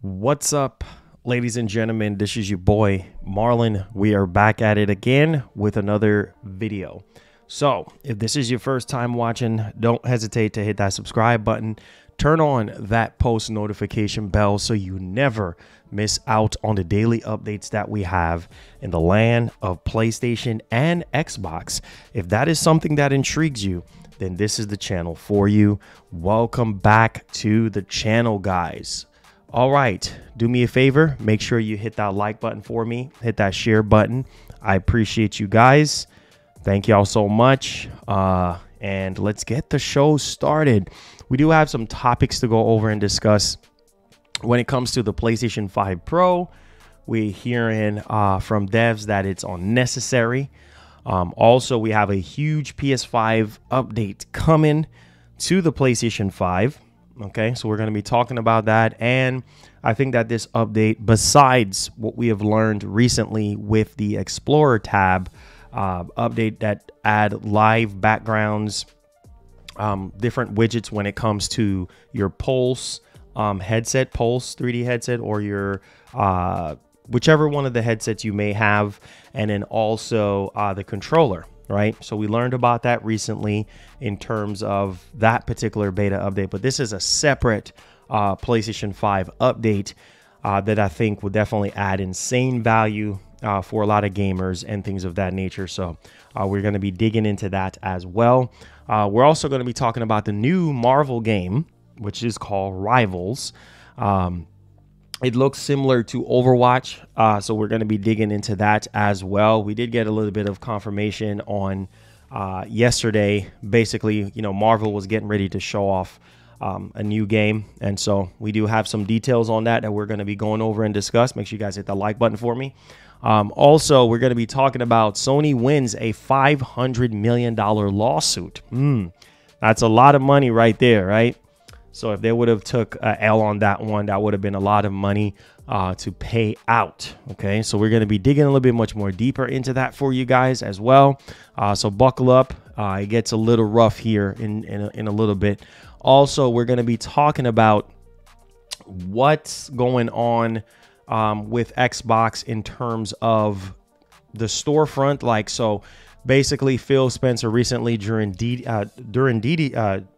What's up, ladies and gentlemen? This is your boy Marlon. We are back at it again with another video. So if this is your first time watching, don't hesitate to hit that subscribe button. Turn on that post notification bell so you never miss out on the daily updates that we have in the land of PlayStation and Xbox. If that is something that intrigues you, then this is the channel for you. Welcome back to the channel, guys. All right, do me a favor, make sure you hit that like button for me, hit that share button. I appreciate you guys. Thank y'all so much. And let's get the show started. We do have some topics to go over and discuss when it comes to the PlayStation 5 Pro. We're hearing from devs that it's unnecessary. Also, we have a huge PS5 update coming to the PlayStation 5. Okay, so we're going to be talking about that. And I think that this update, besides what we have learned recently with the Explorer tab update that add live backgrounds, different widgets when it comes to your Pulse headset, Pulse 3D headset, or your whichever one of the headsets you may have, and then also the controller. Right, so we learned about that recently in terms of that particular beta update, but this is a separate PlayStation 5 update that I think will definitely add insane value for a lot of gamers and things of that nature. So we're going to be digging into that as well. We're also going to be talking about the new Marvel game, which is called Rivals. It looks similar to Overwatch, so we're going to be digging into that as well. We did get a little bit of confirmation on yesterday. Basically, you know, Marvel was getting ready to show off a new game, and so we do have some details on that we're going to be going over and discuss. Make sure you guys hit the like button for me. Also, we're going to be talking about Sony wins a $500 million lawsuit. That's a lot of money right there, right? So if they would have took a L on that one, that would have been a lot of money to pay out. Okay, so we're going to be digging a little bit much more deeper into that for you guys as well. So buckle up. It gets a little rough here in a little bit. Also, we're going to be talking about what's going on with Xbox in terms of the storefront. Like, so basically, Phil Spencer recently during GDC,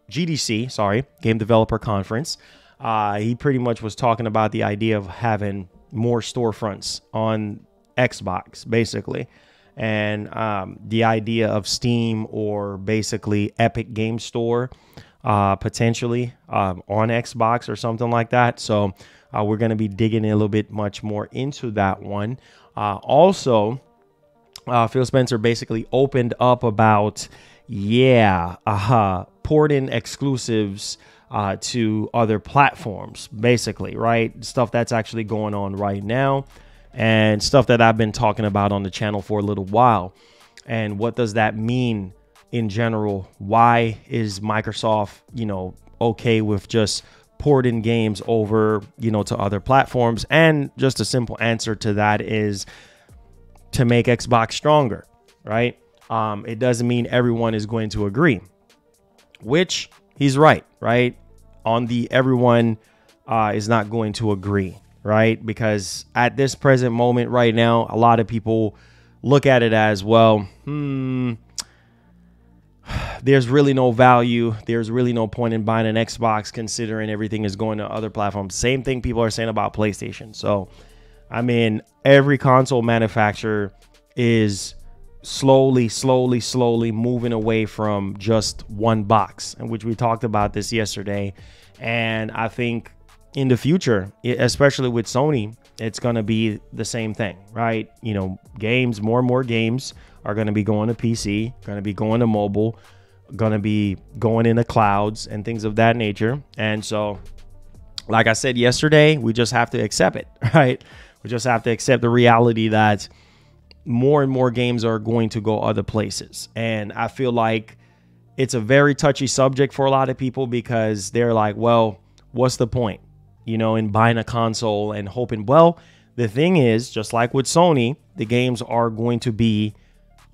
sorry, Game Developer Conference, he pretty much was talking about the idea of having more storefronts on Xbox, basically, and the idea of Steam or basically Epic Game Store potentially on Xbox or something like that. So we're going to be digging in a little bit much more into that one. Also, Phil Spencer basically opened up about, porting exclusives to other platforms, basically, right? Stuff that's actually going on right now and stuff that I've been talking about on the channel for a little while. And what does that mean in general? Why is Microsoft, you know, okay with just porting games over, you know, to other platforms? And just a simple answer to that is to make Xbox stronger, right? It doesn't mean everyone is going to agree, which he's right on the everyone is not going to agree, right? Because at this present moment right now, a lot of people look at it as, well, there's really no value. There's really no point in buying an Xbox considering everything is going to other platforms. Same thing people are saying about PlayStation. So, I mean, every console manufacturer is slowly moving away from just one box, in which we talked about this yesterday. And I think in the future, especially with Sony, it's going to be the same thing, right? You know, games, more and more games are going to be going to PC, going to be going to mobile, going to be going in the clouds and things of that nature. And so, like I said yesterday, we just have to accept it, right? We just have to accept the reality that more and more games are going to go other places. And I feel like it's a very touchy subject for a lot of people because they're like, well, what's the point, you know, in buying a console and hoping? Well, the thing is, just like with Sony, the games are going to be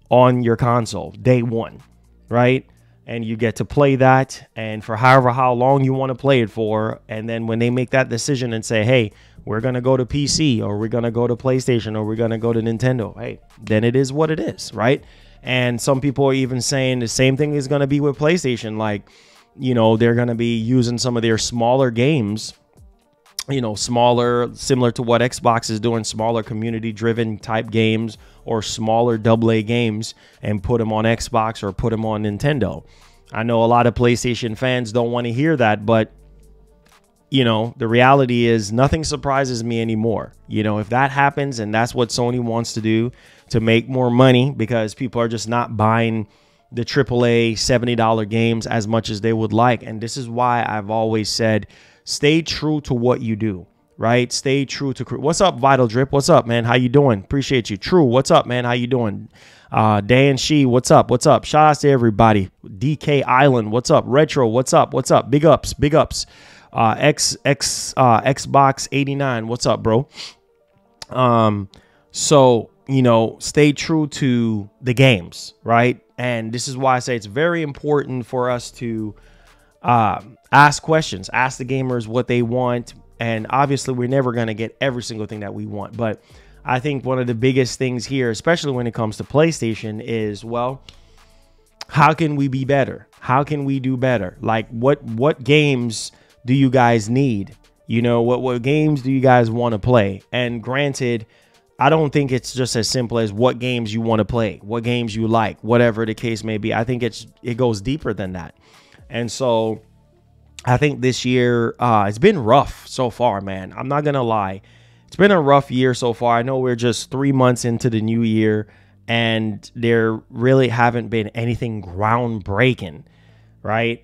on your console day one, right? and you get to play that, and for however how long you want to play it for. And then when they make that decision and say, hey, we're going to go to PC, or we're going to go to PlayStation, or we're going to go to Nintendo, hey, then it is what it is, right? And some people are even saying the same thing is going to be with PlayStation. Like, you know, they're going to be using some of their smaller games, you know, smaller, similar to what Xbox is doing, smaller community driven type games or smaller AA games, and put them on Xbox or put them on Nintendo. I know a lot of PlayStation fans don't want to hear that, but you know, the reality is nothing surprises me anymore. You know, if that happens and that's what Sony wants to do to make more money, because people are just not buying the AAA $70 games as much as they would like. And this is why I've always said, stay true to what you do, right? Stay true to, what's up, Vital Drip? What's up, man? How you doing? Appreciate you. True. What's up, man? How you doing? Dan She, what's up? What's up? Shout out to everybody. DK Island, what's up? Retro, what's up? What's up? Big ups, big ups. Xbox 89, what's up, bro? So, you know, stay true to the games, right? And this is why I say it's very important for us to ask questions, ask the gamers what they want. And obviously we're never going to get every single thing that we want, but I think one of the biggest things here, especially when it comes to PlayStation, is, well, how can we be better? How can we do better? Like, what games do you guys need? You know, what games do you guys want to play? And granted, I don't think it's just as simple as what games you want to play, what games you like, whatever the case may be. I think it goes deeper than that. And so I think this year, it's been rough so far, man. I'm not going to lie. It's been a rough year so far. I know we're just 3 months into the new year, and there really haven't been anything groundbreaking, right?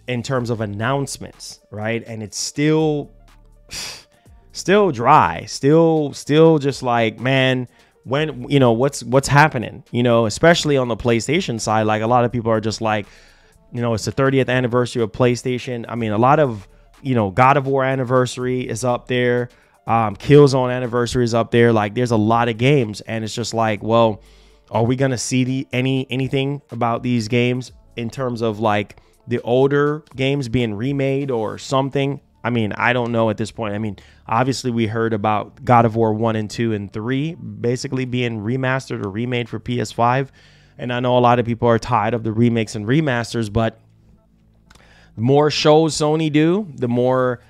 In terms of announcements, right? And it's still dry, still just like, man, when, you know, what's happening, you know, especially on the PlayStation side. Like, a lot of people are just like, you know, it's the 30th anniversary of PlayStation. I mean, a lot of, you know, God of War anniversary is up there. Killzone anniversary is up there. Like, there's a lot of games, and it's just like, well, are we going to see anything about these games in terms of like the older games being remade or something? I mean, I don't know at this point. I mean, obviously we heard about God of War 1 and 2 and 3 basically being remastered or remade for PS5. And I know a lot of people are tired of the remakes and remasters, but the more shows Sony do, the more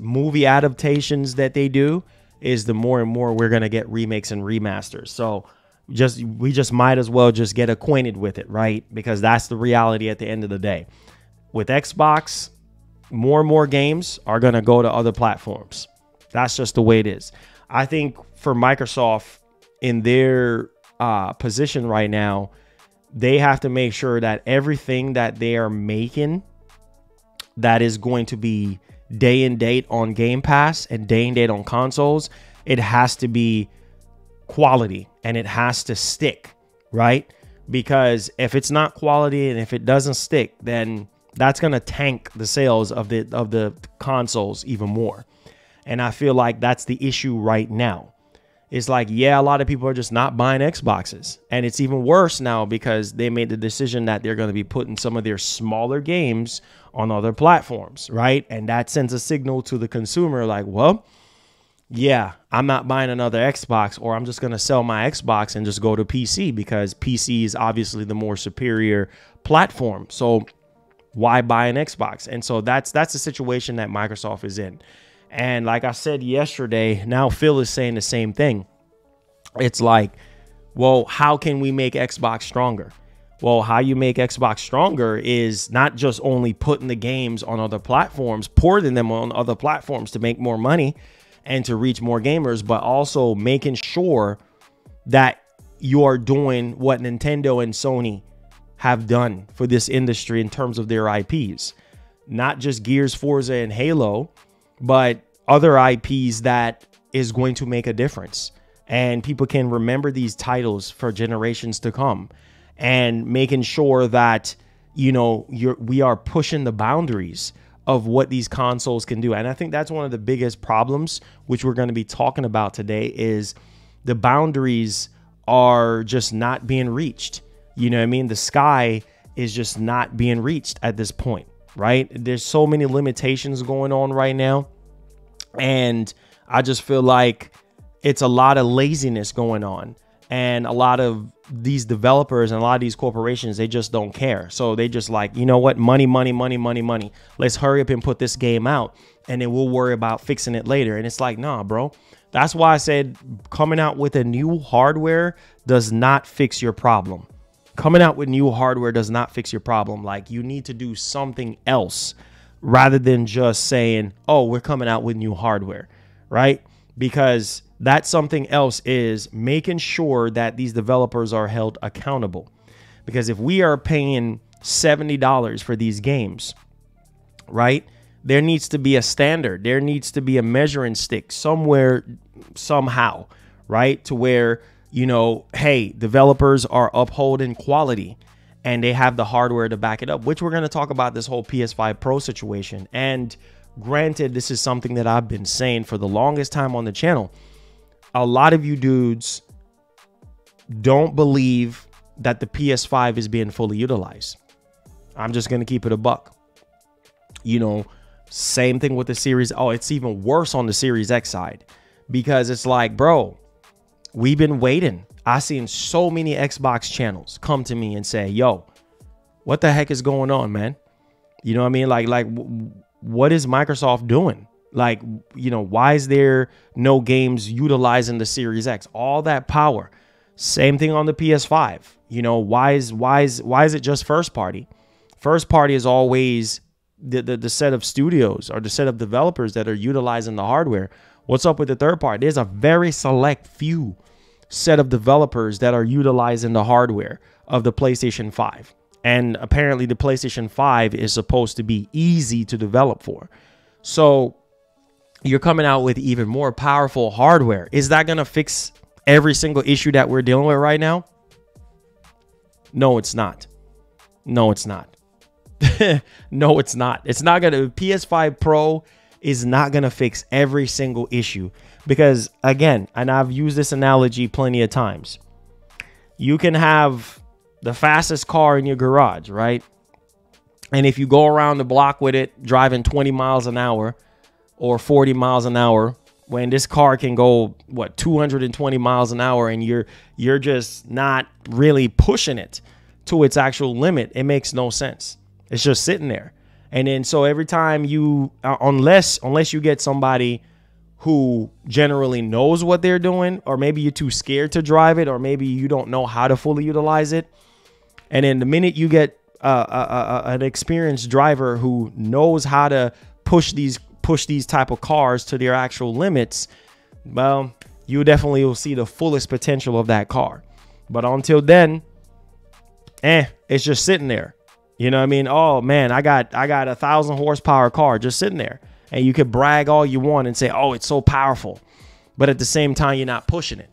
movie adaptations that they do, is the more and more we're going to get remakes and remasters. So we just might as well just get acquainted with it, right? Because that's the reality at the end of the day. With Xbox, more and more games are going to go to other platforms. That's just the way it is. I think for Microsoft, in their position right now, they have to make sure that everything that they are making that is going to be day and date on Game Pass and day and date on consoles, it has to be quality and it has to stick, right? Because if it's not quality and if it doesn't stick, then that's going to tank the sales of the consoles even more. And I feel like that's the issue right now. It's like, yeah, a lot of people are just not buying Xboxes. And it's even worse now because they made the decision that they're going to be putting some of their smaller games on other platforms, right? And that sends a signal to the consumer like, well, yeah, I'm not buying another Xbox, or I'm just going to sell my Xbox and just go to PC, because PC is obviously the more superior platform. So why buy an Xbox? And so that's the situation that Microsoft is in. And like I said yesterday, now Phil is saying the same thing. It's like, well, how can we make Xbox stronger? Well, how you make Xbox stronger is not just only putting the games on other platforms, porting them on other platforms to make more money and to reach more gamers, but also making sure that you are doing what Nintendo and Sony have done for this industry in terms of their IPs. Not just Gears, Forza, and Halo, but other IPs that is going to make a difference. And people can remember these titles for generations to come. And making sure that, you know, we are pushing the boundaries of what these consoles can do. And I think that's one of the biggest problems, which we're going to be talking about today, is the boundaries are just not being reached. You know what I mean? The sky is just not being reached at this point, right? There's so many limitations going on right now. And I just feel like it's a lot of laziness going on. And a lot of these developers and a lot of these corporations, they just don't care. So they just like, you know what? Money, money, money, money, money. Let's hurry up and put this game out, and then we'll worry about fixing it later. And it's like, nah, bro. That's why I said coming out with a new hardware does not fix your problem. Coming out with new hardware does not fix your problem. Like, you need to do something else rather than just saying, oh, we're coming out with new hardware, right? Because that something else is making sure that these developers are held accountable. Because if we are paying $70 for these games, right, there needs to be a standard. There needs to be a measuring stick somewhere, somehow, right, to where, you know, hey, developers are upholding quality and they have the hardware to back it up, which we're going to talk about this whole PS5 Pro situation. And granted, this is something that I've been saying for the longest time on the channel. A lot of you dudes don't believe that the PS5 is being fully utilized. I'm just going to keep it a buck. You know, same thing with the Series. Oh, it's even worse on the Series X side, because it's like, bro, we've been waiting. I've seen so many Xbox channels come to me and say, yo, what the heck is going on, man? You know what I mean? Like what is Microsoft doing? Like, you know, why is there no games utilizing the Series X? All that power. Same thing on the PS5. You know, why is it just first party? First party is always the set of studios or the set of developers that are utilizing the hardware. What's up with the third party? There's a very select few set of developers that are utilizing the hardware of the PlayStation 5. And apparently the PlayStation 5 is supposed to be easy to develop for. So you're coming out with even more powerful hardware. Is that going to fix every single issue that we're dealing with right now? No, it's not. No, it's not. No, it's not. It's not going to. PS5 Pro is not going to fix every single issue, because, again, and I've used this analogy plenty of times. You can have the fastest car in your garage, right? And if you go around the block with it driving 20 miles an hour or 40 miles an hour, when this car can go, what, 220 miles an hour, and you're just not really pushing it to its actual limit, it makes no sense. It's just sitting there. And then so every time you, unless you get somebody who generally knows what they're doing, or maybe you're too scared to drive it, or maybe you don't know how to fully utilize it. And then the minute you get an experienced driver who knows how to push these type of cars to their actual limits, well, you definitely will see the fullest potential of that car. But until then, it's just sitting there. You know what I mean? Oh man, I got a 1,000 horsepower car just sitting there, and you could brag all you want and say, oh, it's so powerful, but at the same time, you're not pushing it.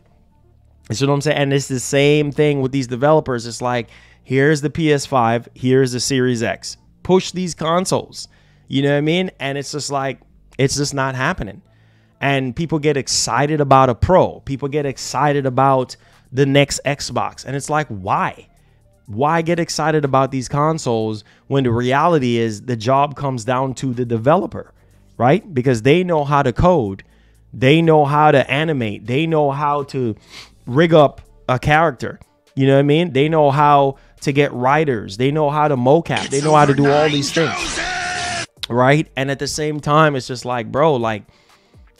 You see what I'm saying? And it's the same thing with these developers. It's like, here's the PS5, here's the Series X. Push these consoles. You know what I mean? And it's just like, it's just not happening. And people get excited about a Pro. People get excited about the next Xbox. And it's like, why? Why get excited about these consoles when the reality is the job comes down to the developer, right? Because they know how to code. They know how to animate. They know how to rig up a character. You know what I mean? They know how to get writers. They know how to mocap. They know how to do all these things, right? And at the same time, it's just like, bro, like,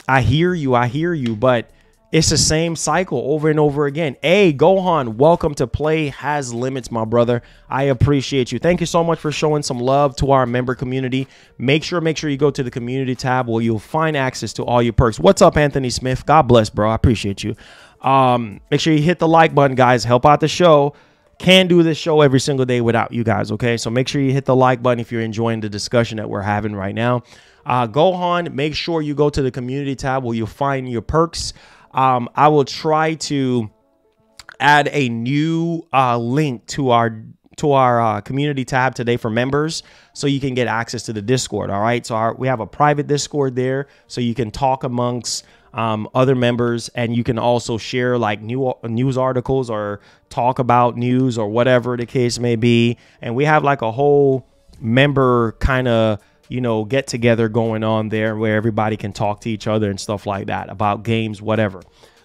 I hear you, but it's the same cycle over and over again. Hey, Gohan, welcome to Play Has Limits, my brother. I appreciate you. Thank you so much for showing some love to our member community. Make sure you go to the community tab where you'll find access to all your perks. What's up, Anthony Smith? God bless, bro. I appreciate you. Make sure you hit the like button, guys. Help out the show. Can't do this show every single day without you guys, okay? So make sure you hit the like button if you're enjoying the discussion that we're having right now. Gohan, make sure you go to the community tab where you'll find your perks. I will try to add a new link to our community tab today for members, so you can get access to the Discord. All right, so we have a private Discord there, so you can talk amongst other members, and you can also share like news articles or talk about news or whatever the case may be. And we have like a whole member kind of, you know, get together going on there where everybody can talk to each other and stuff like that about games, whatever.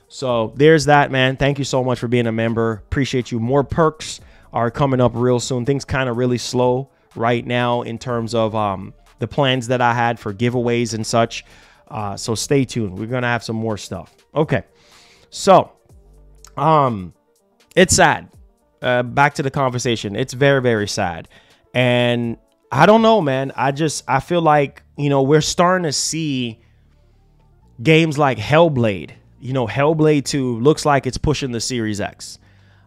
So there's that, man. Thank you so much for being a member. Appreciate you. More perks are coming up real soon. Things kind of really slow right now in terms of the plans that I had for giveaways and such. So stay tuned. We're going to have some more stuff. Okay. So it's sad. Back to the conversation. It's very, very sad. And I don't know, man. I feel like, you know, we're starting to see games like Hellblade. You know, Hellblade 2 looks like it's pushing the Series X.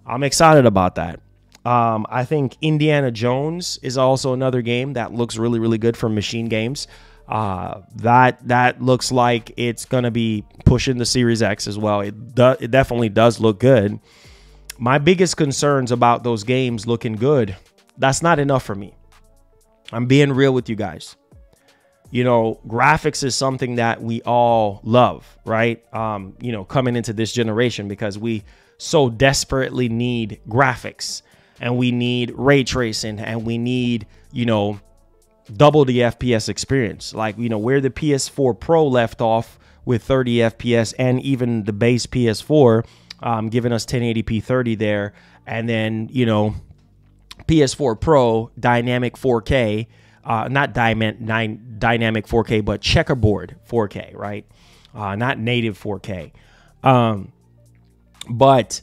I'm excited about that. I think Indiana Jones is also another game that looks really, really good from Machine Games. That looks like it's going to be pushing the Series X as well. It definitely does look good. My biggest concerns about those games looking good, that's not enough for me. I'm being real with you guys. You know, graphics is something that we all love, right? You know, coming into this generation, because we so desperately need graphics, and we need ray tracing, and we need, you know, double the FPS experience. Like, you know, where the PS4 Pro left off with 30 FPS, and even the base PS4 giving us 1080p 30 there, and then, you know, PS4 Pro dynamic 4K, not dynamic 4K, but checkerboard 4K, right? Not native 4K. But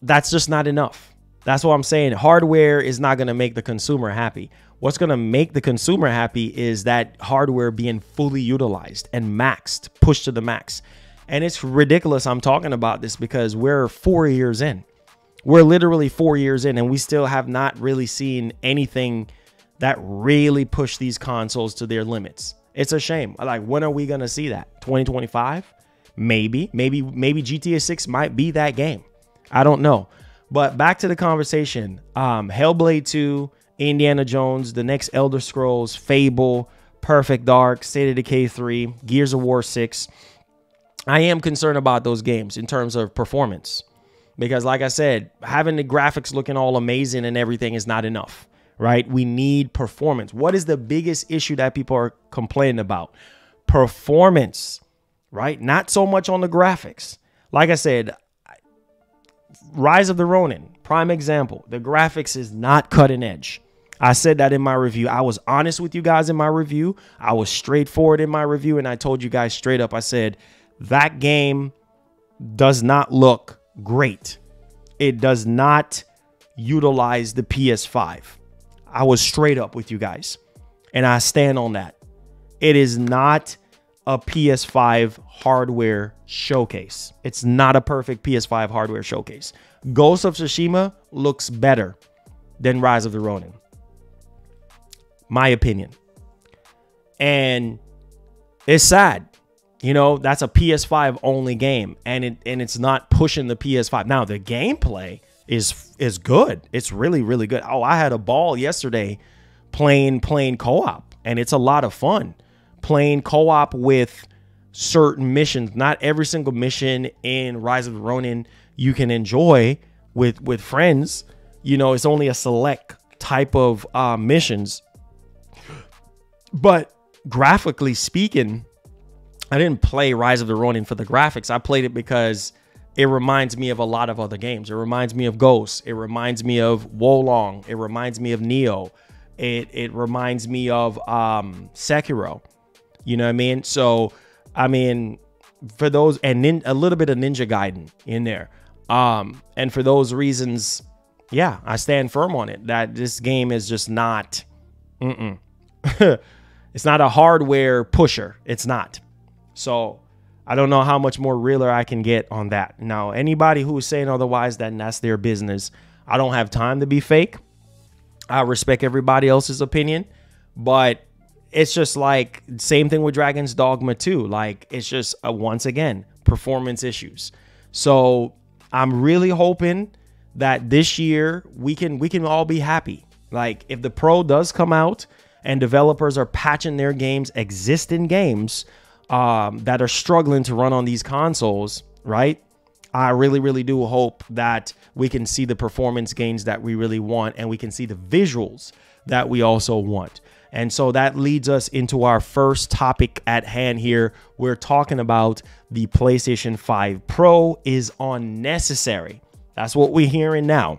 that's just not enough. That's what I'm saying. Hardware is not going to make the consumer happy. What's going to make the consumer happy is that hardware being fully utilized and maxed, pushed to the max. And it's ridiculous I'm talking about this because we're 4 years in. We're literally 4 years in, and we still have not really seen anything that really pushed these consoles to their limits. It's a shame. Like, when are we going to see that? 2025? Maybe GTA 6 might be that game. I don't know. But back to the conversation. Hellblade 2, Indiana Jones, the next Elder Scrolls, Fable, Perfect Dark, State of Decay 3, Gears of War 6. I am concerned about those games in terms of performance. Because like I said, having the graphics looking all amazing and everything is not enough, right? We need performance. What is the biggest issue that people are complaining about? Performance, right? Not so much on the graphics. Like I said, Rise of the Ronin, prime example. The graphics is not cutting edge. I said that in my review. I was honest with you guys in my review. I was straightforward in my review, and I told you guys straight up. I said, that game does not look great. It does not utilize the PS5. I was straight up with you guys, and I stand on that. It is not a PS5 hardware showcase. It's not a perfect PS5 hardware showcase. Ghost of Tsushima looks better than Rise of the Ronin, my opinion. And it's sad. You know, that's a PS5 only game, and it's not pushing the PS5. Now, the gameplay is good. It's really, really good. Oh, I had a ball yesterday playing co-op, and it's a lot of fun playing co-op with certain missions. Not every single mission in Rise of the Ronin you can enjoy with friends. You know, it's only a select type of missions. But graphically speaking, I didn't play Rise of the Ronin for the graphics. I played it because it reminds me of a lot of other games. It reminds me of Ghost. It reminds me of Wolong. It reminds me of Neo. It reminds me of Sekiro. You know what I mean? So, I mean, for those, and a little bit of Ninja Gaiden in there. And for those reasons, yeah, I stand firm on it. That this game is just not, it's not a hardware pusher. It's not. So I don't know how much more realer I can get on that. Now, anybody who is saying otherwise, then that's their business. I don't have time to be fake. I respect everybody else's opinion, but it's just like same thing with Dragon's Dogma 2. Like, it's just once again, performance issues. So I'm really hoping that this year we can all be happy. Like, if the Pro does come out and developers are patching their games, existing games, that are struggling to run on these consoles, right? I really, really do hope that we can see the performance gains that we really want, and we can see the visuals that we also want. And so that leads us into our first topic at hand here. We're talking about the PlayStation 5 Pro is unnecessary. That's what we're hearing now.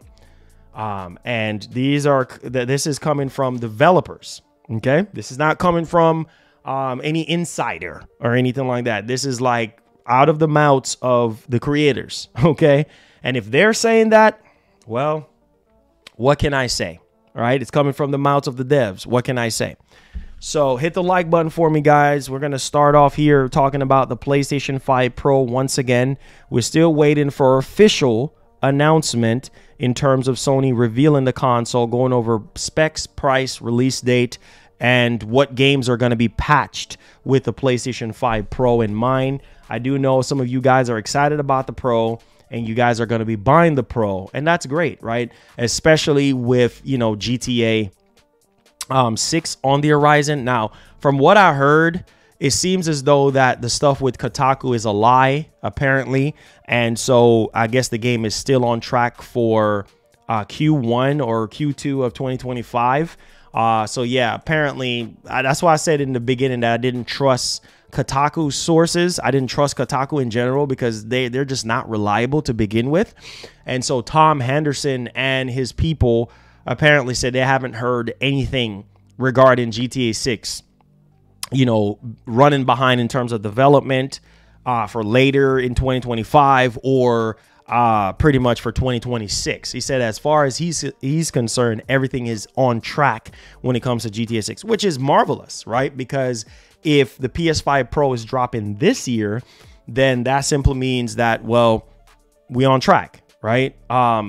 And this is coming from developers. Okay, this is not coming from any insider or anything like that. This is like out of the mouths of the creators. Okay, and if they're saying that, well, what can I say? All right, it's coming from the mouths of the devs. What can I say? So hit the like button for me, guys. We're going to start off here talking about the PlayStation 5 Pro once again. We're still waiting for official announcement in terms of Sony revealing the console, going over specs, price, release date, and what games are going to be patched with the PlayStation 5 Pro in mind. I do know some of you guys are excited about the Pro, and you guys are going to be buying the Pro, and that's great, right? Especially with, you know, GTA 6 on the horizon. Now, from what I heard, it seems as though that the stuff with Kotaku is a lie, apparently, and so I guess the game is still on track for Q1 or Q2 of 2025. So yeah, apparently that's why I said in the beginning that I didn't trust Kotaku sources. I didn't trust Kotaku in general because they're just not reliable to begin with. And so Tom Henderson and his people apparently said they haven't heard anything regarding GTA 6, you know, running behind in terms of development for later in 2025 or pretty much for 2026. He said as far as he's concerned, everything is on track when it comes to GTA 6, which is marvelous, right? Because if the PS5 Pro is dropping this year, then that simply means that, well, we on track, right?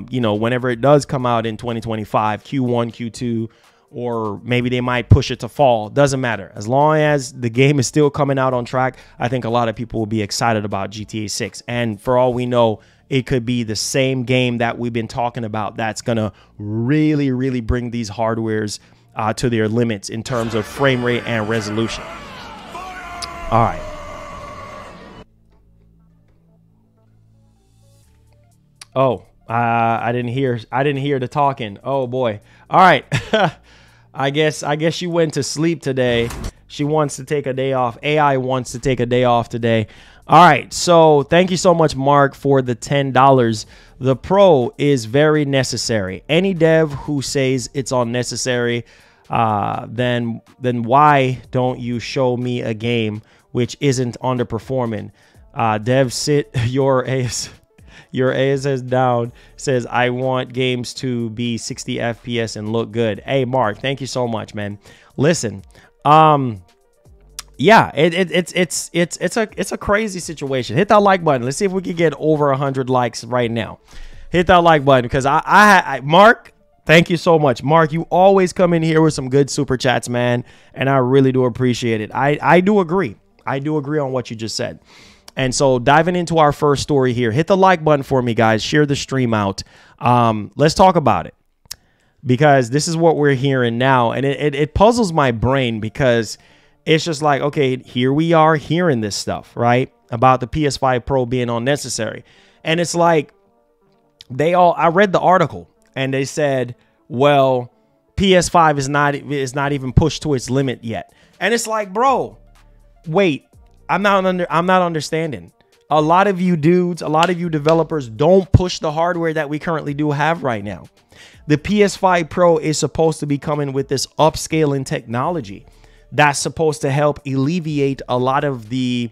You know, whenever it does come out in 2025, Q1, Q2, or maybe they might push it to fall, doesn't matter. As long as the game is still coming out on track, I think a lot of people will be excited about GTA 6. And for all we know, it could be the same game that we've been talking about that's going to really, really bring these hardwares to their limits in terms of frame rate and resolution. All right. Oh, I didn't hear the talking. Oh boy. All right. I guess she went to sleep today. She wants to take a day off. AI wants to take a day off today. All right. So thank you so much, Mark, for the $10. The Pro is very necessary. Any dev who says it's unnecessary, then why don't you show me a game which isn't underperforming? Dev, sit your ASS down. Says I want games to be 60 FPS and look good. Hey, Mark, thank you so much, man. Listen, yeah, it's a crazy situation. Hit that like button. Let's see if we can get over 100 likes right now. Hit that like button because I Mark, thank you so much. Mark, you always come in here with some good super chats, man, and I really do appreciate it. I do agree. I do agree on what you just said. And so diving into our first story here, hit the like button for me, guys. Share the stream out. Let's talk about it because this is what we're hearing now. And it puzzles my brain because it's just like, okay, here we are hearing this stuff, right? About the PS5 Pro being unnecessary. And it's like I read the article and they said, well, PS5 is not even pushed to its limit yet. And it's like, bro, wait. I'm not understanding. A lot of you dudes, a lot of you developers don't push the hardware that we currently do have right now. The PS5 Pro is supposed to be coming with this upscaling technology that's supposed to help alleviate a lot of the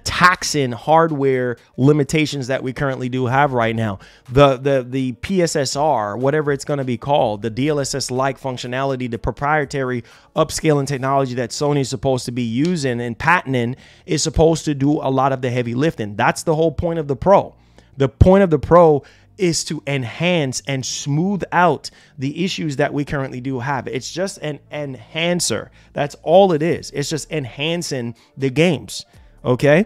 taxing hardware limitations that we currently do have right now. The PSSR, whatever it's going to be called, the DLSS-like functionality, the proprietary upscaling technology that Sony is supposed to be using and patenting is supposed to do a lot of the heavy lifting. That's the whole point of the Pro. The point of the Pro is to enhance and smooth out the issues that we currently do have. It's just an enhancer. That's all it is. It's just enhancing the games. Okay,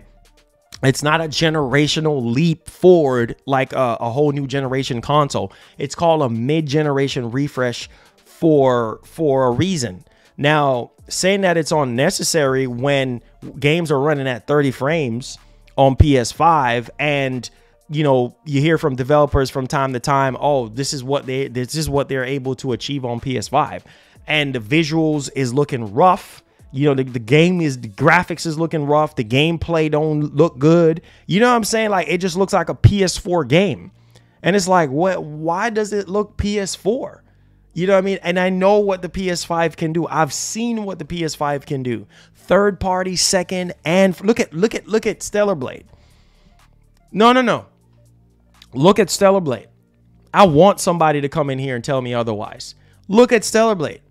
it's not a generational leap forward like a whole new generation console. It's called a mid-generation refresh for a reason. Now, saying that it's unnecessary when games are running at 30 frames on PS5, and you hear from developers from time to time, oh, this is what they're able to achieve on PS5, and the visuals is looking rough. The graphics is looking rough. The gameplay don't look good. You know what I'm saying? Like, it just looks like a PS4 game. And it's like, why does it look PS4? You know what I mean? And I know what the PS5 can do. I've seen what the PS5 can do. Third party, second, and look at Stellar Blade. No. Look at Stellar Blade. I want somebody to come in here and tell me otherwise. Look at Stellar Blade.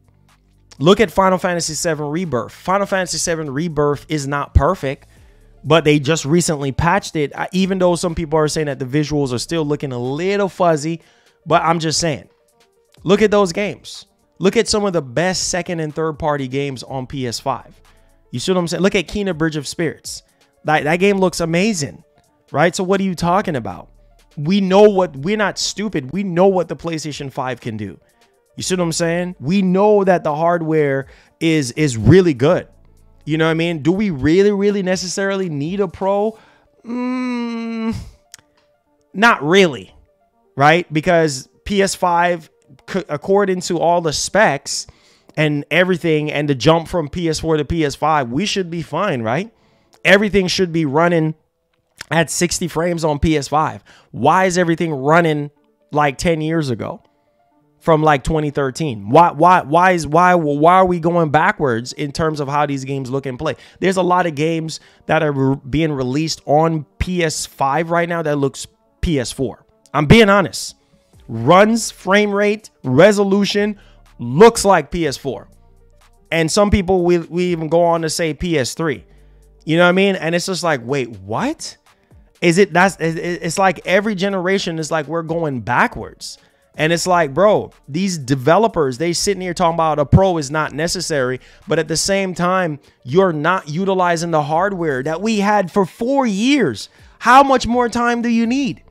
Look at Final Fantasy VII Rebirth. Final Fantasy VII Rebirth is not perfect, but they just recently patched it. Even though some people are saying that the visuals are still looking a little fuzzy, but I'm just saying, look at those games. Look at some of the best second and third party games on PS5. You see what I'm saying? Look at Kena Bridge of Spirits. That game looks amazing, right? So what are you talking about? We're not stupid. We know what the PlayStation 5 can do. You see what I'm saying? We know that the hardware is really good. You know what I mean? Do we really necessarily need a Pro? Not really, right? Because PS5, according to all the specs and everything, and the jump from PS4 to PS5, we should be fine, right? Everything should be running at 60 frames on PS5. Why is everything running like 10 years ago? From like 2013. Why are we going backwards in terms of how these games look and play? There's a lot of games that are being released on PS5 right now that looks PS4. I'm being honest. Runs, frame rate, resolution looks like PS4. And some people we even go on to say PS3. You know what I mean? And it's just like, wait, what? It's like every generation is like we're going backwards. And it's like, bro, these developers, they sitting here talking about a Pro is not necessary. But at the same time, you're not utilizing the hardware that we had for 4 years. How much more time do you need?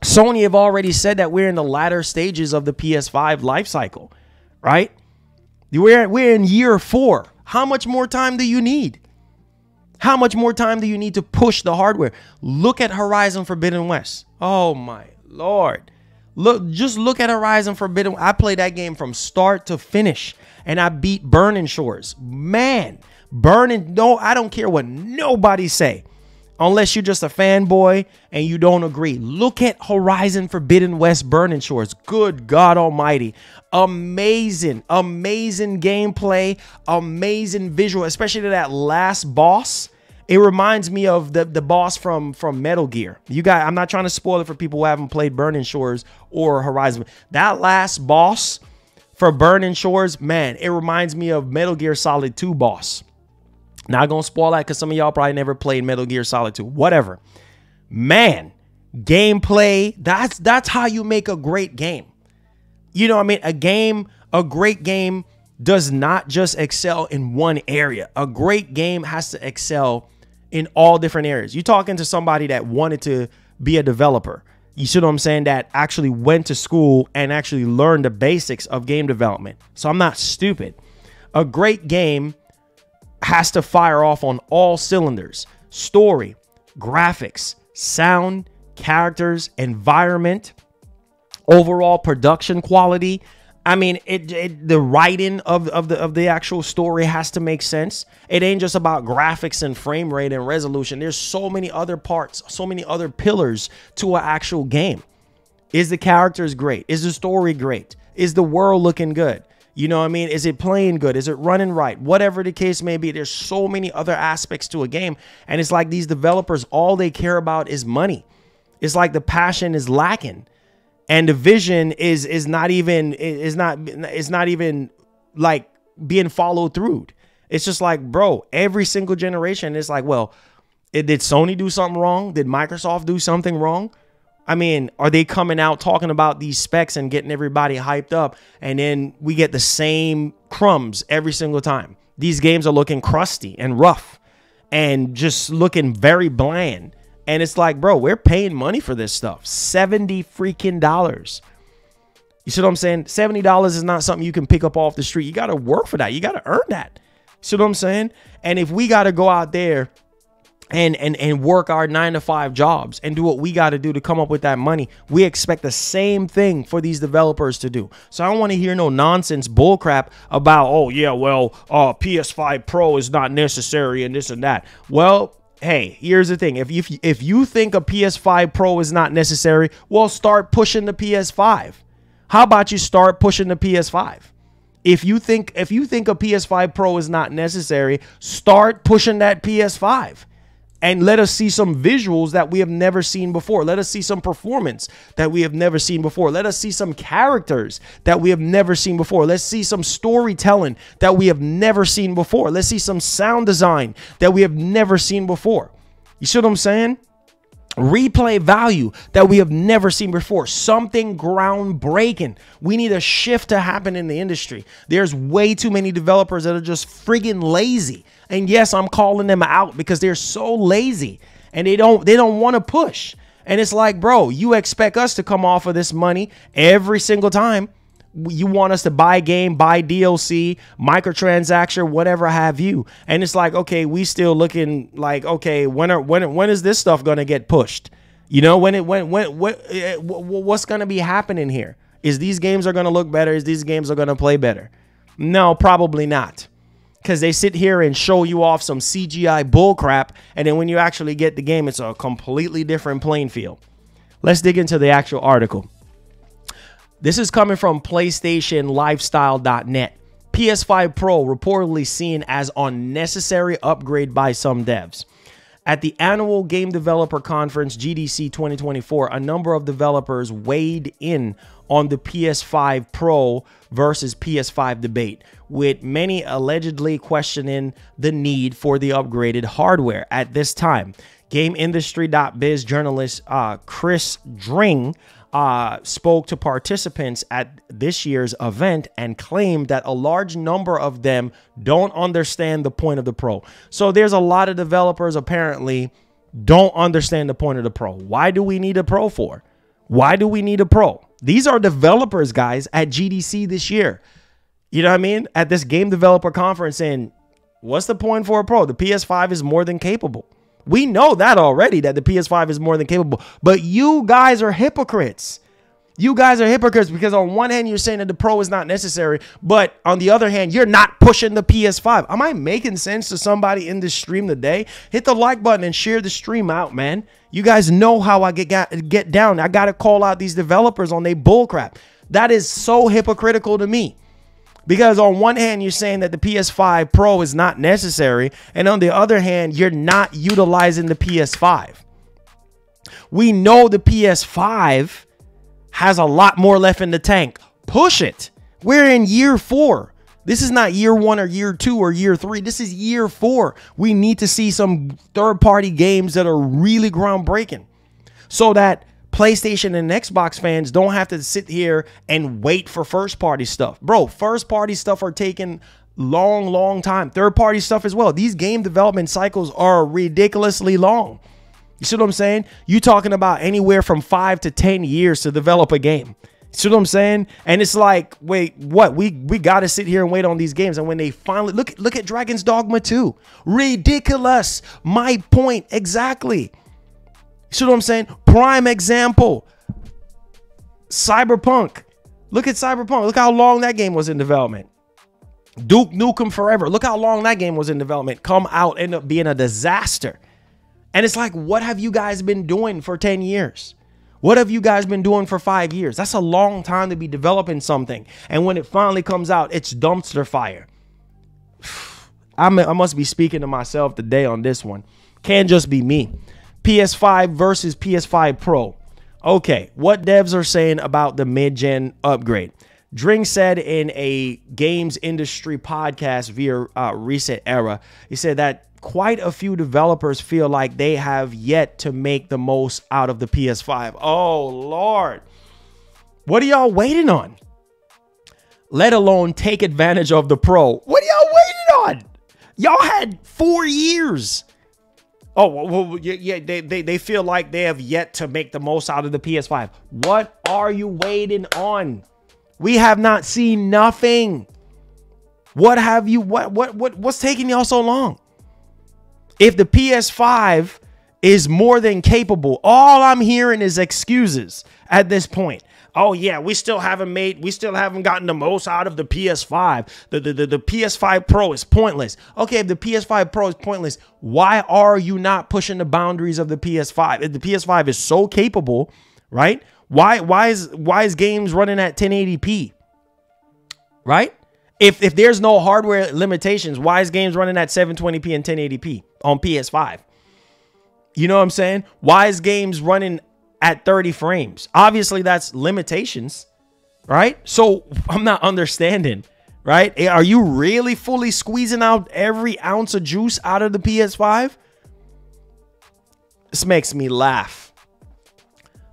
Sony have already said that we're in the latter stages of the PS5 life cycle, right? We're in year 4. How much more time do you need? How much more time do you need to push the hardware? Look at Horizon Forbidden West. Oh, my Lord. Just look at Horizon Forbidden. I played that game from start to finish, and I beat Burning Shores. Man, I don't care what nobody say, unless you're just a fanboy and you don't agree. Look at Horizon Forbidden West Burning Shores. Good God Almighty. Amazing gameplay, amazing visual, especially to that last boss. It reminds me of the boss from Metal Gear. I'm not trying to spoil it for people who haven't played Burning Shores or Horizon. That last boss for Burning Shores, man, it reminds me of Metal Gear Solid 2 boss. Not gonna spoil that because some of y'all probably never played Metal Gear Solid 2. Whatever. Man, gameplay, that's how you make a great game. You know what I mean? A great game does not just excel in one area. A great game has to excel in all different areas. You're talking to somebody that wanted to be a developer. You see what I'm saying? That actually went to school and actually learned the basics of game development. So I'm not stupid. A great game has to fire off on all cylinders. Story, graphics, sound, characters, environment, overall production quality. I mean, the writing of the actual story has to make sense. It ain't just about graphics and frame rate and resolution. There's so many other parts, so many other pillars to an actual game. Is the characters great? Is the story great? Is the world looking good? You know what I mean? Is it playing good? Is it running right? Whatever the case may be, there's so many other aspects to a game. And it's like these developers, all they care about is money. It's like the passion is lacking. And the vision is not even like being followed through. It's just like, bro, every single generation is like, well, did Sony do something wrong? Did Microsoft do something wrong? I mean, are they coming out talking about these specs and getting everybody hyped up, and then we get the same crumbs every single time? These games are looking crusty and rough and just looking very bland. And it's like, bro, we're paying money for this stuff. $70 freaking dollars. You see what I'm saying? $70 is not something you can pick up off the street. You got to work for that. You got to earn that. You see what I'm saying? And if we got to go out there and work our 9-to-5 jobs and do what we got to do to come up with that money, we expect the same thing for these developers to do. So I don't want to hear no nonsense bullcrap about, oh yeah, well, PS5 Pro is not necessary and this and that. Well, hey, here's the thing. If you think a PS5 Pro is not necessary, well, start pushing the PS5. How about you start pushing the PS5? If you think a PS5 Pro is not necessary, start pushing that PS5. And let us see some visuals that we have never seen before. Let us see some performance that we have never seen before. Let us see some characters that we have never seen before. Let's see some storytelling that we have never seen before. Let's see some sound design that we have never seen before. You see what I'm saying? Replay value that we have never seen before. Something groundbreaking. We need a shift to happen in the industry. There's way too many developers that are just friggin' lazy. And yes, I'm calling them out because they're so lazy and they don't want to push. And it's like, bro, you expect us to come off of this money every single time. You want us to buy game, buy DLC, microtransaction, whatever have you. And it's like, okay, we still looking like, okay, when is this stuff going to get pushed? You know, what's going to be happening here? Is these games are going to look better? Is these games are going to play better? No, probably not. Because they sit here and show you off some CGI bullcrap, and then when you actually get the game, it's a completely different playing field. Let's dig into the actual article. This is coming from PlayStationLifestyle.net. PS5 Pro reportedly seen as unnecessary upgrade by some devs. At the annual Game Developer Conference GDC 2024, a number of developers weighed in on the PS5 Pro versus PS5 debate, with many allegedly questioning the need for the upgraded hardware. At this time, GameIndustry.biz journalist Chris Dring spoke to participants at this year's event and claimed that a large number of them don't understand the point of the Pro. So there's a lot of developers apparently don't understand the point of the Pro. Why do we need a Pro for? Why do we need a Pro? These are developers, guys, at GDC this year. You know what I mean? At this game developer conference, and what's the point for a Pro? The PS5 is more than capable. We know that already, that the PS5 is more than capable. But you guys are hypocrites. You guys are hypocrites because on one hand, you're saying that the Pro is not necessary, but on the other hand, you're not pushing the PS5. Am I making sense to somebody in this stream today? Hit the like button and share the stream out, man. You guys know how I get down. I got to call out these developers on their bullcrap. That is so hypocritical to me. Because on one hand, you're saying that the PS5 Pro is not necessary, and on the other hand, you're not utilizing the PS5. We know the PS5 has a lot more left in the tank. Push it. We're in year 4. This is not year 1 or year 2 or year 3. This is year 4. We need to see some third-party games that are really groundbreaking so that PlayStation and Xbox fans don't have to sit here and wait for first-party stuff. Bro, first-party stuff are taking long time. Third-party stuff as well. These game development cycles are ridiculously long. You see what I'm saying? You talking about anywhere from 5 to 10 years to develop a game. You see what I'm saying? And it's like, wait, what? We got to sit here and wait on these games. And when they finally look at Dragon's Dogma 2. Ridiculous. My point exactly. You see what I'm saying? Prime example. Cyberpunk. Look at Cyberpunk. Look how long that game was in development. Duke Nukem Forever. Look how long that game was in development. Come out, end up being a disaster. And it's like, what have you guys been doing for 10 years? What have you guys been doing for 5 years? That's a long time to be developing something. And when it finally comes out, it's dumpster fire. I must be speaking to myself today on this one. Can't just be me. PS5 versus PS5 Pro. Okay, what devs are saying about the mid-gen upgrade. Dring said in a games industry podcast via Reset Era, he said that quite a few developers feel like they have yet to make the most out of the PS5. Oh, Lord. What are y'all waiting on? Let alone take advantage of the Pro. What are y'all waiting on? Y'all had 4 years. Oh, well, yeah, they feel like they have yet to make the most out of the PS5. What are you waiting on? We have not seen nothing. What's taking y'all so long? If the PS5 is more than capable, all I'm hearing is excuses at this point. Oh yeah, we still haven't gotten the most out of the PS5. The PS5 Pro is pointless. Okay, if the PS5 Pro is pointless, why are you not pushing the boundaries of the PS5? If the PS5 is so capable, right? Why is games running at 1080p? Right? If there's no hardware limitations, why is games running at 720p and 1080p on PS5? You know what I'm saying? Why is games running at 30 frames? Obviously, that's limitations, right? So I'm not understanding, right? Are you really fully squeezing out every ounce of juice out of the PS5? This makes me laugh.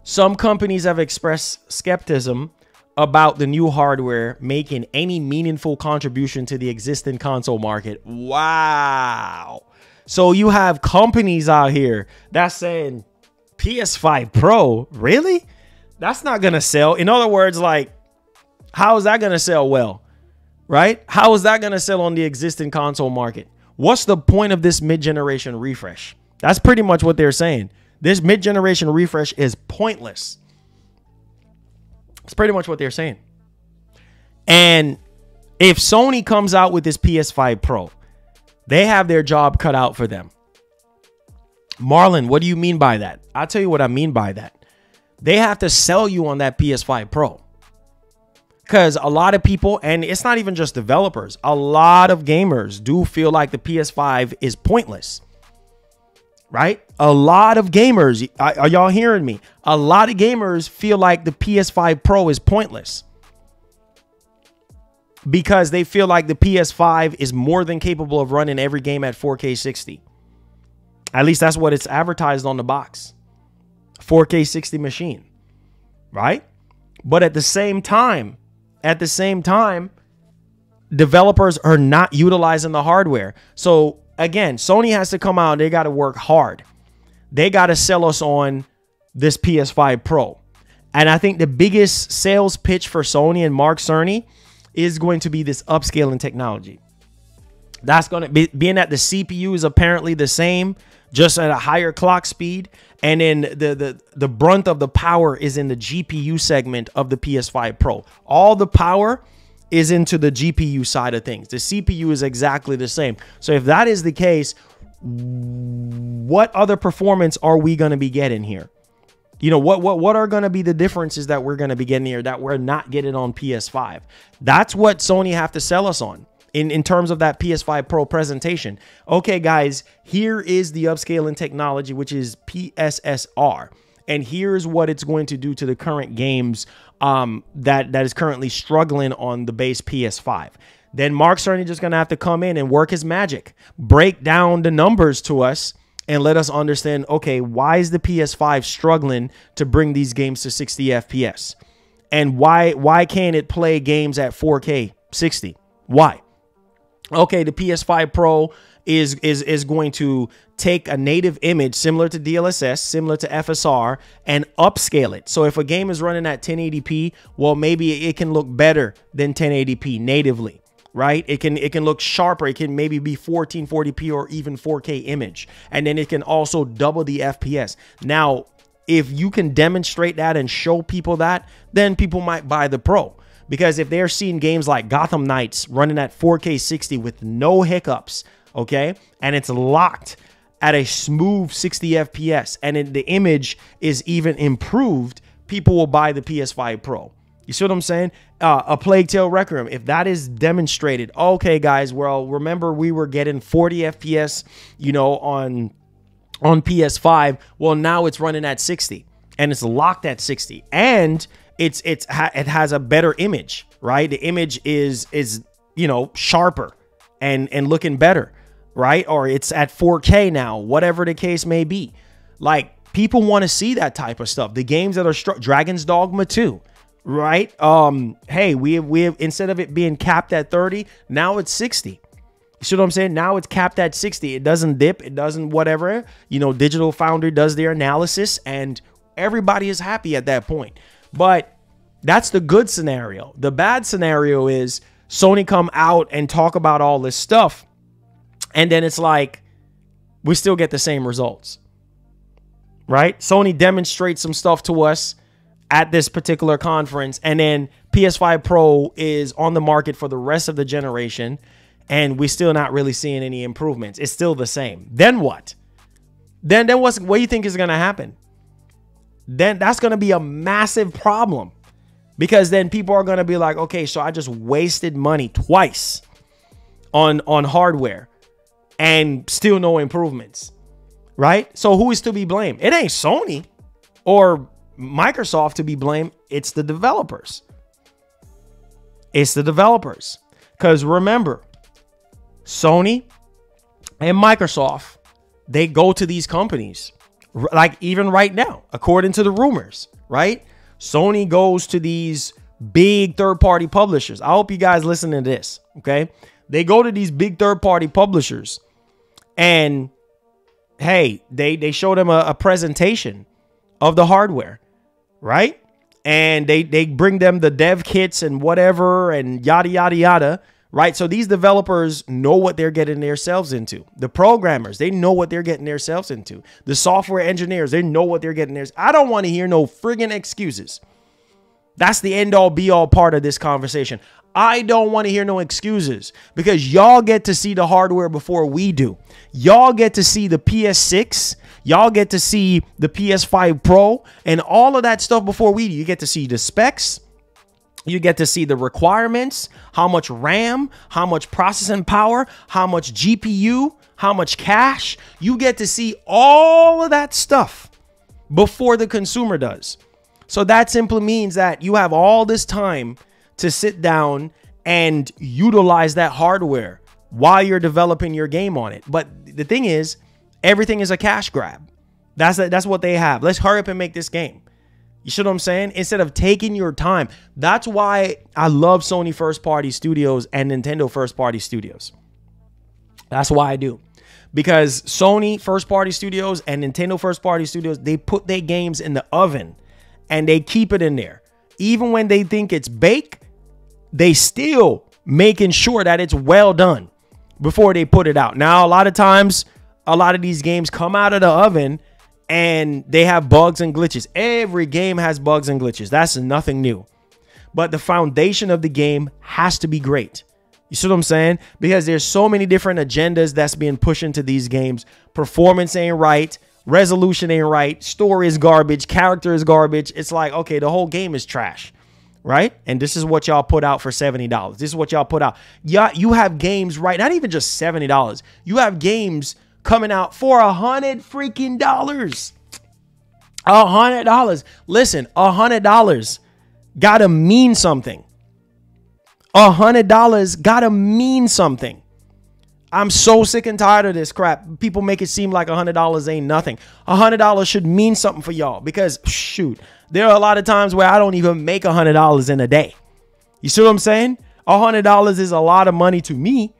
Some companies have expressed skepticism about the new hardware making any meaningful contribution to the existing console market. Wow. So you have companies out here that's saying PS5 Pro, really? That's not going to sell. In other words, like, how is that going to sell well? Right? How is that going to sell on the existing console market? What's the point of this mid-generation refresh? That's pretty much what they're saying. This mid-generation refresh is pointless. It's pretty much what they're saying. And if Sony comes out with this PS5 Pro, they have their job cut out for them. Marlon, what do you mean by that? I'll tell you what I mean by that. They have to sell you on that PS5 Pro. Because a lot of people, and it's not even just developers, a lot of gamers do feel like the PS5 is pointless. Right? A lot of gamers, are y'all hearing me? A lot of gamers feel like the PS5 Pro is pointless because they feel like the PS5 is more than capable of running every game at 4K 60. At least that's what it's advertised on the box. 4K 60 machine, right? But at the same time, developers are not utilizing the hardware. So again, Sony has to come out. They got to work hard. They got to sell us on this PS5 Pro. And I think the biggest sales pitch for Sony and Mark Cerny is going to be this upscaling technology. That's going to be, being that the CPU is apparently the same, just at a higher clock speed. And then the brunt of the power is in the GPU segment of the PS5 Pro. All the power is into the GPU side of things. The CPU is exactly the same. So if that is the case, what other performance are we going to be getting here? You know, what are going to be the differences that we're going to be getting here that we're not getting on PS5? That's what Sony have to sell us on in terms of that PS5 Pro presentation. Okay, guys, here is the upscaling technology, which is PSSR. And here's what it's going to do to the current games that is currently struggling on the base PS5. Then Mark Cerny just going to have to come in and work his magic, break down the numbers to us, and let us understand, okay, why is the PS5 struggling to bring these games to 60 FPS? And why can't it play games at 4K 60? Why? Okay, the PS5 Pro is going to take a native image similar to DLSS, similar to FSR, and upscale it. So if a game is running at 1080p, well, maybe it can look better than 1080p natively, right? It can look sharper. It can maybe be 1440p or even 4K image. And then it can also double the FPS. Now, if you can demonstrate that and show people that, then people might buy the Pro. Because if they're seeing games like Gotham Knights running at 4K 60 with no hiccups, okay, and it's locked at a smooth 60 FPS, and the image is even improved, people will buy the PS5 Pro. You see what I'm saying? A Plague Tale Requiem, if that is demonstrated, okay, guys, well, remember we were getting 40 FPS, you know, on PS5. Well, now it's running at 60, and it's locked at 60, and it has a better image, right? The image is you know, sharper and looking better, right? Or it's at 4K now, whatever the case may be. Like, people want to see that type of stuff. The games that are Dragon's Dogma 2, right? Hey, we have instead of it being capped at 30, now it's 60. You see what I'm saying? Now it's capped at 60. It doesn't dip. It doesn't whatever. You know, Digital Foundry does their analysis, and everybody is happy at that point. But That's the good scenario. The bad scenario is Sony come out and talk about all this stuff, and then it's like we still get the same results, right? Sony demonstrates some stuff to us at this particular conference, and then PS5 Pro is on the market for the rest of the generation, and we're still not really seeing any improvements. It's still the same. Then what? Then what do you think is going to happen? Then that's going to be a massive problem, because then people are going to be like, okay, so I just wasted money twice on hardware and still no improvements, right? So who is to be blamed? It ain't Sony or Microsoft to be blamed. It's the developers. It's the developers. Because remember, Sony and Microsoft, they go to these companies, like even right now, according to the rumors, right? Sony goes to these big third-party publishers. I hope you guys listen to this, okay? They go to these big third-party publishers, and hey, they show them a presentation of the hardware, right? And they bring them the dev kits and whatever and yada, yada, yada, right? So these developers know what they're getting themselves into. The programmers, they know what they're getting themselves into. The software engineers, they know what they're getting theirs. I don't want to hear no friggin' excuses. That's the end all be all part of this conversation. I don't want to hear no excuses, because y'all get to see the hardware before we do. Y'all get to see the PS6. Y'all get to see the PS5 Pro and all of that stuff before we do. You get to see the specs. You get to see the requirements, how much RAM, how much processing power, how much GPU, how much cache. You get to see all of that stuff before the consumer does. So that simply means that you have all this time to sit down and utilize that hardware while you're developing your game on it. But the thing is, everything is a cash grab. That's what they have. Let's hurry up and make this game. You see what I'm saying? Instead of taking your time. That's why I love Sony first party studios and Nintendo first party studios. That's why I do. Because Sony first party studios and Nintendo first party studios, they put their games in the oven and they keep it in there. Even when they think it's baked, they still making sure that it's well done before they put it out. Now, a lot of times, a lot of these games come out of the oven and they have bugs and glitches. Every game has bugs and glitches. That's nothing new. But the foundation of the game has to be great. You see what I'm saying? Because there's so many different agendas that's being pushed into these games. Performance ain't right. Resolution ain't right. Story is garbage. Character is garbage. It's like, okay, the whole game is trash, right? And this is what y'all put out for $70. This is what y'all put out. Yeah, you have games, right? Not even just $70. You have games coming out for $100 freaking dollars. $100. Listen, $100 gotta mean something. $100 gotta mean something. I'm so sick and tired of this crap. People make it seem like $100 ain't nothing. $100 should mean something for y'all, because shoot, there are a lot of times where I don't even make $100 in a day. You see what I'm saying? $100 is a lot of money to me,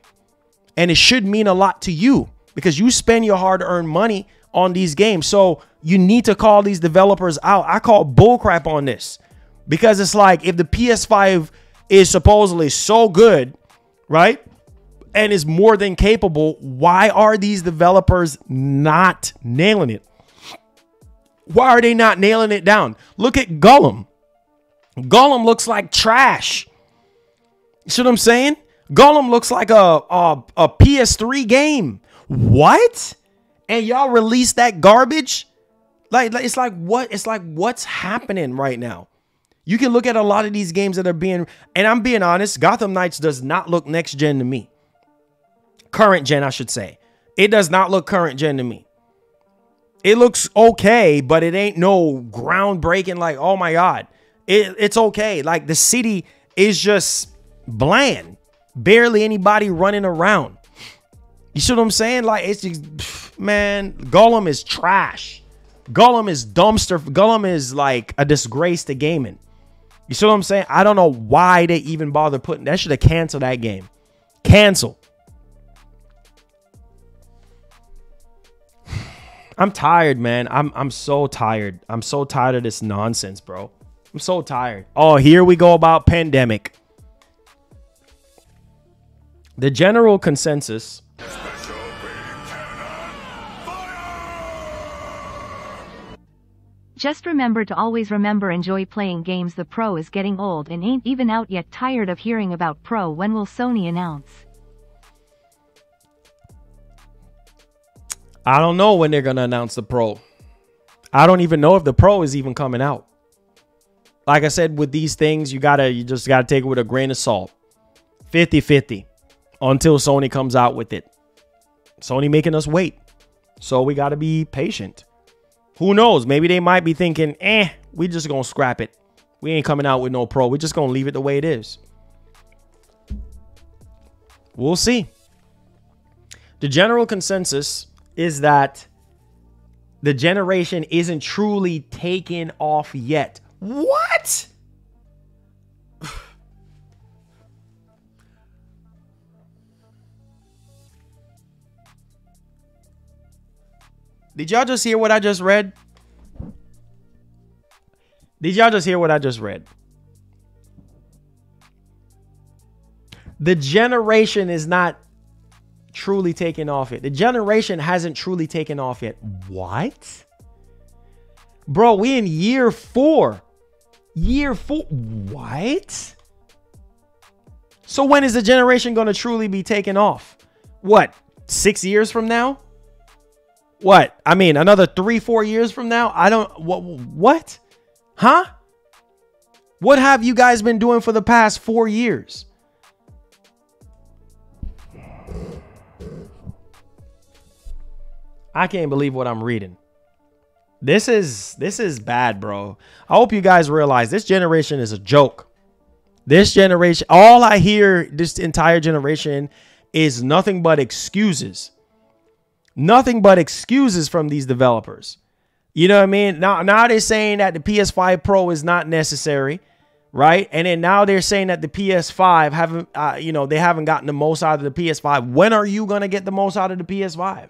and it should mean a lot to you, because you spend your hard-earned money on these games. So you need to call these developers out. I call bullcrap on this, because it's like, if the PS5 is supposedly so good, right, and is more than capable, why are these developers not nailing it? Why are they not nailing it down? Look at Gollum. Gollum looks like trash. You see what I'm saying? Gollum looks like a PS3 game. What? And y'all release that garbage? Like it's like what? It's like, what's happening right now? You can look at a lot of these games that are being, and I'm being honest, Gotham Knights does not look next gen to me. Current gen, I should say. It does not look current gen to me. It looks okay, but it ain't no groundbreaking, like, oh my God. It's okay. Like, the city is just bland. Barely anybody running around. You see what I'm saying? Like, it's just, man, Gollum is trash. Gollum is dumpster. Gollum is like a disgrace to gaming. You see what I'm saying? I don't know why they even bother putting that. Should have canceled that game. Cancel. I'm tired, man. I'm so tired. I'm so tired of this nonsense, bro. I'm so tired. Oh, here we go about pandemic. The general consensus. Just remember to always enjoy playing games. The Pro is getting old and ain't even out yet. Tired of hearing about Pro. When will Sony announce? I don't know when they're going to announce the Pro. I don't even know if the Pro is even coming out. Like I said, with these things, you just gotta take it with a grain of salt. 50-50 until Sony comes out with it. Sony making us wait. So we gotta be patient. Who knows? Maybe they might be thinking, we just gonna scrap it. We ain't coming out with no Pro. We're just gonna leave it the way it is. We'll see. The general consensus is that the generation isn't truly taken off yet. What? Did y'all just hear what I just read? Did y'all just hear what I just read? The generation is not truly taken off yet. The generation hasn't truly taken off yet. What? Bro, we in year 4. Year 4. What? So when is the generation going to truly be taken off? What? 6 years from now? What? I mean, another 3-4 years from now? I don't... What? Huh? What have you guys been doing for the past 4 years? I can't believe what I'm reading. This is bad, bro. I hope you guys realize this generation is a joke. This generation, all I hear this entire generation is nothing but excuses. Nothing but excuses from these developers. You know what I mean? Now they're saying that the PS5 Pro is not necessary, right? And then now they're saying that the PS5 haven't, they haven't gotten the most out of the PS5. When are you going to get the most out of the PS5?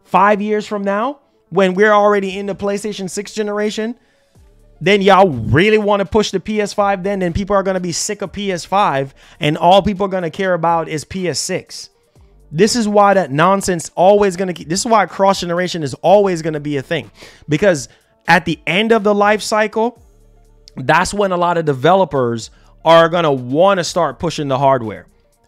5 years from now, when we're already in the PlayStation 6 generation, then y'all really want to push the PS5 then people are going to be sick of PS5 and all people are going to care about is PS6. This is why that nonsense always going to keep. This is why cross generation is always going to be a thing, because at the end of the life cycle, that's when a lot of developers are going to want to start pushing the hardware.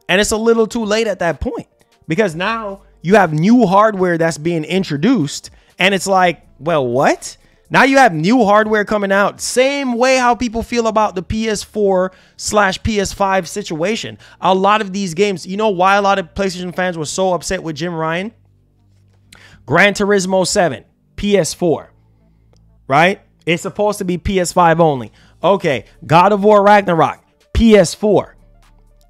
And it's a little too late at that point, because now you have new hardware that's being introduced. And it's like, well, what? Now you have new hardware coming out. Same way how people feel about the PS4/PS5 situation. A lot of these games, you know why a lot of PlayStation fans were so upset with Jim Ryan? Gran Turismo 7, PS4, right? It's supposed to be PS5 only. Okay, God of War Ragnarok, PS4.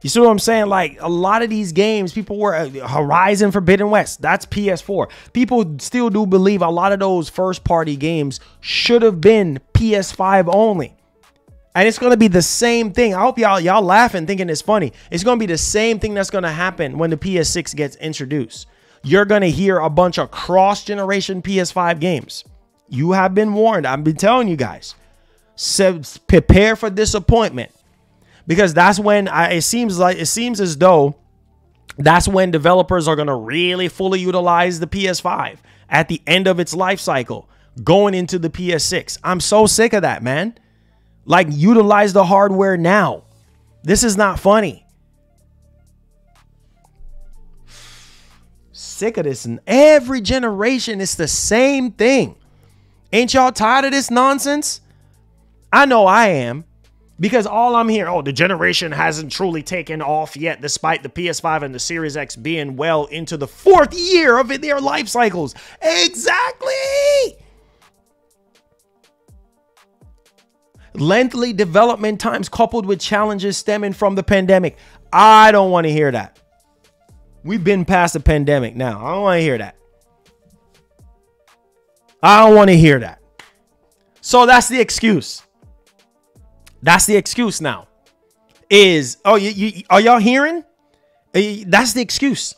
You see what I'm saying? Like a lot of these games, people were Horizon Forbidden West. That's PS4. People still do believe a lot of those first party games should have been PS5 only. And it's going to be the same thing. I hope y'all laughing thinking it's funny. It's going to be the same thing that's going to happen when the PS6 gets introduced. You're going to hear a bunch of cross-generation PS5 games. You have been warned. I've been telling you guys. So prepare for disappointment. Because that's when it seems as though that's when developers are going to really fully utilize the PS5 at the end of its life cycle, going into the PS6. I'm so sick of that, man. Like, utilize the hardware now. This is not funny. Sick of this. And every generation, it's the same thing. Ain't y'all tired of this nonsense? I know I am. Because all I'm hearing, the generation hasn't truly taken off yet, despite the PS5 and the Series X being well into the 4th year of their life cycles. Exactly. Lengthy development times coupled with challenges stemming from the pandemic. I don't want to hear that. We've been past the pandemic now. I don't want to hear that. I don't want to hear that. So that's the excuse. That's the excuse now. Are y'all hearing? That's the excuse.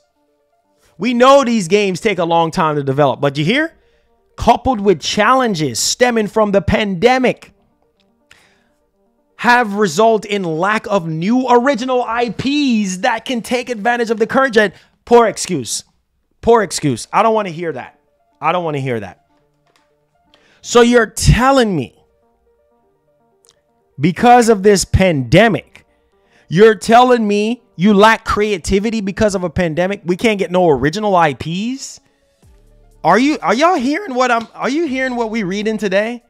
We know these games take a long time to develop, but you hear? Coupled with challenges stemming from the pandemic. have result in lack of new original IPs that can take advantage of the current gen. Poor excuse. Poor excuse. I don't want to hear that. I don't want to hear that. So you're telling me because of this pandemic, you're telling me you lack creativity because of a pandemic? We can't get no original IPs? Are y'all hearing are you hearing what we reading today?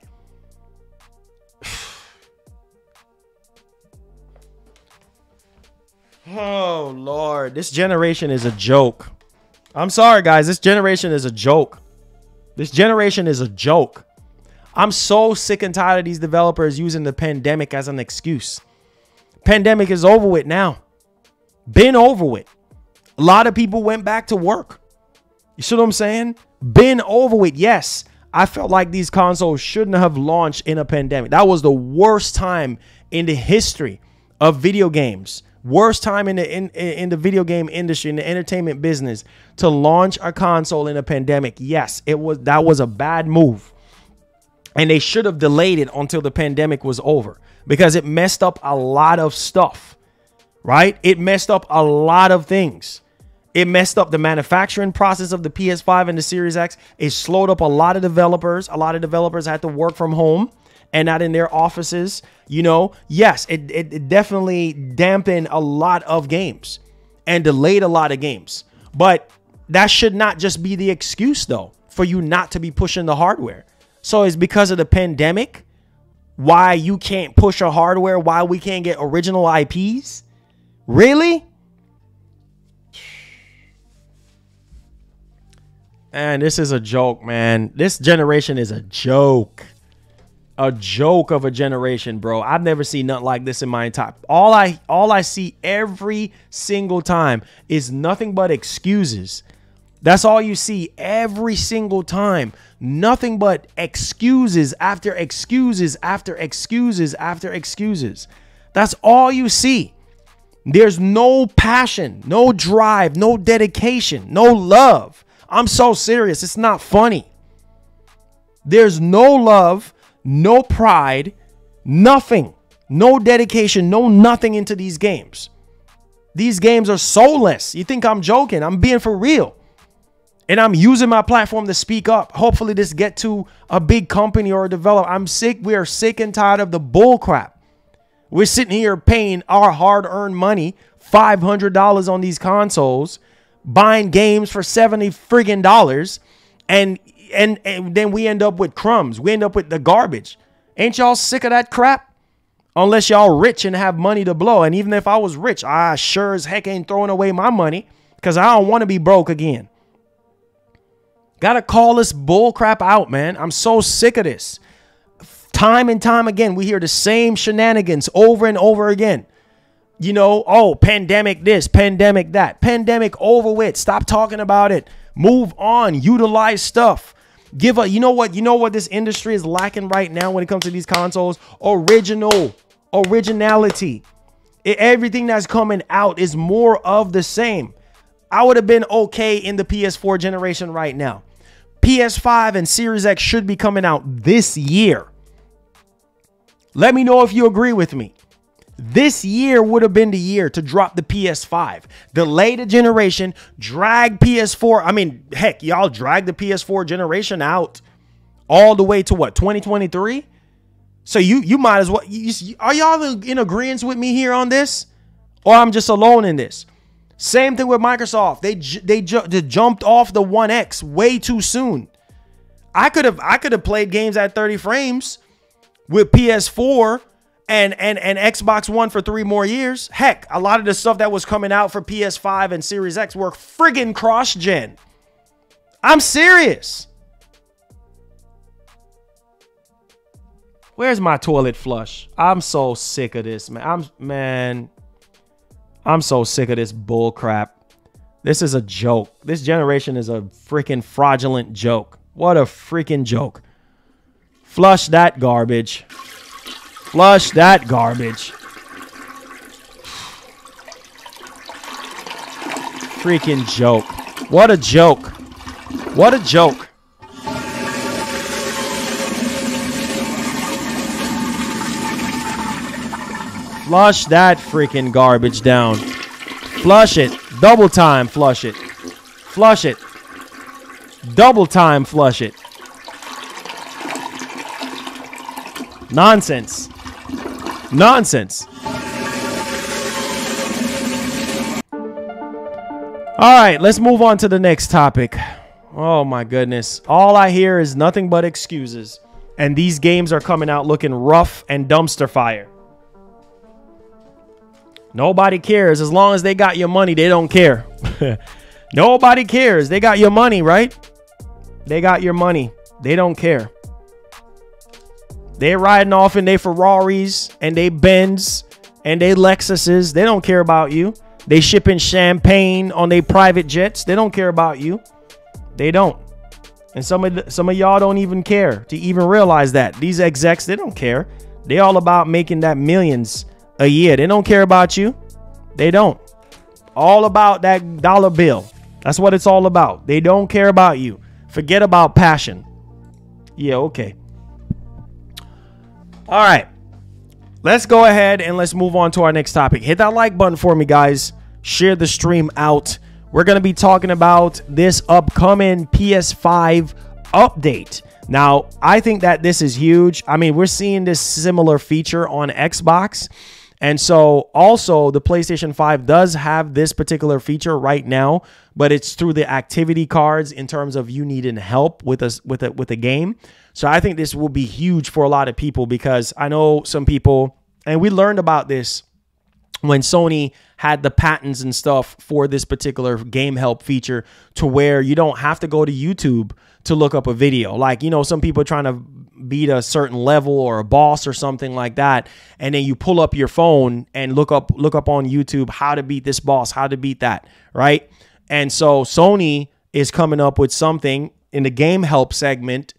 Oh, Lord. This generation is a joke. I'm sorry, guys. This generation is a joke. This generation is a joke. I'm so sick and tired of these developers using the pandemic as an excuse. Pandemic is over with now. Been over with. A lot of people went back to work. You see what I'm saying? Been over with. Yes, I felt like these consoles shouldn't have launched in a pandemic. That was the worst time in the history of video games. Worst time in the video game industry, in the entertainment business, to launch a console in a pandemic. Yes, that was a bad move. And they should have delayed it until the pandemic was over, because it messed up a lot of stuff, right? It messed up a lot of things. It messed up the manufacturing process of the PS5 and the Series X. It slowed up a lot of developers. A lot of developers had to work from home and not in their offices. You know, yes, it definitely dampened a lot of games and delayed a lot of games. But that should not just be the excuse, though, for you not to be pushing the hardware. So it's because of the pandemic why you can't push a hardware, why we can't get original IPs? Really? And this is a joke, man. This generation is a joke. A joke of a generation, bro. I've never seen nothing like this in my entire. All I see every single time is nothing but excuses. That's all you see every single time. Nothing but excuses after excuses after excuses after excuses. That's all you see. There's no passion, no drive, no dedication, no love. I'm so serious. It's not funny. There's no love, no pride, nothing, no dedication, no nothing into these games. These games are soulless. You think I'm joking? I'm being for real. And I'm using my platform to speak up. Hopefully this get to a big company or a developer. I'm sick. We are sick and tired of the bull crap. We're sitting here paying our hard-earned money, $500 on these consoles, buying games for $70 friggin' dollars, and then we end up with crumbs. We end up with the garbage. Ain't y'all sick of that crap? Unless y'all rich and have money to blow. And even if I was rich, I sure as heck ain't throwing away my money, because I don't want to be broke again. Gotta call this bull crap out, man. I'm so sick of this. Time and time again, we hear the same shenanigans over and over again. You know, oh, pandemic this, pandemic that. Pandemic over with. Stop talking about it. Move on. Utilize stuff. You know what this industry is lacking right now when it comes to these consoles? Originality. Everything that's coming out is more of the same. I would have been okay in the PS4 generation right now. PS5 and Series X should be coming out this year. Let me know if you agree with me. This year would have been the year to drop the PS5. Delay the generation, drag PS4. I mean, heck, y'all drag the PS4 generation out all the way to what, 2023? So you might as well. Are y'all in agreement with me here on this? Or I'm just alone in this? Same thing with Microsoft. They jumped off the One X way too soon. I could have played games at 30 frames with PS4 and Xbox One for 3 more years. Heck, a lot of the stuff that was coming out for PS5 and Series X were friggin' cross-gen. I'm serious. Where's my toilet flush? I'm so sick of this, man. I'm so sick of this bull crap. This is a joke. This generation is a freaking fraudulent joke. What a freaking joke. Flush that garbage. Flush that garbage. Freaking joke. What a joke. What a joke. Flush that freaking garbage down. Flush it. Double time flush it. Flush it. Double time flush it. Nonsense. Nonsense. All right, let's move on to the next topic. Oh my goodness. All I hear is nothing but excuses. And these games are coming out looking rough and dumpster fire. Nobody cares. As long as they got your money, they don't care. Nobody cares. They got your money, right? They got your money. They don't care. They're riding off in their Ferraris and they Benz and they Lexuses. They don't care about you. They shipping champagne on their private jets. They don't care about you. They don't. And some of y'all don't even care to even realize that. These execs, they don't care. They all about making that millions a year. They don't care about you. They don't. All about that dollar bill. That's what it's all about. They don't care about you. Forget about passion. Yeah, okay. All right. Let's go ahead and let's move on to our next topic. Hit that like button for me, guys. Share the stream out. We're going to be talking about this upcoming PS5 update. Now, I think that this is huge. I mean, we're seeing this similar feature on Xbox. And so also the PlayStation 5 does have this particular feature right now, but it's through the activity cards in terms of you needing help with a game. So I think this will be huge for a lot of people because I know some people, and we learned about this when Sony had the patents and stuff for this particular game help feature to where you don't have to go to YouTube to look up a video. Like, you know, some people are trying to beat a certain level or a boss or something like that, and then you pull up your phone and look up on YouTube how to beat this boss, how to beat that, right? And so Sony is coming up with something in the game help segment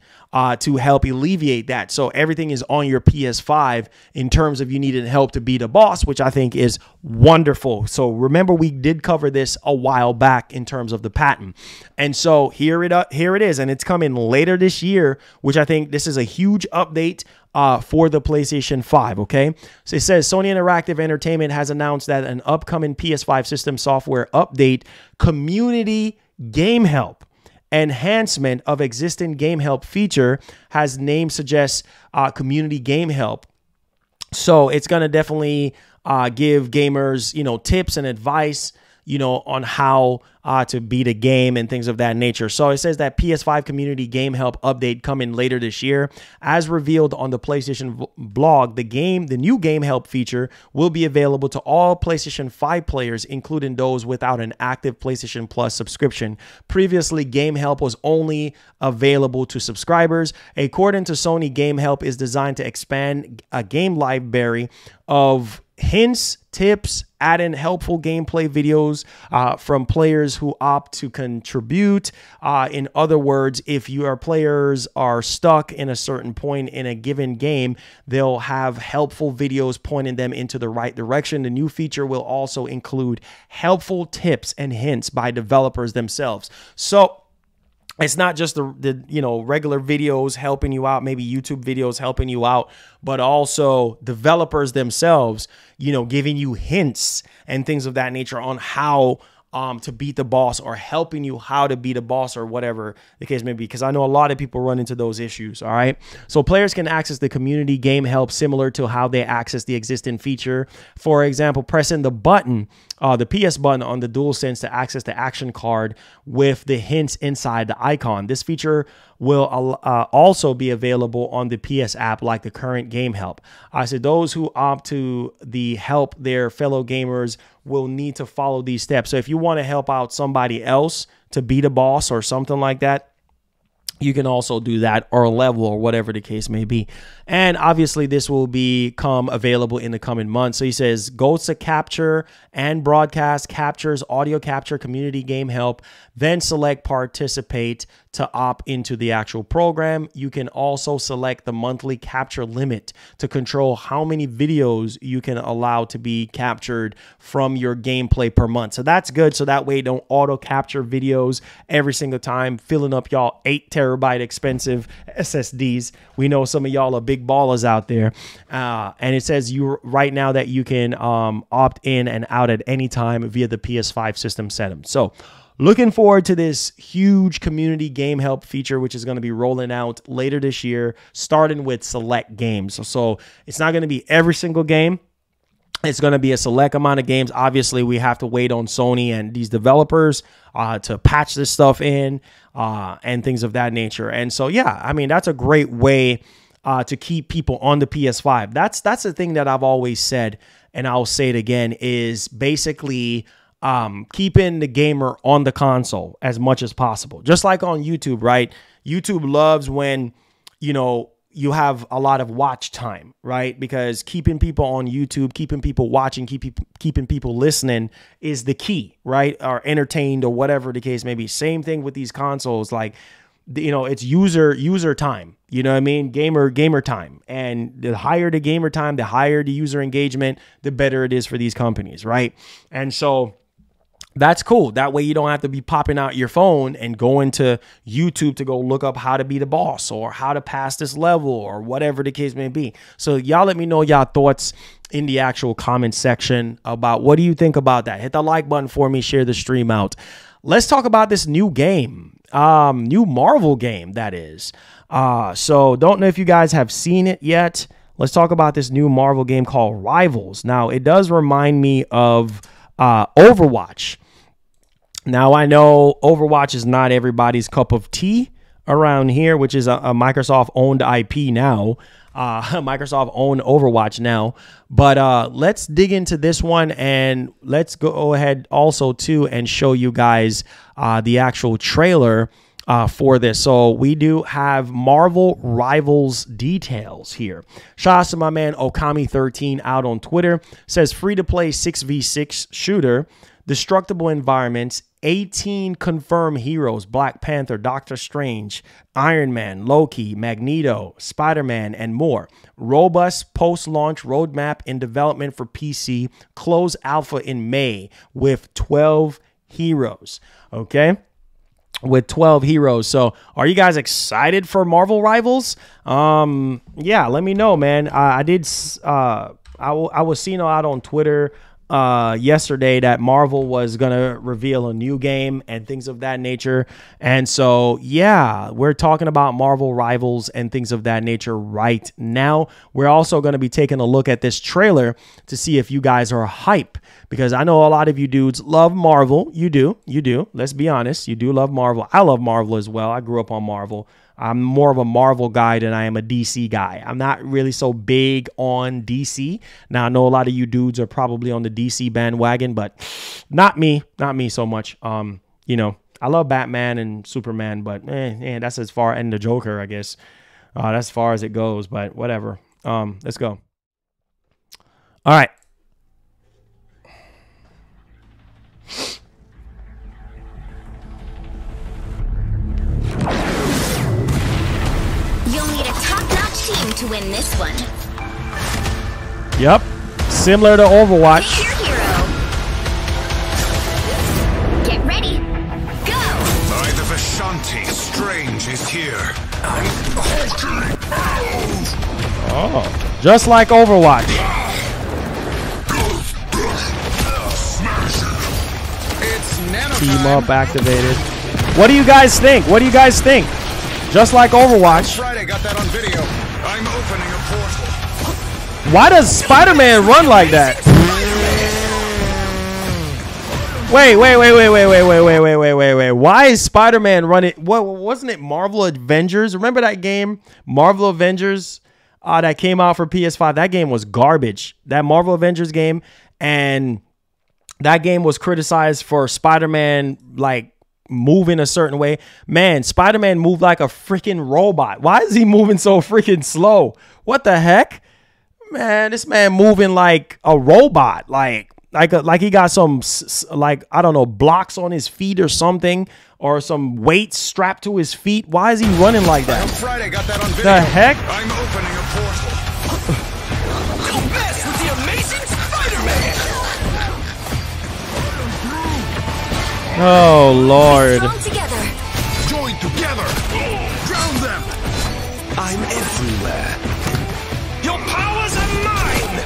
to help alleviate that. So everything is on your PS5 in terms of you needing help to beat a boss, which I think is wonderful. So remember, we did cover this a while back in terms of the patent. And so here it is, and it's coming later this year, which I think this is a huge update for the PlayStation 5, okay? So it says Sony Interactive Entertainment has announced that an upcoming PS5 system software update, Community Game Help, enhancement of existing game help feature, has name suggests community game help. So it's going to definitely give gamers, you know, tips and advice, you know, on how to beat a game and things of that nature. So it says that PS5 Community Game Help update coming later this year. As revealed on the PlayStation blog, the new Game Help feature will be available to all PlayStation 5 players, including those without an active PlayStation Plus subscription. Previously, Game Help was only available to subscribers. According to Sony, Game Help is designed to expand a game library of hints, tips, add in helpful gameplay videos from players who opt to contribute. In other words, if your players are stuck in a certain point in a given game, they'll have helpful videos pointing them into the right direction. The new feature will also include helpful tips and hints by developers themselves. So it's not just the you know, regular videos helping you out, maybe YouTube videos helping you out, but also developers themselves, you know, giving you hints and things of that nature on how to beat the boss, or helping you how to beat a boss, or whatever the case may be, because I know a lot of people run into those issues. All right. So players can access the community game help similar to how they access the existing feature. For example, pressing the button, the PS button on the DualSense to access the action card with the hints inside the icon. This feature will also be available on the PS app like the current game help. So those who opt to help their fellow gamers will need to follow these steps. So if you want to help out somebody else to beat a boss or something like that, you can also do that, or a level, or whatever the case may be. And obviously this will become available in the coming months. So he says, go to capture and broadcast, captures, audio capture, community game help, then select participate to opt into the actual program. You can also select the monthly capture limit to control how many videos you can allow to be captured from your gameplay per month. So that's good. So that way you don't auto capture videos every single time, filling up y'all 8 terabytes terabyte expensive SSDs. We know some of y'all are big ballers out there. And it says you right now that you can opt in and out at any time via the PS5 system setup. So looking forward to this huge community game help feature, which is going to be rolling out later this year, starting with select games. So it's not going to be every single game. It's going to be a select amount of games. Obviously, we have to wait on Sony and these developers to patch this stuff in and things of that nature. And so, yeah, I mean, that's a great way to keep people on the PS5. That's the thing that I've always said, and I'll say it again, is basically keeping the gamer on the console as much as possible. Just like on YouTube, right? YouTube loves when, you know, you have a lot of watch time, right? Because keeping people on YouTube, keeping people watching, keeping people listening is the key, right? Or entertained or whatever the case may be. Same thing with these consoles. Like, you know, it's user time, you know what I mean? Gamer time. And the higher the gamer time, the higher the user engagement, the better it is for these companies, right? And so that's cool. That way you don't have to be popping out your phone and going to YouTube to go look up how to be the boss or how to pass this level or whatever the case may be. So y'all let me know y'all thoughts in the actual comment section about what do you think about that. Hit the like button for me. Share the stream out. Let's talk about this new game, new Marvel game, that is. So don't know if you guys have seen it yet. Let's talk about this new Marvel game called Rivals. Now, it does remind me of Overwatch. Now, I know Overwatch is not everybody's cup of tea around here, which is a Microsoft-owned IP now. Microsoft owned Overwatch now. But let's dig into this one, and let's go ahead also, too, and show you guys the actual trailer for this. So we do have Marvel Rivals details here. Shout out to my man Okami13 out on Twitter. Says free-to-play 6v6 shooter, destructible environments, 18 confirmed heroes: Black Panther, Doctor Strange, Iron Man, Loki, Magneto, Spider-Man, and more. Robust post-launch roadmap in development for PC. Close alpha in May with 12 heroes. Okay? With 12 heroes. So are you guys excited for Marvel Rivals? Yeah, let me know, man. I was seeing out on Twitter yesterday that Marvel was gonna reveal a new game and things of that nature. And so, yeah, we're talking about Marvel Rivals and things of that nature right now. We're also going to be taking a look at this trailer to see if you guys are hype, because I know a lot of you dudes love Marvel. You do. Let's be honest. You do love Marvel. I love Marvel as well. I grew up on Marvel. I'm more of a Marvel guy than I am a DC guy. I'm not really so big on DC. Now, I know a lot of you dudes are probably on the DC bandwagon, but not me. Not me so much. You know, I love Batman and Superman, but that's as far, and the Joker, I guess. That's as far as it goes, but whatever. Let's go. All right. You'll need a top-notch team to win this one. Yep. Similar to Overwatch. Pick your hero. Get ready. Go! By the Vishanti, Strange is here. I'm halting. Oh, just like Overwatch. It's Team up activated. What do you guys think? What do you guys think? Just like Overwatch. Friday, got that on video. I'm opening a portal. Why does Spider-Man run like that? Wait. Why is Spider-Man running? What wasn't it? Marvel Avengers? Remember that game? Marvel Avengers that came out for PS5. That game was garbage. That Marvel Avengers game. And that game was criticized for Spider-Man, like, moving a certain way. Man, Spider-Man moved like a freaking robot. Why is he moving so freaking slow? What the heck? Man, this man moving like a robot. Like he got some, like, I don't know, blocks on his feet or something, or some weights strapped to his feet. Why is he running like that? Friday, got that on video. The heck? I'm opening a portal. Come mess with the amazing Spider-Man! Oh, Lord. Strong together. Join together. I'm everywhere. Your powers are mine!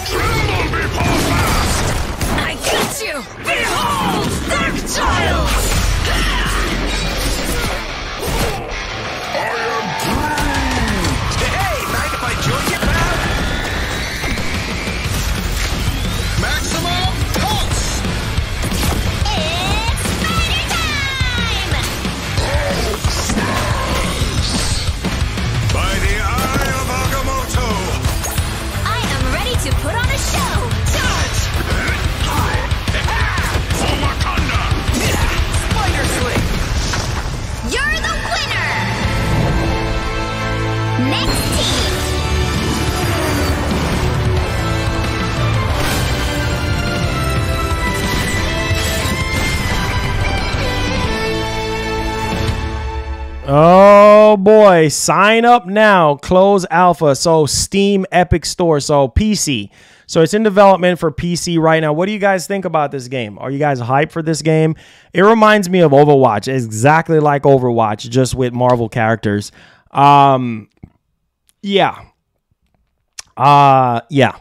Tremble before fast! I got you! Behold, Dark Child! Hey, mind if I join you, pal? Maximum pulse! It's spider time! By the eye of Agamotto! I am ready to put on a show! Charge! For Wakanda! Spider Sling! You're the winner! Next team! Oh boy, sign up now. Close alpha. So Steam Epic Store. So PC. So it's in development for PC right now. What do you guys think about this game? Are you guys hyped for this game? It reminds me of Overwatch. It's exactly like Overwatch, just with Marvel characters. Yeah. Yeah.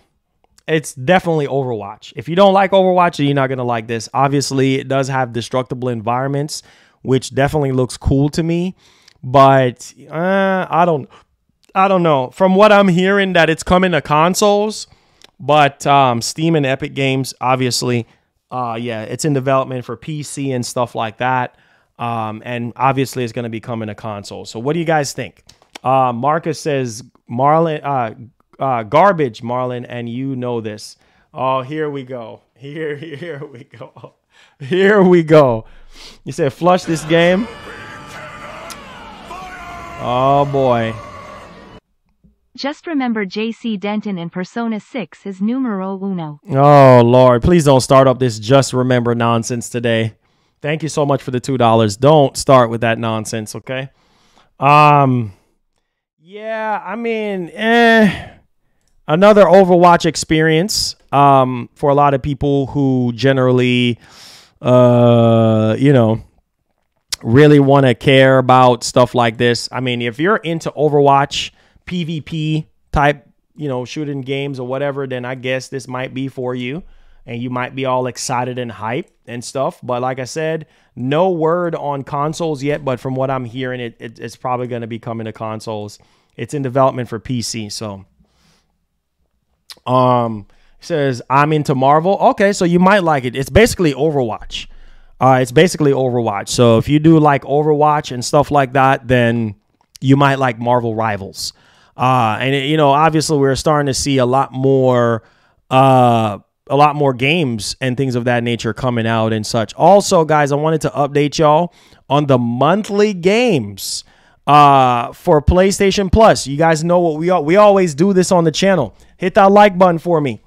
It's definitely Overwatch. If you don't like Overwatch, then you're not going to like this. Obviously, it does have destructible environments, which definitely looks cool to me. But I don't know. From what I'm hearing, that it's coming to consoles, but Steam and Epic Games, obviously, yeah, it's in development for PC and stuff like that. And obviously, it's going to be coming to consoles. So what do you guys think? Marcus says, Marlon, garbage, Marlon, and you know this. Oh, here we go. Here we go. Here we go. You said flush this game. Oh boy. Just remember JC Denton in Persona 6 is numero uno. Oh Lord, please don't start up this just remember nonsense today. Thank you so much for the $2. Don't start with that nonsense, okay? Yeah, I mean, another Overwatch experience for a lot of people who generally you know, really want to care about stuff like this. I mean, if you're into Overwatch, PvP type, you know, shooting games or whatever, then I guess this might be for you. And you might be all excited and hyped and stuff. But like I said, no word on consoles yet. But from what I'm hearing, it's probably going to be coming to consoles. It's in development for PC. So, it says, I'm into Marvel. Okay, so you might like it. It's basically Overwatch. It's basically Overwatch. So if you do like Overwatch and stuff like that, then you might like Marvel Rivals. And you know, obviously we're starting to see a lot more games and things of that nature coming out and such. Also, guys, I wanted to update y'all on the monthly games for PlayStation Plus. You guys know what we always do this on the channel. Hit that like button for me.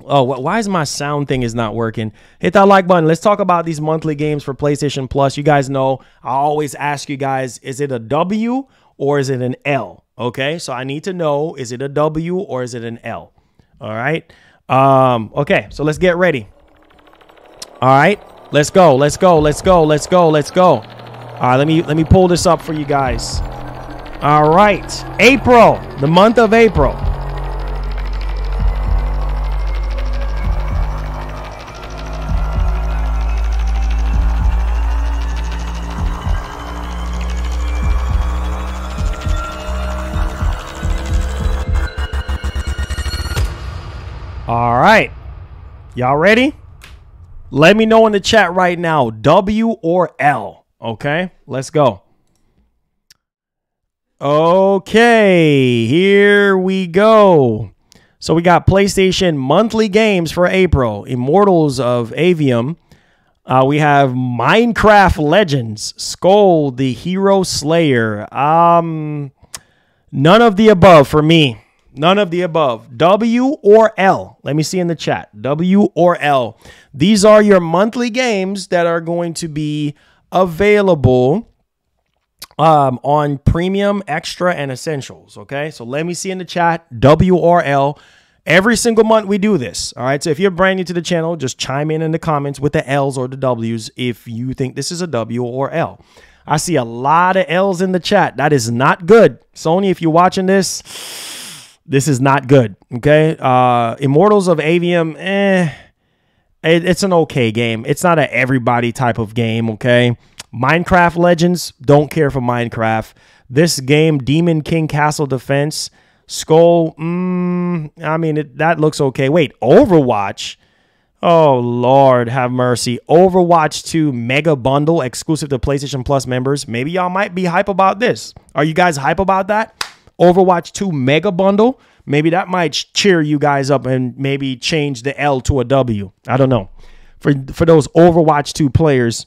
Oh, why is my sound thing is not working? Hit that like button. Let's talk about these monthly games for PlayStation Plus. You guys know I always ask you guys, is it a W or is it an L? Okay, so I need to know, is it a W or is it an L? All right. Okay, so let's get ready. All right, let's go. All right, let me pull this up for you guys. All right, April, the month of April. All right. Y'all ready? Let me know in the chat right now, W or L. Okay, let's go. Okay, here we go. So we got PlayStation monthly games for April. Immortals of Avium. We have Minecraft Legends. Skull the Hero Slayer. None of the above for me. None of the above. W or L. Let me see in the chat. W or L. These are your monthly games that are going to be available on Premium, Extra, and Essentials. Okay, so let me see in the chat. W or L. Every single month we do this. All right, so if you're brand new to the channel, just chime in the comments with the L's or the W's if you think this is a W or L. I see a lot of L's in the chat. That is not good. Sony, if you're watching this, this is not good. Okay. Immortals of Avium, it's an okay game. It's not an everybody type of game. Okay. Minecraft Legends, don't care for Minecraft. This game, Demon King Castle Defense, Skull, I mean, that looks okay. Wait, Overwatch? Oh, Lord, have mercy. Overwatch 2 Mega Bundle exclusive to PlayStation Plus members. Maybe y'all might be hype about this. Are you guys hype about that? Overwatch 2 Mega Bundle? Maybe that might cheer you guys up and maybe change the L to a W. I don't know. For those Overwatch 2 players,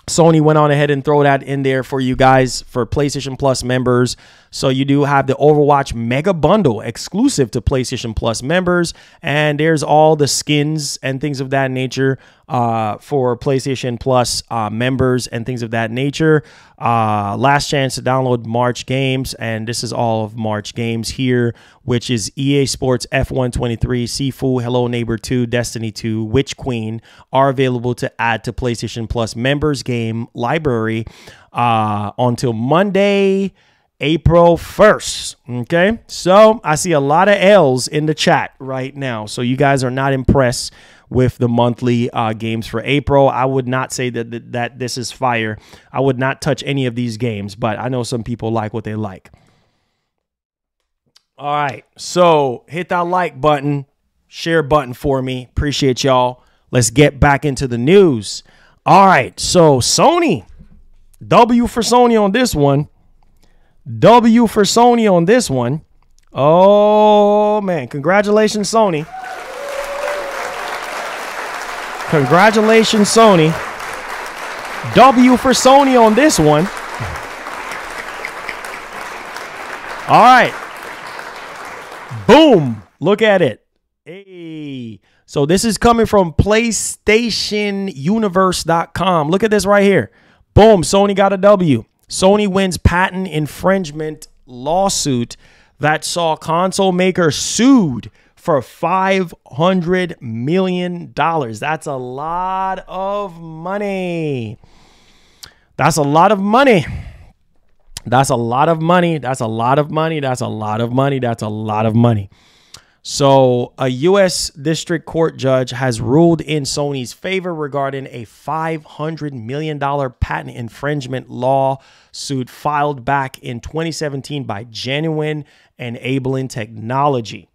Sony went on ahead and throw that in there for you guys for PlayStation Plus members. So you do have the Overwatch Mega Bundle exclusive to PlayStation Plus members. And there's all the skins and things of that nature for PlayStation Plus members and things of that nature. Last chance to download March games. And this is all of March games here, which is EA Sports F123, Sifu, Hello Neighbor 2, Destiny 2, Witch Queen are available to add to PlayStation Plus members game library until Monday, April 1st. Okay, so I see a lot of L's in the chat right now. So you guys are not impressed with the monthly games for April. I would not say that this is fire. I would not touch any of these games, but I know some people like what they like. All right, so hit that like button, share button for me. Appreciate y'all. Let's get back into the news. All right, so Sony, W for Sony on this one. W for Sony on this one. Oh, man. Congratulations, Sony. Congratulations, Sony. W for Sony on this one. All right. Boom. Look at it. Hey. So this is coming from PlayStationUniverse.com. Look at this right here. Boom. Sony got a W. Sony wins patent infringement lawsuit that saw console maker sued for $500 million. That's a lot of money. That's a lot of money. That's a lot of money. That's a lot of money. That's a lot of money. That's a lot of money. So a U.S. District Court judge has ruled in Sony's favor regarding a $500 million patent infringement lawsuit filed back in 2017 by Genuine Enabling Technology.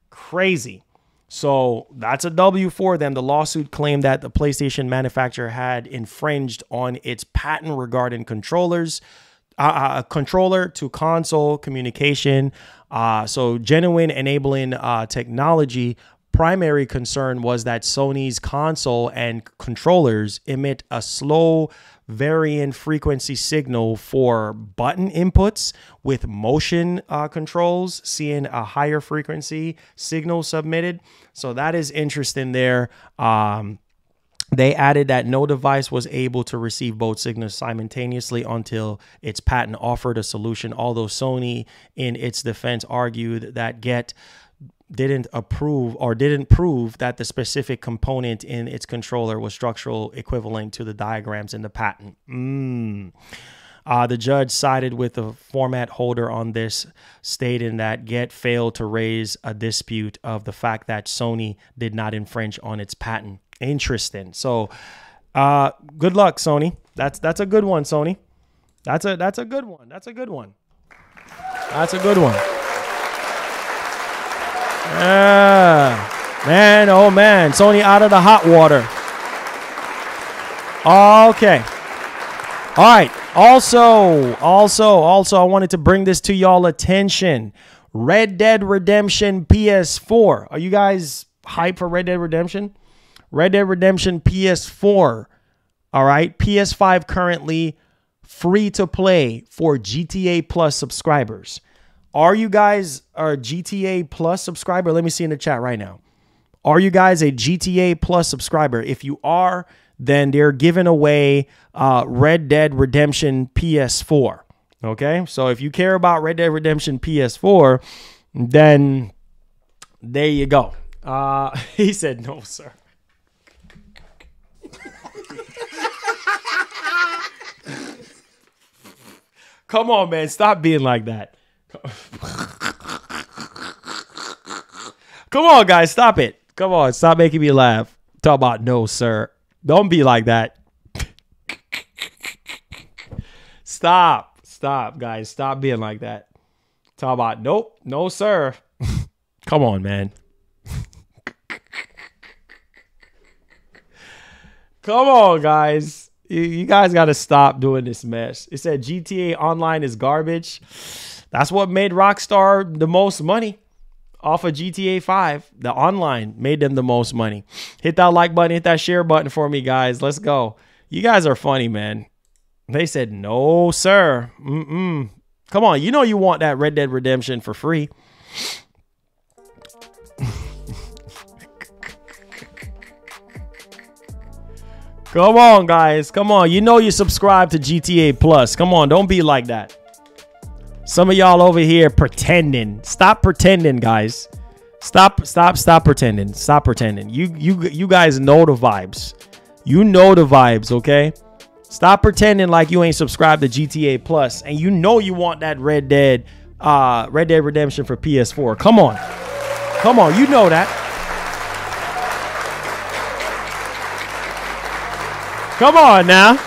Crazy. So that's a W for them. The lawsuit claimed that the PlayStation manufacturer had infringed on its patent regarding controllers, controller to console communication. So Genuine Enabling Technology primary concern was that Sony's console and controllers emit a slow varying frequency signal for button inputs, with motion controls seeing a higher frequency signal submitted. So that is interesting there. They added that no device was able to receive both signals simultaneously until its patent offered a solution, although Sony, in its defense, argued that GET didn't prove that the specific component in its controller was structural equivalent to the diagrams in the patent. The judge sided with the format holder on this, stating that GET failed to raise a dispute of the fact that Sony did not infringe on its patent. Interesting. So, good luck, Sony. That's a good one, Sony. That's a good one. That's a good one. That's a good one. Man, oh man, Sony out of the hot water. Okay. All right. Also, I wanted to bring this to y'all attention. Red Dead Redemption PS4. Are you guys hyped for Red Dead Redemption? Red Dead Redemption PS4. All right. PS5 currently free to play for GTA Plus subscribers. Are you guys a GTA Plus subscriber? Let me see in the chat right now. Are you guys a GTA Plus subscriber? If you are, then they're giving away Red Dead Redemption PS4. Okay, so if you care about Red Dead Redemption PS4, then there you go. He said no, sir. Come on, man. Stop being like that. Come on, guys. Stop it. Come on. Stop making me laugh. Talk about no, sir. Don't be like that. Stop. Stop, guys. Stop being like that. Talk about nope. No, sir. Come on, man. Come on, guys. You guys got to stop doing this mess. It said GTA Online is garbage. That's what made Rockstar the most money off of GTA 5. The online made them the most money. Hit that like button. Hit that share button for me, guys. Let's go. You guys are funny, man. They said, no, sir. Come on. You know you want that Red Dead Redemption for free. Come on, guys. Come on. You know you subscribe to GTA Plus. Come on. Don't be like that. Some of y'all over here pretending. Stop pretending, guys. Stop pretending. Stop pretending. You guys know the vibes. You know the vibes, okay? Stop pretending like you ain't subscribed to GTA Plus and you know you want that Red Dead Redemption for PS4. Come on. Come on. You know that. Come on now.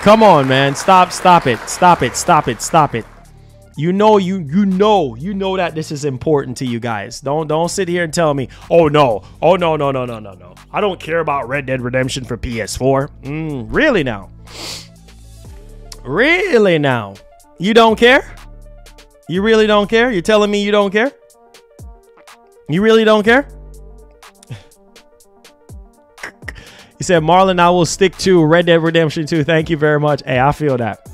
Come on, man. Stop it. Stop it. You know that this is important to you guys. Don't sit here and tell me, oh no. I don't care about Red Dead Redemption for PS4. Really now? Really now? You don't care? You really don't care? You're telling me you don't care? You really don't care? He said, Marlon, I will stick to Red Dead Redemption 2. Thank you very much. Hey, I feel that.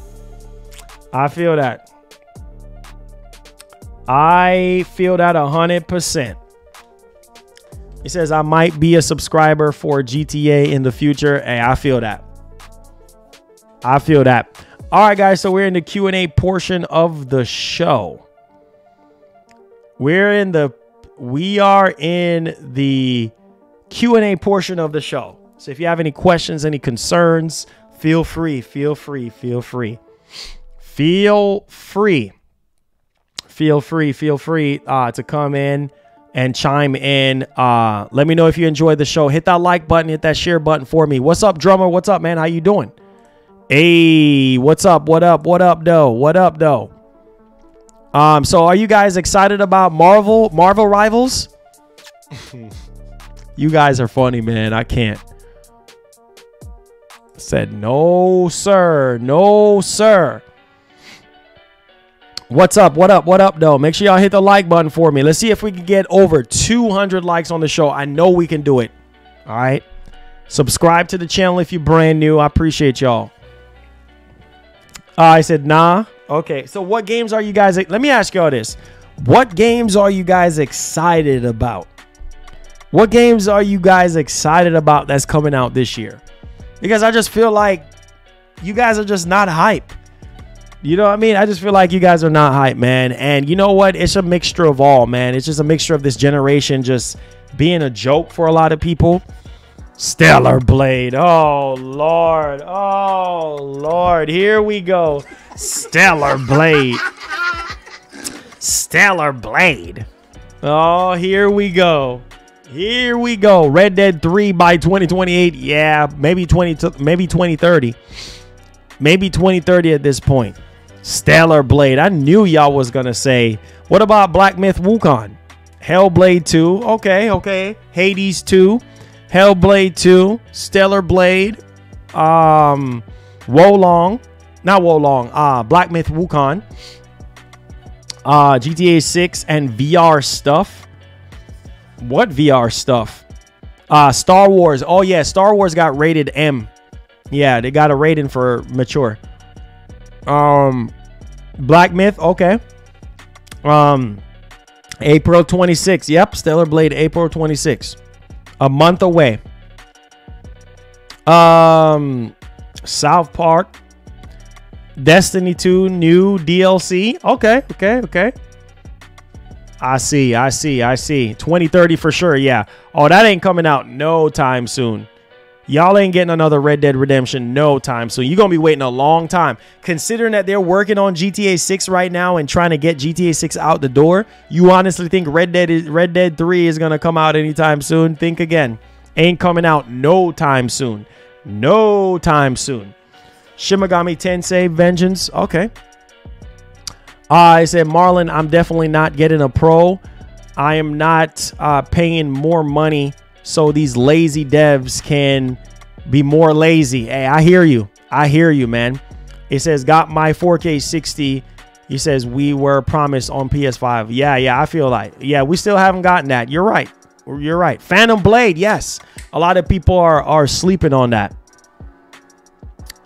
I feel that 100%. He says, I might be a subscriber for GTA in the future. Hey, I feel that. I feel that. All right, guys. So we're in the Q&A portion of the show. We are in the Q&A portion of the show. So if you have any questions, any concerns, feel free to come in and chime in. Let me know if you enjoyed the show. Hit that like button, hit that share button for me. What's up, drummer? What's up, man? How you doing? Hey, what's up? What up, though? So are you guys excited about Marvel Rivals? You guys are funny, man. I can't. Said no, sir. No, sir. What's up? What up, though? Make sure y'all hit the like button for me. Let's see if we can get over 200 likes on the show. I know we can do it. All right. Subscribe to the channel if you're brand new. I appreciate y'all. I said, nah. Okay. So what games are you guys? Let me ask y'all this. What games are you guys excited about? What games are you guys excited about that's coming out this year? Because I just feel like you guys are just not hype. You know what I mean? I just feel like you guys are not hype, man. And you know what? It's a mixture of all, man. It's just a mixture of this generation just being a joke for a lot of people. Stellar Blade. Oh, Lord. Oh, Lord. Here we go. Stellar Blade. Stellar Blade. Oh, here we go. Here we go. Red Dead 3 by 2028. Yeah, maybe 2030. Maybe 2030 at this point. Stellar Blade. I knew y'all was going to say, what about Black Myth Wukong? Hellblade 2. Okay. Hades 2. Hellblade 2. Stellar Blade. Wolong. Not Wolong. Black Myth Wukong. GTA 6 and VR stuff. What VR stuff? Star Wars. Oh, yeah. Star Wars got rated M. Yeah, they got a rating for mature. Black Myth. Okay. April 26. Yep. Stellar Blade, April 26. A month away. South Park. Destiny 2 new DLC. Okay. I see. 2030 for sure. Yeah. Oh, that ain't coming out no time soon. Y'all ain't getting another Red Dead Redemption no time soon. You're going to be waiting a long time. Considering that they're working on GTA 6 right now and trying to get GTA 6 out the door, you honestly think Red Dead 3 is going to come out anytime soon? Think again. Ain't coming out no time soon. No time soon. Shin Megami Tensei Vengeance. Okay. I said, Marlon, I'm definitely not getting a Pro. I am not paying more money so these lazy devs can be more lazy. Hey, I hear you. I hear you, man. It says, got my 4K 60. He says, we were promised on PS5. Yeah, I feel like. Yeah, we still haven't gotten that. You're right. You're right. Phantom Blade, yes. A lot of people are sleeping on that.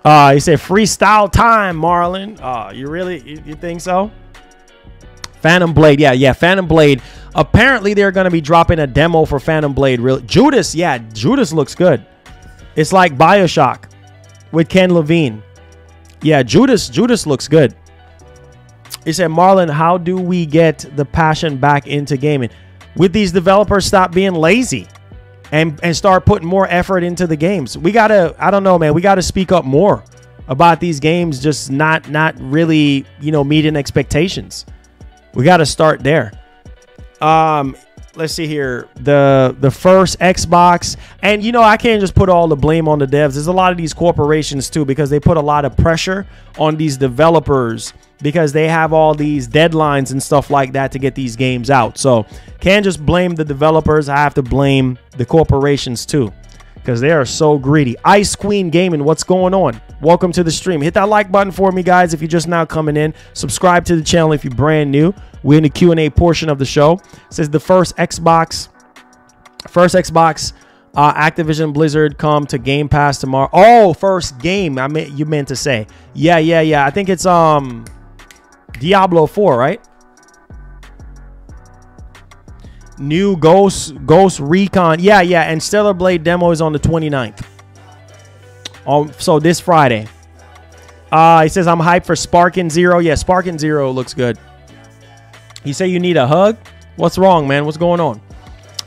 He said, freestyle time, Marlon. You think so? Phantom Blade, yeah, Phantom Blade. Apparently, they're going to be dropping a demo for Phantom Blade. Judas, yeah, Judas looks good. It's like BioShock with Ken Levine. Yeah, Judas looks good. He said, Marlon, how do we get the passion back into gaming? With these developers, stop being lazy and start putting more effort into the games. We got to, I don't know, man, we got to speak up more about these games just not really, meeting expectations. We got to start there. Let's see here. The first Xbox, and I can't just put all the blame on the devs. There's a lot of these corporations too, because they put a lot of pressure on these developers because they have all these deadlines and stuff like that to get these games out. So can't just blame the developers. I have to blame the corporations too, because they are so greedy. Ice Queen Gaming, what's going on? Welcome to the stream. Hit that like button for me, guys, if you're just now coming in. Subscribe to the channel if you're brand new. We're in the Q&A portion of the show. It says the first Xbox, Activision Blizzard come to Game Pass tomorrow. Oh, first game. You meant to say. Yeah. I think it's Diablo 4, right? New Ghost Recon. Yeah, and Stellar Blade demo is on the 29th. So this Friday. He says, I'm hyped for Sparkin' Zero. Yeah, Sparkin' Zero looks good. You say you need a hug? What's wrong, man? What's going on? He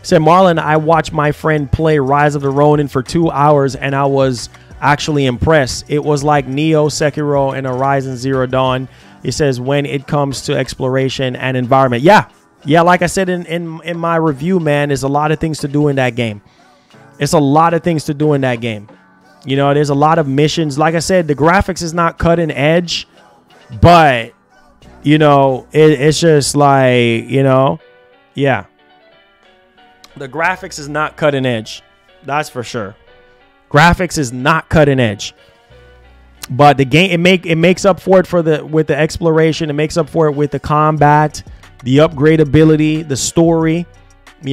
said, Marlon, I watched my friend play Rise of the Ronin for 2 hours, and I was actually impressed. It was like Neo, Sekiro, and Horizon Zero Dawn. He says, when it comes to exploration and environment. Yeah, like I said in my review, man, there's a lot of things to do in that game. It's a lot of things to do in that game. There's a lot of missions. Like I said, the graphics is not cutting edge, but, it's just like, yeah. The graphics is not cutting edge. That's for sure. Graphics is not cutting edge. But the game, it makes up for it with the exploration. It makes up for it with the combat, the upgradability, the story,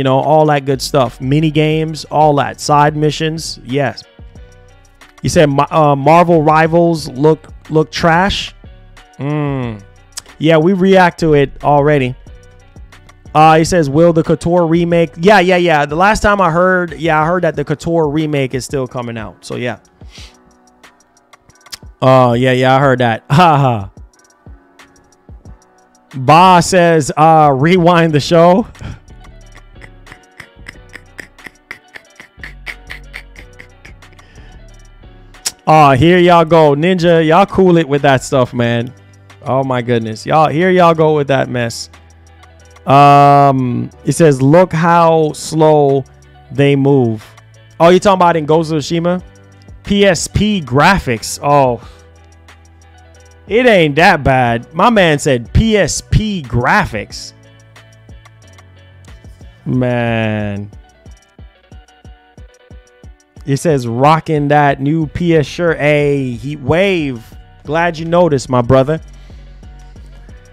all that good stuff. Mini games, all that. Side missions, yes. You said Marvel Rivals look trash. Yeah, we react to it already. He says, will the KOTOR remake? Yeah. The last time I heard that the KOTOR remake is still coming out. So yeah. Yeah, I heard that. Haha. Ba says, rewind the show. Here y'all go. Ninja, y'all cool it with that stuff, man. Oh my goodness. Y'all go with that mess. It says, look how slow they move. Oh, you're talking about in Ghost of Tsushima? PSP graphics. Oh, it ain't that bad. My man said PSP graphics. Man. It says rocking that new PS shirt. Hey, Heat Wave. Glad you noticed, my brother.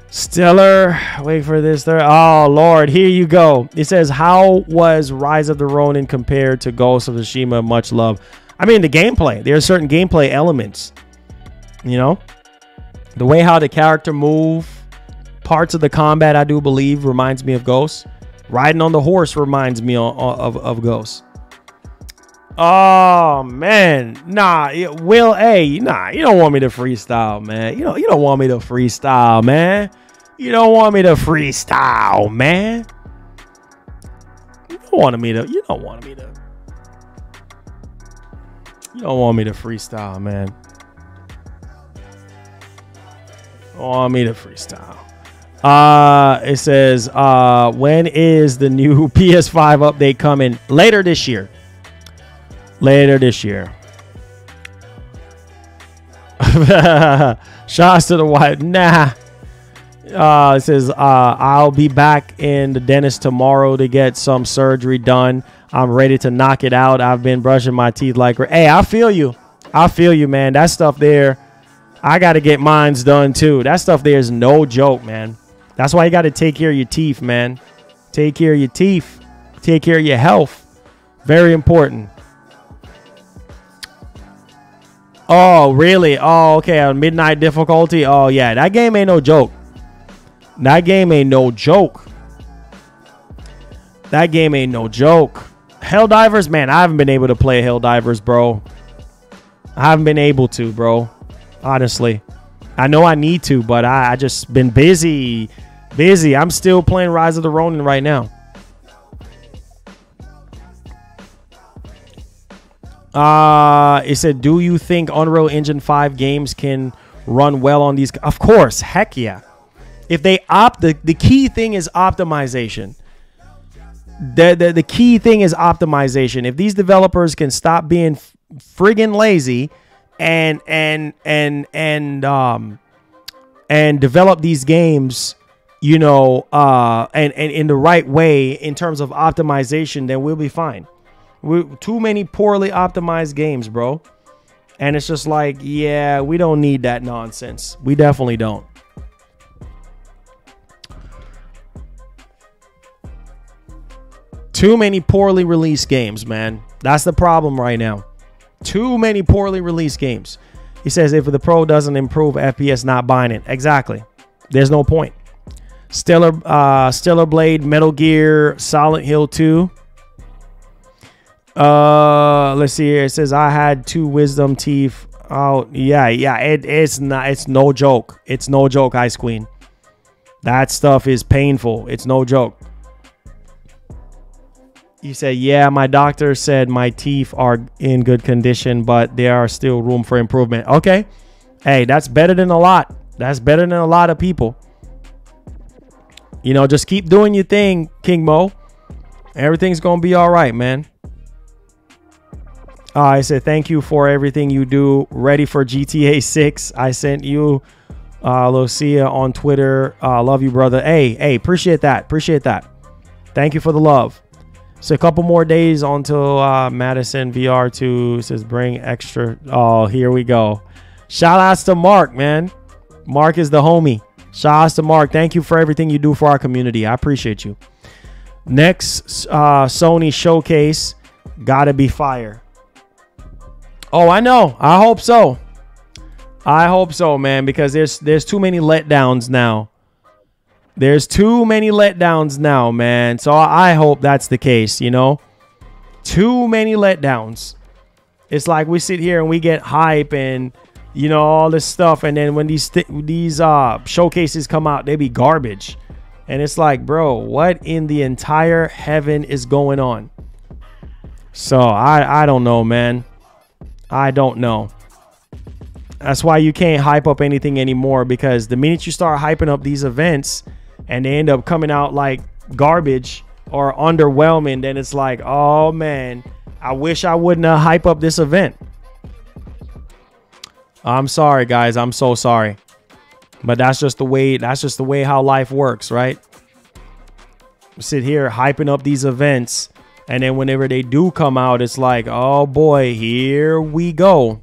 Stellar. Wait for this. Oh, Lord. Here you go. It says, how was Rise of the Ronin compared to Ghost of Tsushima? Much love. I mean, the gameplay. There are certain gameplay elements. The way how the character move. Parts of the combat, I do believe, reminds me of Ghost. Riding on the horse reminds me of Ghost. Oh, man. Nah, Will A. Nah, you don't want me to freestyle, man. You don't want me to freestyle, man. You don't want me to freestyle, man. You don't want me to. You don't want me to freestyle, man. You don't want me to freestyle. It says, when is the new PS5 update coming? Later this year. Later this year. Shots to the white. Nah. It says, I'll be back in the dentist tomorrow to get some surgery done. I'm ready to knock it out. I've been brushing my teeth like... Hey, I feel you. I feel you, man. That stuff there, I got to get mines done, too. That stuff there is no joke, man. That's why you got to take care of your teeth, man. Take care of your teeth. Take care of your health. Very important. Oh, really? Oh, okay. On midnight difficulty? Oh, yeah. That game ain't no joke. That game ain't no joke. That game ain't no joke. Helldivers, man, I haven't been able to play Helldivers, bro. I haven't been able to, bro. Honestly. I know I need to, but I just been busy. Busy. I'm still playing Rise of the Ronin right now. It said, do you think Unreal Engine 5 games can run well on these? Of course. Heck yeah. If they the key thing is optimization. The key thing is optimization. If these developers can stop being friggin' lazy and develop these games, you know, and in the right way in terms of optimization, then we'll be fine. Too many poorly optimized games, bro. And it's just like, yeah, we don't need that nonsense. We definitely don't. Too many poorly released games, man. That's the problem right now. Too many poorly released games. He says if the Pro doesn't improve FPS, not buying it. Exactly. There's no point. Stellar Blade, Metal Gear, Silent Hill 2. Let's see here. It says I had 2 wisdom teeth out. Yeah. It's no joke. It's no joke, Ice Queen. That stuff is painful. It's no joke. You said, yeah, my doctor said my teeth are in good condition, but there are still room for improvement. Okay. Hey, that's better than a lot. That's better than a lot of people. You know, just keep doing your thing, King Mo. Everything's going to be all right, man. I said, thank you for everything you do. Ready for GTA 6. I sent you Lucia on Twitter. Love you, brother. Hey, appreciate that. Appreciate that. Thank you for the love. So a couple more days until Madison VR 2 says bring extra. Oh, here we go. Shout outs to Mark, man. Mark is the homie. Shout outs to Mark. Thank you for everything you do for our community. I appreciate you. Next Sony showcase. Gotta be fire. Oh, I know. I hope so. I hope so, man, because there's too many letdowns now. There's too many letdowns now, man. So I hope that's the case, you know. Too many letdowns. It's like we sit here and we get hype and, you know, all this stuff. And then when these showcases come out, they be garbage. And it's like, bro, what in the entire heaven is going on? So I don't know, man. I don't know. That's why you can't hype up anything anymore, because the minute you start hyping up these events and they end up coming out like garbage or underwhelming, then it's like, oh man, I wish I wouldn't hype up this event. I'm sorry, guys. I'm so sorry. But that's just the way how life works, right? Sit here hyping up these events, and then whenever they do come out, it's like, oh boy, here we go.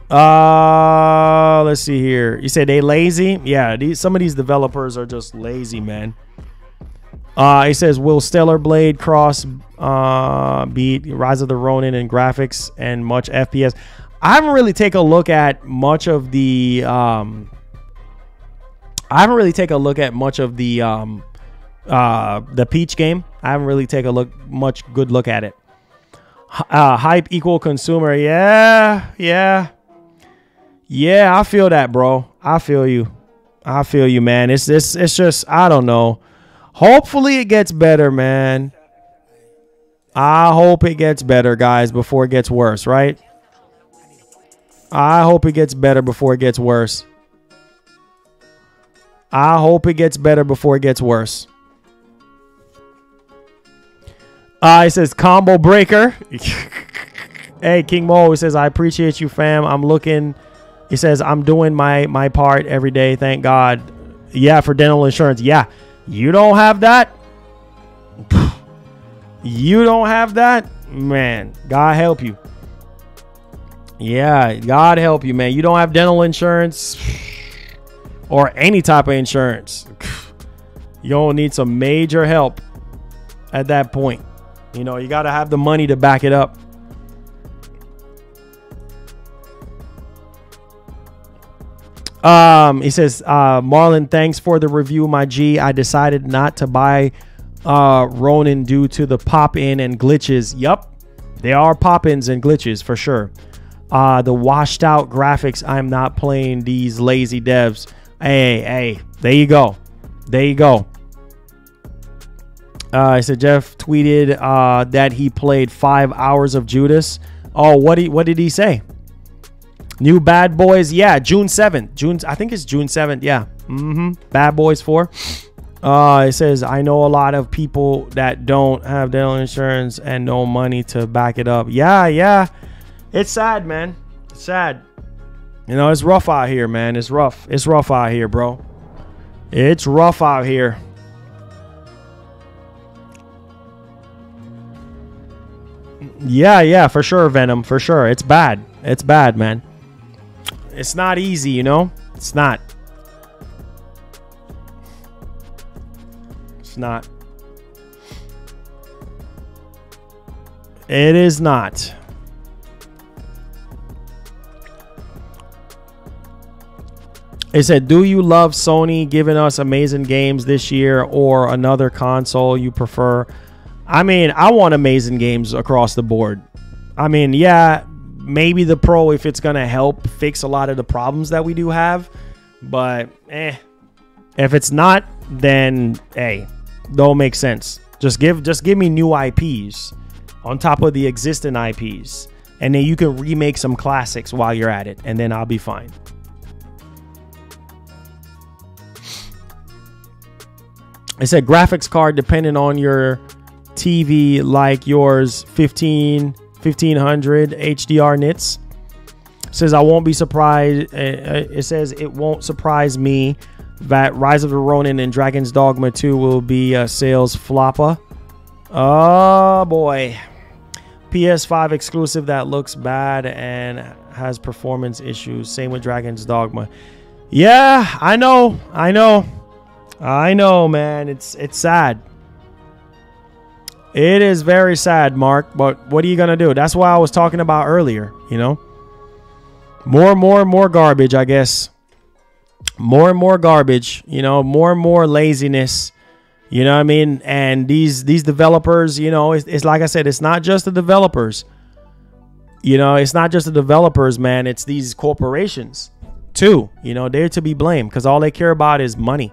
Let's see here. You say they lazy? Yeah, some of these developers are just lazy, man. He says, will Stellar Blade cross beat Rise of the Ronin in graphics and much FPS? I haven't really taken a look at much of the Peach game. I haven't really taken a much good look at it. Hype equal consumer. Yeah, I feel that, bro. I feel you, man. It's just, I don't know. Hopefully it gets better, man. I hope it gets better, guys, before it gets worse, right? I hope it gets better before it gets worse. I hope it gets better before it gets worse. It says combo breaker. Hey, King Mo, he says, I appreciate you, fam. I'm looking. He says, I'm doing my part every day. Thank God. Yeah, for dental insurance. Yeah. You don't have that? You don't have that? Man, God help you. Yeah, God help you, man. You don't have dental insurance or any type of insurance. You'll need some major help at that point. You know, you got to have the money to back it up. He says, Marlon, thanks for the review, my G. I decided not to buy Ronin due to the pop-in and glitches. Yup, there are pop-ins and glitches for sure. The washed out graphics. I'm not playing these lazy devs. Hey, there you go. There you go. I said Jeff tweeted that he played 5 hours of Judas. Oh, what did he say? New Bad Boys, yeah, June 7th. I think it's June 7th, yeah. Bad Boys 4. It says, I know a lot of people that don't have dental insurance and no money to back it up. Yeah. It's sad, man. It's sad. You know, it's rough out here, man. It's rough. It's rough out here, bro. It's rough out here. Yeah, for sure, Venom. For sure. It's bad. It's bad, man. It's not easy, you know? It's not. It's not. It is not. It said, do you love Sony giving us amazing games this year or another console you prefer? I mean, I want amazing games across the board. I mean, yeah, maybe the Pro if it's going to help fix a lot of the problems that we do have. But, if it's not, then, hey, don't make sense. Just give me new IPs on top of the existing IPs. And then you can remake some classics while you're at it. And then I'll be fine. It said graphics card depending on your TV, like yours, 1500 HDR nits. It says I won't be surprised. It says it won't surprise me that Rise of the Ronin and Dragon's Dogma 2 will be a sales flopper. Oh boy. PS5 exclusive that looks bad and has performance issues. Same with Dragon's Dogma. Yeah, I know, man. It's sad. It is very sad, Mark. But what are you gonna do? That's why I was talking about earlier. You know, more garbage. I guess more and more garbage. You know, more and more laziness. You know what I mean? And these developers. You know, it's like I said. It's not just the developers. You know, it's not just the developers, man. It's these corporations too. You know, they're to be blamed because all they care about is money.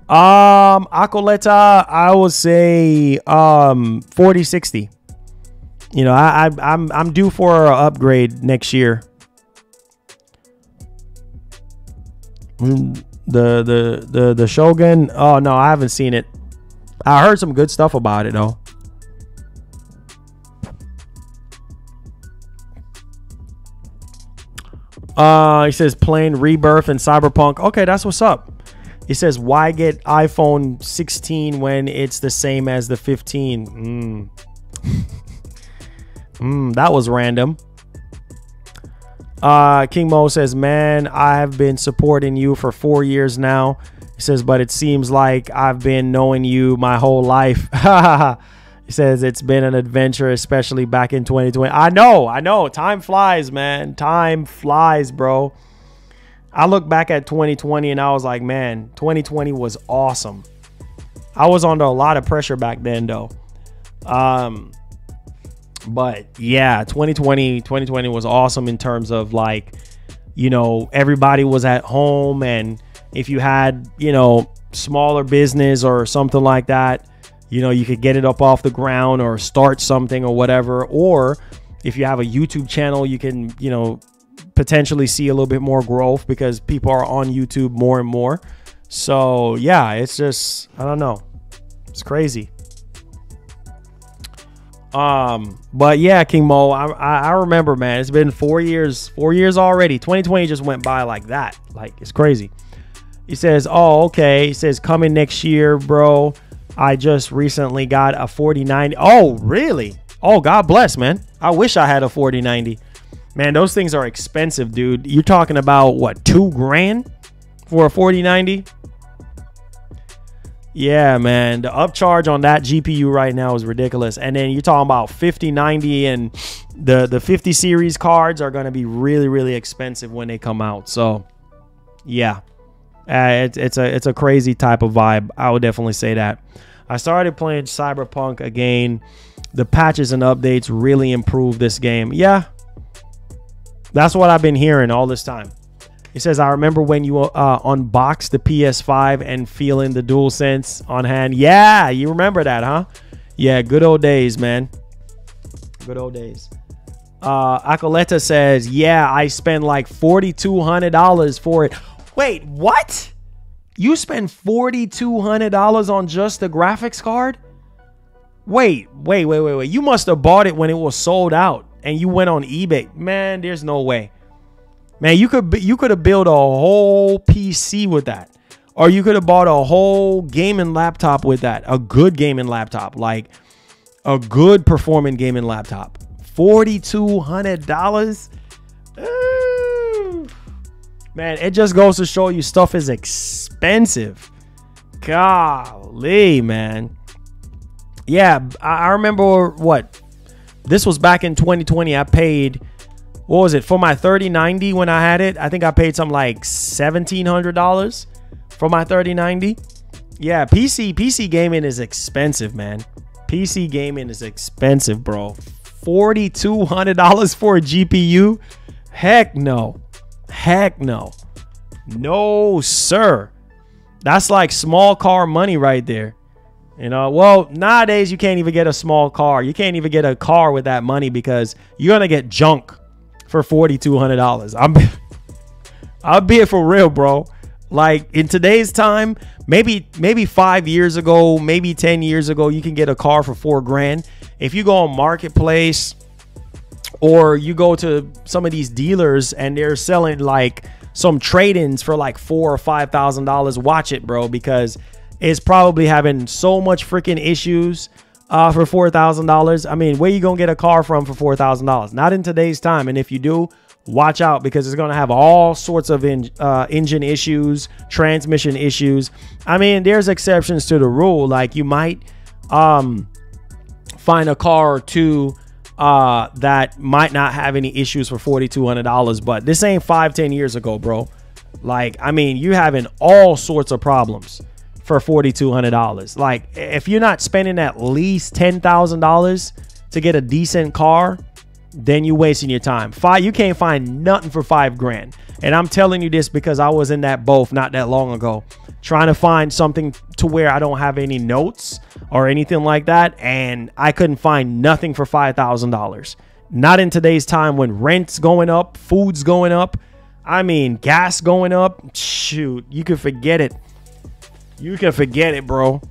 Acoleta, I would say 4060. You know, I'm due for an upgrade next year. The Shogun. Oh no, I haven't seen it. I heard some good stuff about it though. He says playing Rebirth and Cyberpunk. Okay, that's what's up. He says, why get iPhone 16 when it's the same as the 15? That was random. King Mo says, man, I have been supporting you for 4 years now. He says, but it seems like I've been knowing you my whole life. He says, it's been an adventure, especially back in 2020. I know. Time flies, man. Time flies, bro. I look back at 2020 and I was like, man, 2020 was awesome. I was under a lot of pressure back then, though. But yeah, 2020 was awesome in terms of like, you know, everybody was at home. And if you had, you know, smaller business or something like that, you know, you could get it up off the ground or start something or whatever. Or if you have a YouTube channel, you can, you know, potentially see a little bit more growth because people are on YouTube more and more. So yeah, it's just, I don't know, it's crazy. But yeah, King Mo, I remember, man, it's been 4 years already. 2020 just went by like that. Like, it's crazy. He says, oh, okay. He says, coming next year, bro. I just recently got a 4090. Oh, really? Oh, God bless, man. I wish I had a 4090. Man, those things are expensive, dude. You're talking about what, $2 grand for a 4090? Yeah, man, the upcharge on that GPU right now is ridiculous. And then you're talking about 5090, and the 50 series cards are going to be really, really expensive when they come out. So yeah, it's a crazy type of vibe. I would definitely say that. I started playing Cyberpunk again. The patches and updates really improved this game. Yeah, that's what I've been hearing all this time. He says, I remember when you unboxed the PS5 and feeling the DualSense on hand. Yeah, you remember that, huh? Yeah, good old days, man. Good old days. Acoleta says, yeah, I spent like $4,200 for it. Wait, what? You spent $4,200 on just the graphics card? Wait. You must have bought it when it was sold out and you went on eBay. Man, there's no way. Man, you could have built a whole PC with that. Or you could have bought a whole gaming laptop with that. A good gaming laptop. Like a good performing gaming laptop. $4,200? Man, it just goes to show you stuff is expensive. Golly, man. Yeah, I remember what? This was back in 2020. I paid... What was it for my 3090 when I had it? I think I paid something like $1,700 for my 3090. Yeah, PC gaming is expensive, man. PC gaming is expensive, bro. $4,200 for a GPU? Heck no. Heck no. No, sir. That's like small car money right there. You know, well, nowadays you can't even get a small car. You can't even get a car with that money because you're going to get junk for $4,200. I'll be it for real, bro. Like in today's time, maybe 5 years ago, maybe 10 years ago, you can get a car for $4 grand. If you go on Marketplace or you go to some of these dealers and they're selling like some trade-ins for like $4,000 or $5,000, watch it, bro, because it's probably having so much freaking issues. For $4,000. I mean, where you gonna get a car from for $4,000? Not in today's time. And if you do, watch out because it's gonna have all sorts of engine issues, transmission issues. I mean, there's exceptions to the rule. Like you might find a car or two that might not have any issues for $4,200, but this ain't 5-10 years ago, bro. Like, I mean, you having all sorts of problems for $4,200. Like if you're not spending at least $10,000 to get a decent car, then you're wasting your time. You can't find nothing for $5 grand. And I'm telling you this because I was in that boat not that long ago, trying to find something to where I don't have any notes or anything like that. And I couldn't find nothing for $5,000. Not in today's time when rent's going up, food's going up. I mean, gas going up. Shoot, you can forget it. You can forget it, bro.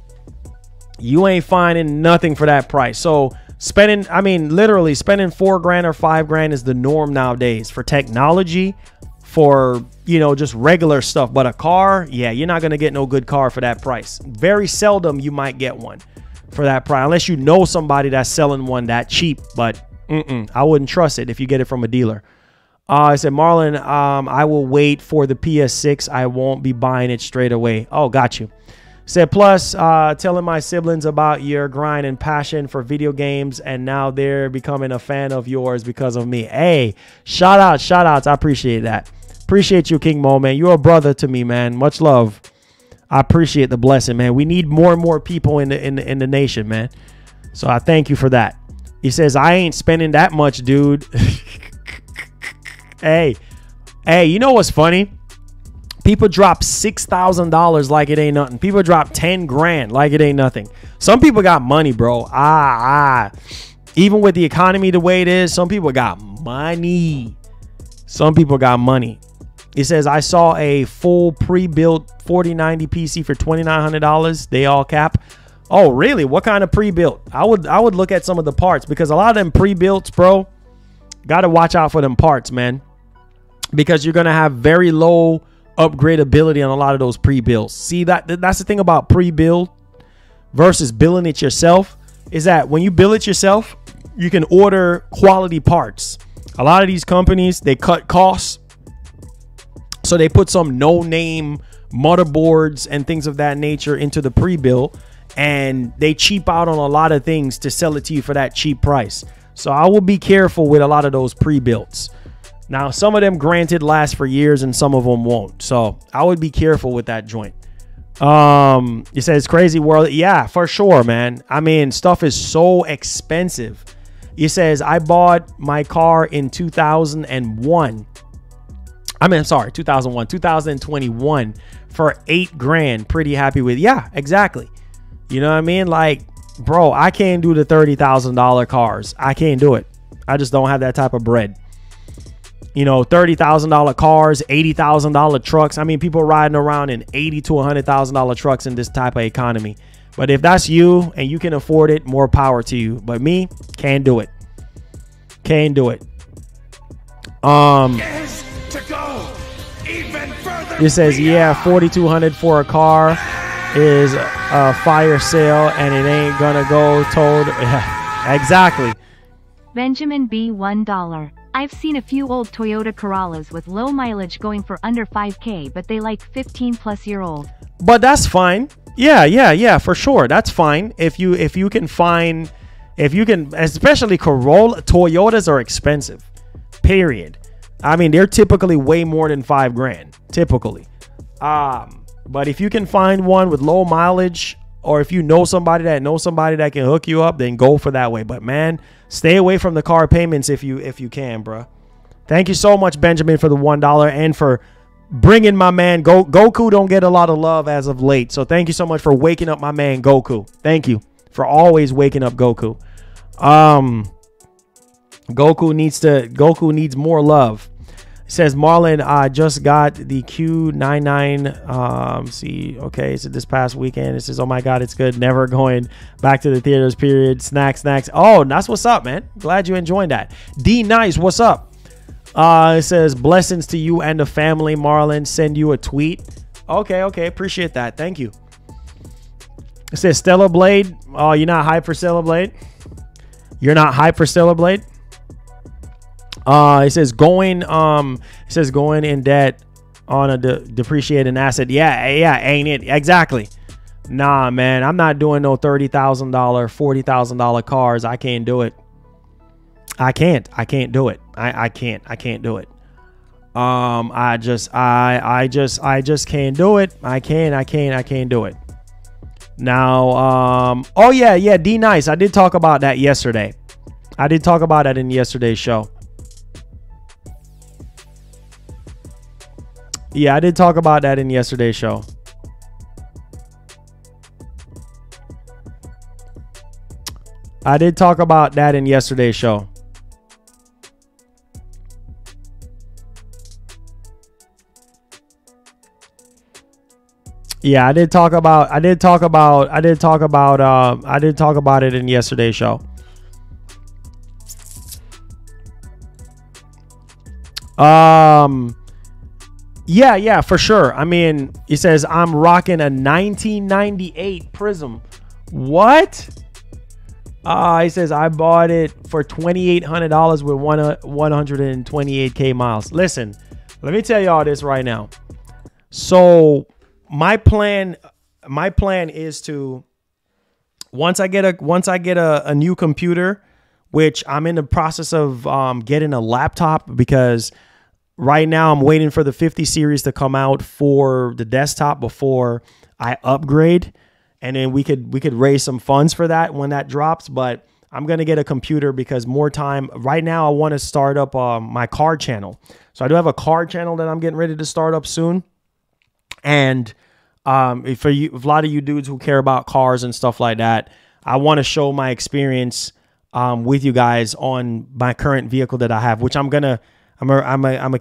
You ain't finding nothing for that price. So spending, I mean, literally spending $4 grand or $5 grand is the norm nowadays for technology, for, you know, just regular stuff. But a car, yeah, you're not going to get no good car for that price. Very seldom you might get one for that price, unless you know somebody that's selling one that cheap. But I wouldn't trust it if you get it from a dealer. I said, Marlon, I will wait for the PS6. I won't be buying it straight away. Oh, got you. Said, plus, telling my siblings about your grind and passion for video games, and now they're becoming a fan of yours because of me. Hey, shout outs. I appreciate that. Appreciate you, King Mo, man. You're a brother to me, man. Much love. I appreciate the blessing, man. We need more and more people in the nation, man. So I thank you for that. He says, I ain't spending that much, dude. Hey, you know what's funny? People drop $6,000 like it ain't nothing. People drop 10 grand like it ain't nothing. Some people got money, bro. Even with the economy the way it is, some people got money. Some people got money. It says, I saw a full pre-built 4090 PC for $2,900. They all cap. Oh, really? What kind of pre-built? I would look at some of the parts, because a lot of them pre-builts, bro, got to watch out for them parts, man, because you're going to have very low upgradability on a lot of those pre-builds. See, that's the thing about pre-build versus building it yourself, is that when you build it yourself, you can order quality parts. A lot of these companies, they cut costs. So they put some no-name motherboards and things of that nature into the pre-built, and they cheap out on a lot of things to sell it to you for that cheap price. So I will be careful with a lot of those pre-builts. Now, some of them granted last for years and some of them won't. So I would be careful with that joint. It says crazy world. Yeah, for sure, man. I mean, stuff is so expensive. It says, I bought my car in 2001. 2021 for $8,000. Pretty happy with. Yeah, exactly. You know what I mean? Like, bro, I can't do the $30,000 cars. I can't do it. I just don't have that type of bread. You know, $30,000 cars, $80,000 trucks. I mean, people riding around in $80,000 to $100,000 trucks in this type of economy. But if that's you and you can afford it, more power to you. But me, can't do it. Can't do it. It says, yeah, $4,200 for a car is a fire sale and it ain't gonna go told. Exactly. Benjamin B. $1. I've seen a few old Toyota Corollas with low mileage going for under 5K, but they like 15-plus-year-old. But that's fine. Yeah, for sure. That's fine. If you can find, especially Corolla, Toyotas are expensive. Period. I mean, they're typically way more than $5,000. Typically. But if you can find one with low mileage, or if you know somebody that can hook you up, then go for that way. But man, stay away from the car payments if you can, bro. Thank you so much, Benjamin, for the $1 and for bringing my man Goku. Don't get a lot of love as of late, so thank you so much for waking up my man Goku. Thank you for always waking up Goku. Goku needs more love. It says, Marlon, I just got the Q99. See, okay, so this past weekend. It says, oh my God, it's good. Never going back to the theaters, period. Snacks. Oh, that's what's up, man. Glad you enjoyed that. D Nice, what's up? It says, blessings to you and the family, Marlon. Send you a tweet. Okay. Appreciate that. Thank you. It says, Stellar Blade. Oh, you're not hyped for Stellar Blade? You're not hyped for Stellar Blade? It says going in debt on a depreciating asset. Yeah, ain't it? Exactly. Nah, man, I'm not doing no $30,000, $40,000 cars. I can't do it. I can't do it. I can't do it. I just can't do it. I can't do it. Now, oh yeah, D Nice. I did talk about that yesterday. I did talk about that in yesterday's show. Yeah, I did talk about that in yesterday's show. I did talk about that in yesterday's show. Yeah, I did talk about it in yesterday's show. Yeah, for sure. I mean, it says I'm rocking a 1998 Prism. What? He says I bought it for $2,800 with 128K miles. Listen, let me tell y'all this right now. So my plan is to once I get a new computer, which I'm in the process of getting a laptop, because right now I'm waiting for the 50 series to come out for the desktop before I upgrade, and then we could raise some funds for that when that drops. But I'm gonna get a computer because more time. Right now I want to start up my card channel. So I do have a card channel that I'm getting ready to start up soon, and For you, a lot of you dudes who care about cars and stuff like that, I want to show my experience with you guys on my current vehicle that I have, which I'm gonna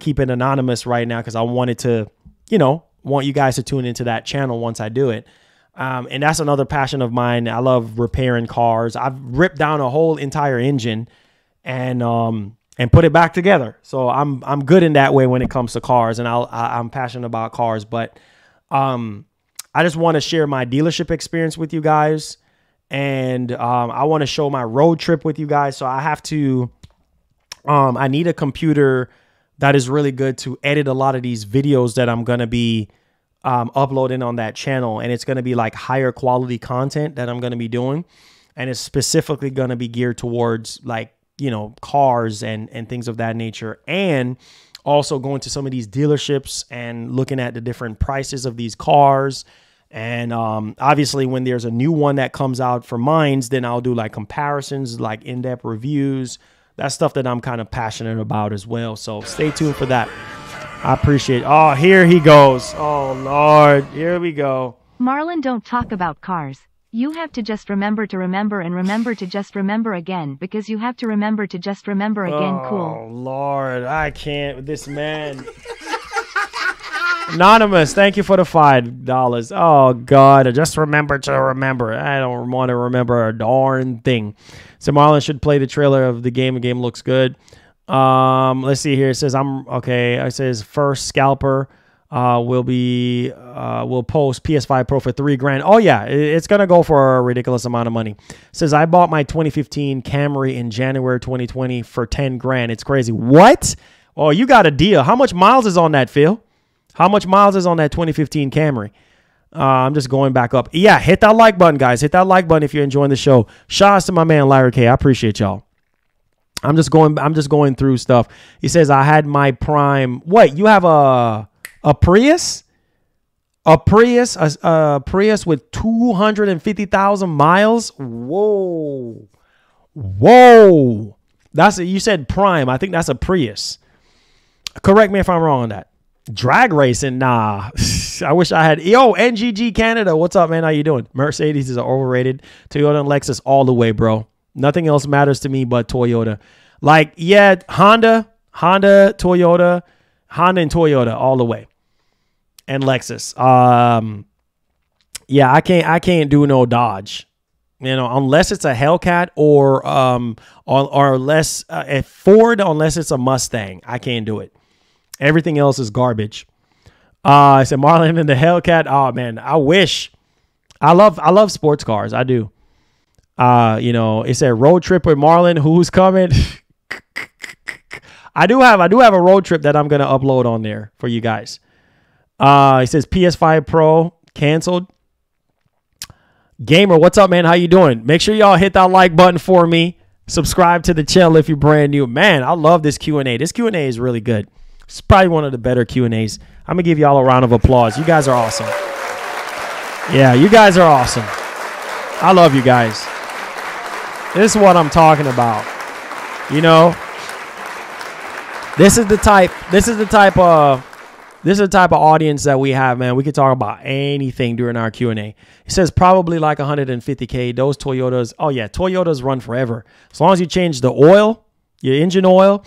keep it anonymous right now because I wanted to, want you guys to tune into that channel once I do it. And that's another passion of mine. I love repairing cars. I've ripped down a whole entire engine and put it back together. So I'm good in that way when it comes to cars, and I'm passionate about cars. But I just want to share my dealership experience with you guys. And I want to show my road trip with you guys. So I have to, I need a computer that is really good to edit a lot of these videos that I'm going to be uploading on that channel. And it's going to be like higher quality content that I'm going to be doing. And it's specifically going to be geared towards like, cars and things of that nature. And also going to some of these dealerships and looking at the different prices of these cars. And obviously when there's a new one that comes out for mines, then I'll do like comparisons, like in-depth reviews. That's stuff that I'm kind of passionate about as well. So stay tuned for that. I appreciate it. Oh, here he goes. Oh, Lord. Here we go. Marlon, don't talk about cars. You have to just remember to remember and remember to just remember again, because you have to remember to just remember again. Cool. Oh, Lord. I can't with this man. Anonymous, thank you for the $5. Oh, God. Just remember to remember. I don't want to remember a darn thing. So Marlon should play the trailer of the game. The game looks good. Let's see here. It says it says first scalper will post PS5 Pro for $3,000. Oh yeah, it's gonna go for a ridiculous amount of money. It says I bought my 2015 Camry in January 2020 for $10,000. It's crazy. What? Oh, you got a deal. How much miles is on that, Phil? How much miles is on that 2015 Camry? I'm just going back up. Yeah, hit that like button, guys. Hit that like button if you're enjoying the show. Shout out to my man Larry K. I appreciate y'all. I'm just going through stuff. He says I had my prime. What? You have a Prius? A Prius with 250,000 miles? Whoa. Whoa. You said prime. I think that's a Prius. Correct me if I'm wrong on that. Drag racing? Nah. I wish I had. Yo, NGG Canada. What's up, man? How you doing? Mercedes is overrated. Toyota and Lexus all the way, bro. Nothing else matters to me but Toyota. Like, yeah, Honda, Toyota, Honda and Toyota all the way. And Lexus. Yeah, I can't do no Dodge. Unless it's a Hellcat or less a Ford, unless it's a Mustang. I can't do it. Everything else is garbage. I said Marlon and the Hellcat. Oh man, I wish. I love sports cars. I do. It said road trip with Marlon. Who's coming? I do have a road trip that I'm gonna upload on there for you guys. It says PS5 Pro canceled. Gamer, what's up, man? How you doing? Make sure y'all hit that like button for me. Subscribe to the channel if you're brand new. Man, I love this Q&A. This Q&A is really good. It's probably one of the better Q&As. I'm gonna give y'all a round of applause. You guys are awesome. Yeah, you guys are awesome. I love you guys. This is what I'm talking about. This is the type of audience that we have, man. We can talk about anything during our Q&A. It says probably like 150K. Those Toyotas, oh yeah, Toyotas run forever. As long as you change the oil, your engine oil,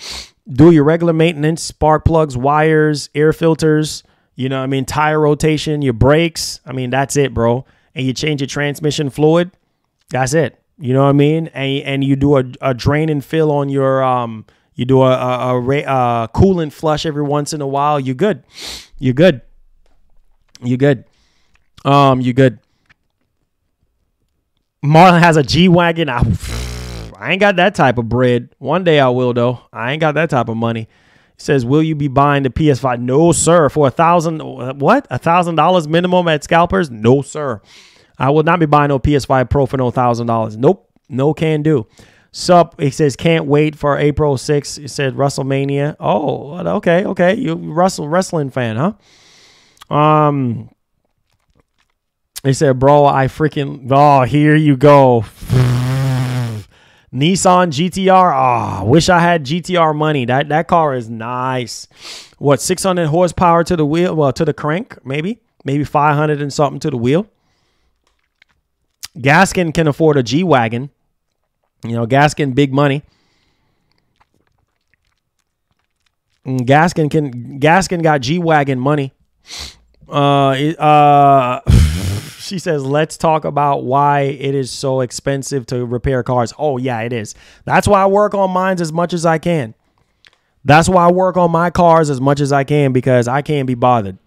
do your regular maintenance, spark plugs, wires, air filters, tire rotation, your brakes. That's it, bro. And you change your transmission fluid. That's it. You know what I mean? And you do a drain and fill on your, you do a coolant flush every once in a while. You're good. You're good. You're good. You're good. Marlon has a G-Wagon. I ain't got that type of bread. One day I will, though. I ain't got that type of money. It says, will you be buying the PS5? No, sir. For $1,000 minimum at Scalpers? No, sir. I will not be buying no PS5 Pro for no $1,000. Nope. No can do. Sup, it says, can't wait for April 6th. It said WrestleMania. Oh, okay, okay. You wrestling fan, huh? It said, bro, oh, here you go. Nissan GTR. Oh, wish I had GTR money. That car is nice. What, 600 horsepower to the wheel? Well, to the crank, maybe. maybe 500 and something to the wheel. Gaskin can afford a G-Wagon. You know, Gaskin, big money. Gaskin got G-Wagon money. She says, let's talk about why it is so expensive to repair cars. Oh, yeah, it is. That's why I work on mine as much as I can. That's why I work on my cars as much as I can, because I can't be bothered.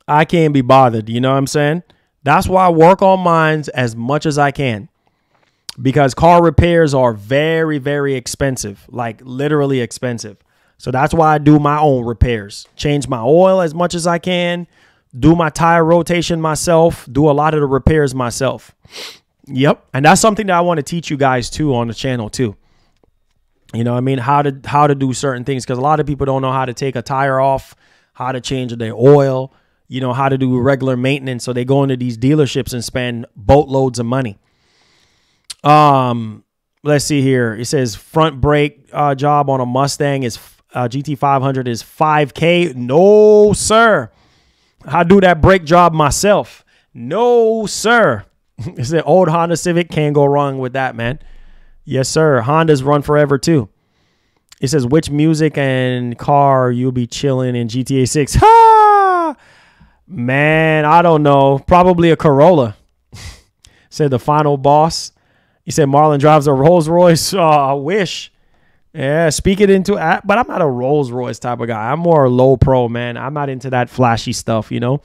I can't be bothered. You know what I'm saying? That's why I work on mine as much as I can, because car repairs are very, very expensive, like literally expensive. So that's why I do my own repairs. Change my oil as much as I can. Do my tire rotation myself. Do a lot of the repairs myself. Yep. And that's something that I want to teach you guys too on the channel too. You know what I mean? How to do certain things, because a lot of people don't know how to take a tire off, how to change their oil, you know, how to do regular maintenance. So they go into these dealerships and spend boatloads of money. Let's see here. It says front brake job on a Mustang is GT500 is $5K. No, sir. I do that brake job myself. No, sir. It's an old Honda Civic. Can't go wrong with that, man. Yes, sir. Hondas run forever, too. It says, which music and car you'll be chilling in GTA 6? Ha! Man, I don't know. Probably a Corolla. Said the final boss. He said Marlon drives a Rolls Royce. Oh, I wish. Yeah, speak it into, but I'm not a Rolls Royce type of guy. I'm more low pro, man. I'm not into that flashy stuff, you know.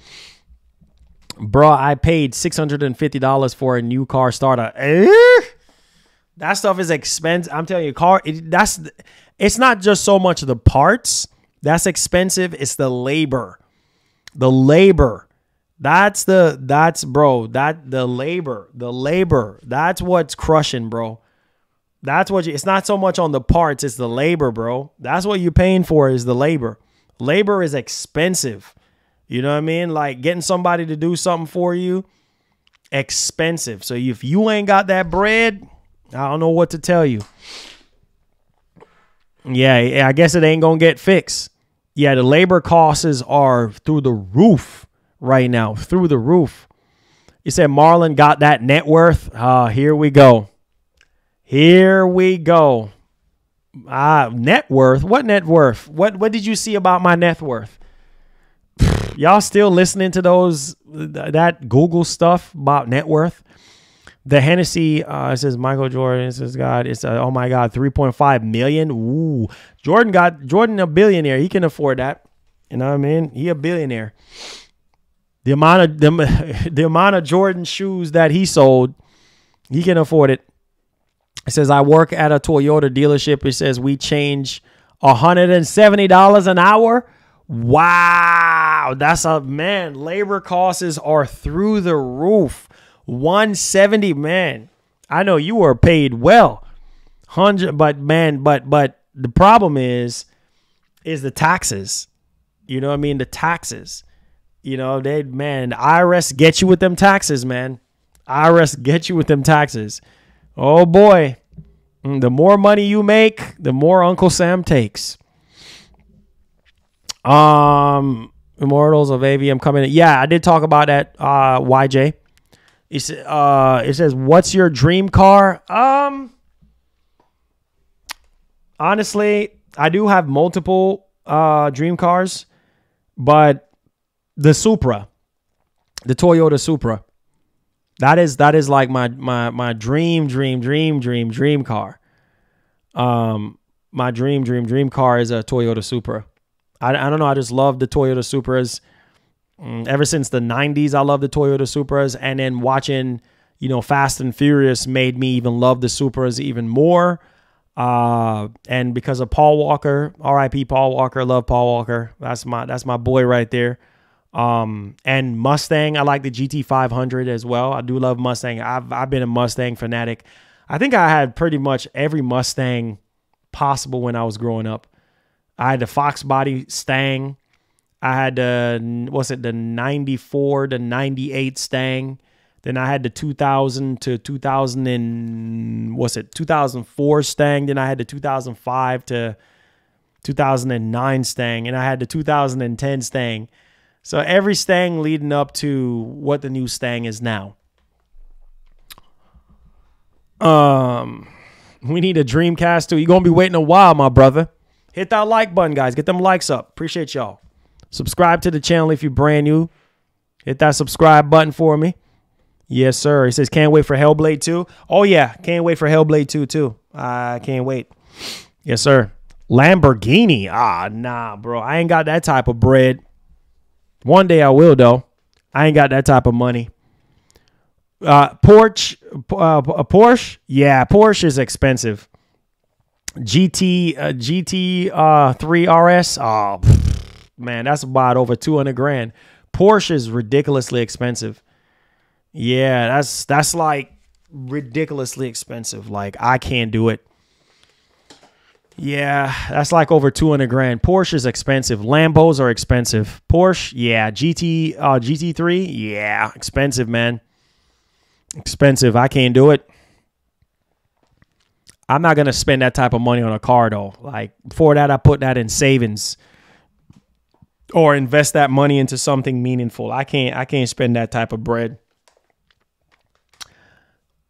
Bro, I paid $650 for a new car starter. That stuff is expensive. I'm telling you, it's not just so much the parts that's expensive. It's the labor. The labor. The labor. That's what's crushing, bro. That's what it's not so much on the parts, it's the labor, bro. That's what you're paying for, is the labor. Labor is expensive. You know what I mean? Like getting somebody to do something for you, expensive. So if you ain't got that bread, I don't know what to tell you. Yeah, I guess it ain't gonna get fixed. Yeah, the labor costs are through the roof right now, through the roof. You said Marlon got that net worth. Here we go. Here we go. Net worth? What net worth? What did you see about my net worth? Y'all still listening to that Google stuff about net worth? The Hennessy, it says Michael Jordan. It says God. It's oh my God, 3.5 million. Ooh, Jordan a billionaire. He can afford that. You know what I mean? He a billionaire. The amount of Jordan shoes that he sold, he can afford it. It says, I work at a Toyota dealership. It says we change $170 an hour. Wow. That's man. Labor costs are through the roof. 170, man. I know you were paid well. 100, but man, but the problem is the taxes. You know what I mean? The taxes. You know, the IRS gets you with them taxes, man. IRS gets you with them taxes. Oh, boy. The more money you make, the more Uncle Sam takes. Immortals of AVM coming in. Yeah, I did talk about that, YJ. It says, what's your dream car? Honestly, I do have multiple dream cars, but the Supra, the Toyota Supra, that is like my dream car. My dream car is a Toyota Supra. I don't know. I just love the Toyota Supras. Ever since the 90s, I love the Toyota Supras. And then watching, you know, Fast and Furious made me even love the Supras even more. And because of Paul Walker, R.I.P. Paul Walker, love Paul Walker. That's my boy right there. And Mustang, I like the GT500 as well. I do love Mustang. I've been a Mustang fanatic. I think I had pretty much every Mustang possible when I was growing up. I had the Fox body Stang. I had the 94 to 98 Stang. Then I had the 2000 to 2004 Stang. Then I had the 2005 to 2009 Stang, and I had the 2010 Stang. So every Stang leading up to what the new Stang is now. We need a Dreamcast too. You're going to be waiting a while, my brother. Hit that like button, guys. Get them likes up. Appreciate y'all. Subscribe to the channel if you're brand new. Hit that subscribe button for me. Yes, sir. He says, can't wait for Hellblade 2. Oh, yeah. Can't wait for Hellblade 2, too. I can't wait. Yes, sir. Lamborghini. Ah, nah, bro. I ain't got that type of bread. One day I will, though. I ain't got that type of money. Porsche. Yeah, Porsche is expensive. GT 3 RS. Oh, man, that's about over 200 grand. Porsche is ridiculously expensive. Yeah, that's like ridiculously expensive. Like, I can't do it. Yeah, that's like over 200 grand. Porsche is expensive. Lambos are expensive. Porsche, yeah. GT3, yeah, expensive, man. Expensive. I can't do it. I'm not gonna spend that type of money on a car though. Like, before that, I put that in savings or invest that money into something meaningful. I can't spend that type of bread.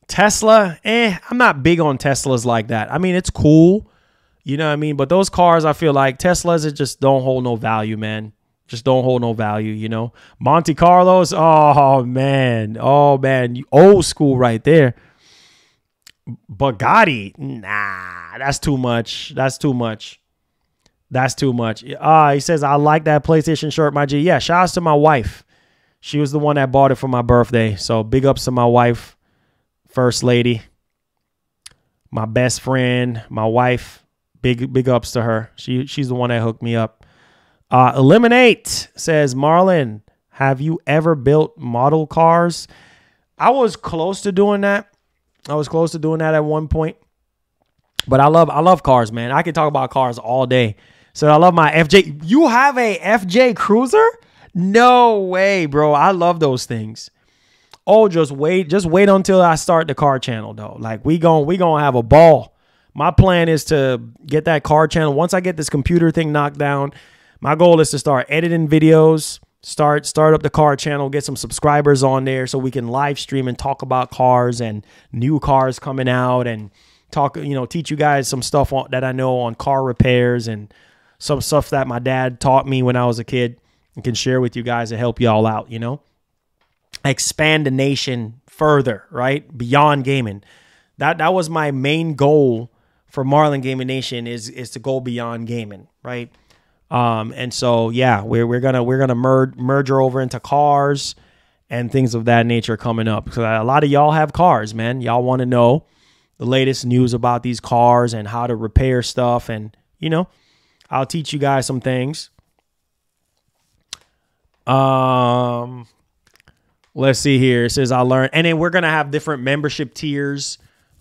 Tesla, I'm not big on Teslas like that. I mean, it's cool, you know what I mean? But those cars, I feel like Teslas, it just don't hold no value, man. Just don't hold no value, you know? Monte Carlos, oh, man. Oh, man. Old school right there. Bugatti, nah, that's too much. That's too much. That's too much. He says, I like that PlayStation shirt, my G. Yeah, shout out to my wife. She was the one that bought it for my birthday. So big ups to my wife. First lady, my best friend, my wife, big ups to her. She's the one that hooked me up. Eliminate says, Marlon, have you ever built model cars? I was close to doing that. I was close to doing that at one point. But I love cars, man. I can talk about cars all day. So I love my FJ. You have a FJ Cruiser? No way, bro. I love those things. Oh, just wait until I start the car channel though. Like we gonna have a ball. My plan is to get that car channel. Once I get this computer thing knocked down, my goal is to start editing videos, start up the car channel, get some subscribers on there so we can live stream and talk about cars and new cars coming out and talk, you know, teach you guys some stuff that I know on car repairs and some stuff that my dad taught me when I was a kid and can share with you guys to help y'all out, you know. Expand the nation further, right? Beyond gaming. That was my main goal for Marlon Gaming Nation is to go beyond gaming, right? And so yeah, we're gonna merge over into cars and things of that nature coming up. So a lot of y'all have cars, man. Y'all want to know the latest news about these cars and how to repair stuff, and you know, I'll teach you guys some things. Let's see here. It says I learned, and then we're gonna have different membership tiers.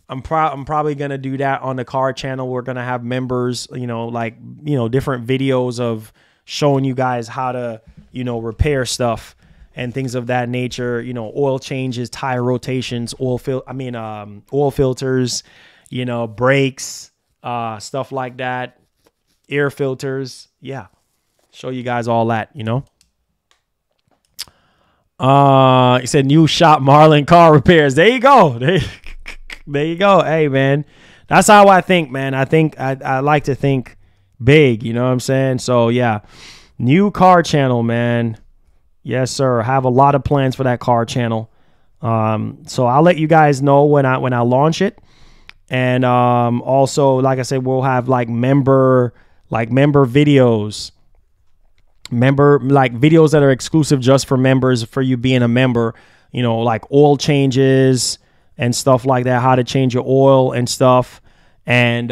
I'm probably gonna do that on the car channel. We're gonna have members, you know, like, you know, different videos of showing you guys how to, you know, repair stuff and things of that nature. You know, oil changes, tire rotations, oil filters, you know, brakes, stuff like that, air filters. Yeah, show you guys all that, you know. He said new shop Marlon car repairs. There you go. There you go. Hey, man, that's how I think, man. I think I like to think big, you know what I'm saying? So yeah, new car channel, man. Yes, sir. I have a lot of plans for that car channel. So I'll let you guys know when I launch it. And also, like I said, we'll have like member videos. Videos that are exclusive just for members, for you being a member, you know, like oil changes and stuff like that, how to change your oil and stuff, and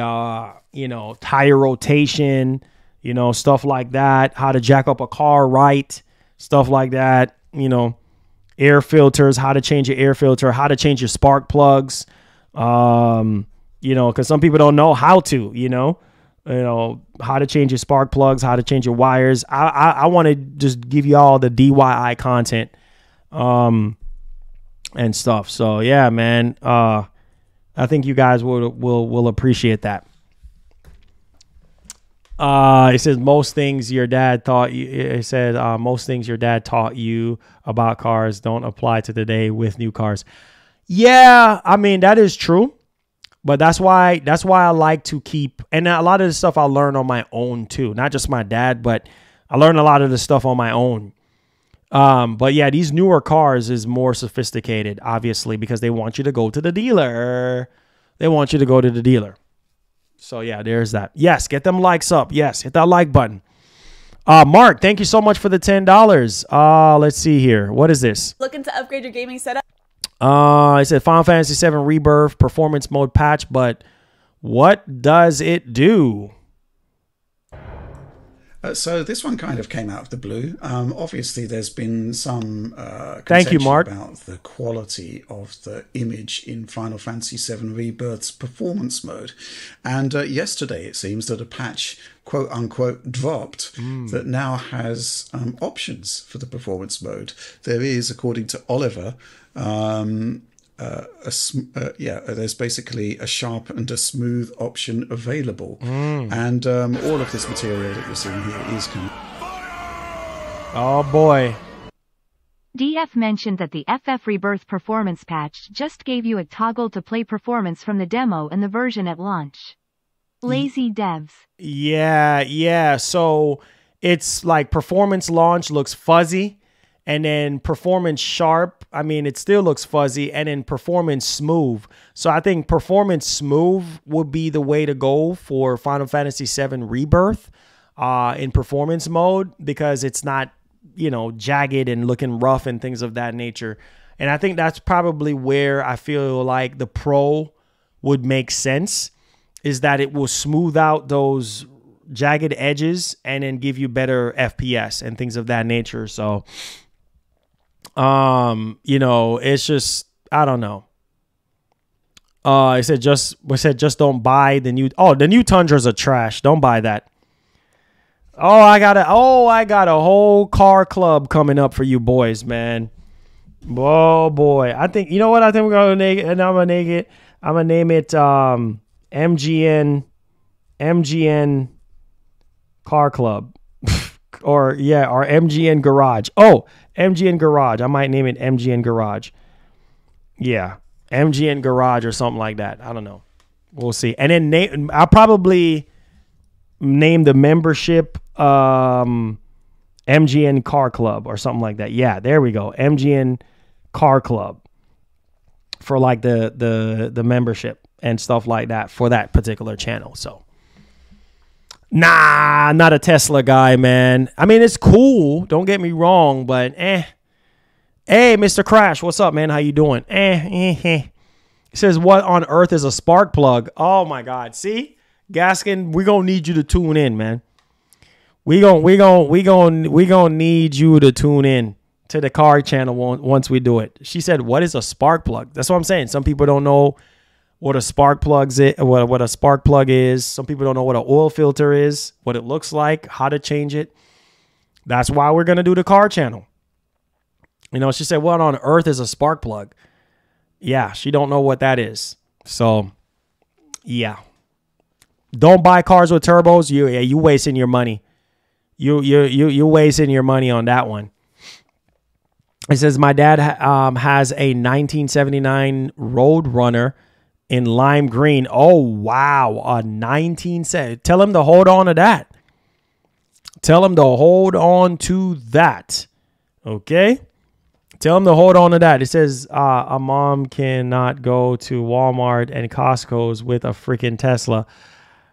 you know, tire rotation, you know, stuff like that, how to jack up a car right, stuff like that, you know, air filters, how to change your air filter, how to change your spark plugs, you know, because some people don't know how to, you know, how to change your spark plugs, how to change your wires. I want to just give you all the DIY content and stuff. So yeah, man, I think you guys will appreciate that. It says most things your dad taught you. It said most things your dad taught you about cars don't apply to today with new cars. Yeah, I mean that is true, but that's why I like to keep. And a lot of the stuff I learn on my own too, not just my dad, but I learn a lot of the stuff on my own. But yeah, these newer cars is more sophisticated, obviously, because they want you to go to the dealer. They want you to go to the dealer. So yeah, there's that. Yes, get them likes up. Yes, hit that like button. Mark, thank you so much for the $10. Let's see here. What is this? Looking to upgrade your gaming setup? It said Final Fantasy VII Rebirth performance mode patch, but what does it do? So this one kind of came out of the blue. Obviously, there's been some Thank you, Mark. about the quality of the image in Final Fantasy VII Rebirth's performance mode. And yesterday, it seems that a patch, quote unquote, dropped that now has options for the performance mode. There is, according to Oliver, there's basically a sharp and a smooth option available, and all of this material that you're seeing here is coming. Oh boy. DF mentioned that the FF Rebirth performance patch just gave you a toggle to play performance from the demo and the version at launch. Lazy devs. Yeah. So it's like performance launch looks fuzzy. And then performance sharp, I mean, it still looks fuzzy. And then performance smooth. So I think performance smooth would be the way to go for Final Fantasy VII Rebirth in performance mode, because it's not, jagged and looking rough and things of that nature. And I think that's probably where I feel like the Pro would make sense, is that it will smooth out those jagged edges and then give you better FPS and things of that nature. So it's just, I don't know. It said just don't buy the new. Oh, the new Tundras are trash. Don't buy that. Oh, I got a whole car club coming up for you boys, man. Oh boy. I think, you know what? I think we're going to name it, and I'm going to name it MGN Car Club. or MGN Garage. Oh, MGN Garage. I might name it MGN Garage. Yeah, MGN Garage or something like that. I don't know. We'll see. And then I'll probably name the membership MGN Car Club or something like that. Yeah, there we go. MGN Car Club for like the membership and stuff like that for that particular channel. So nah, not a Tesla guy, man. I mean, it's cool. Don't get me wrong, but Hey, Mr. Crash, what's up, man? How you doing? It says, what on earth is a spark plug? Oh my God. See, Gaskin, we're gonna need you to tune in, man. We gonna need you to tune in to the car channel once we do it. She said, what is a spark plug? That's what I'm saying. Some people don't know what a spark plug is. What a spark plug is. Some people don't know what an oil filter is, what it looks like, how to change it. That's why we're gonna do the car channel. She said, what on earth is a spark plug? Yeah, she don't know what that is. So, yeah. Don't buy cars with turbos. You wasting your money. You wasting your money on that one. It says, my dad has a 1979 Roadrunner in lime green. Oh, wow. A 1970. Tell him to hold on to that. Tell him to hold on to that. Okay? Tell him to hold on to that. It says a mom cannot go to Walmart and Costco's with a freaking Tesla.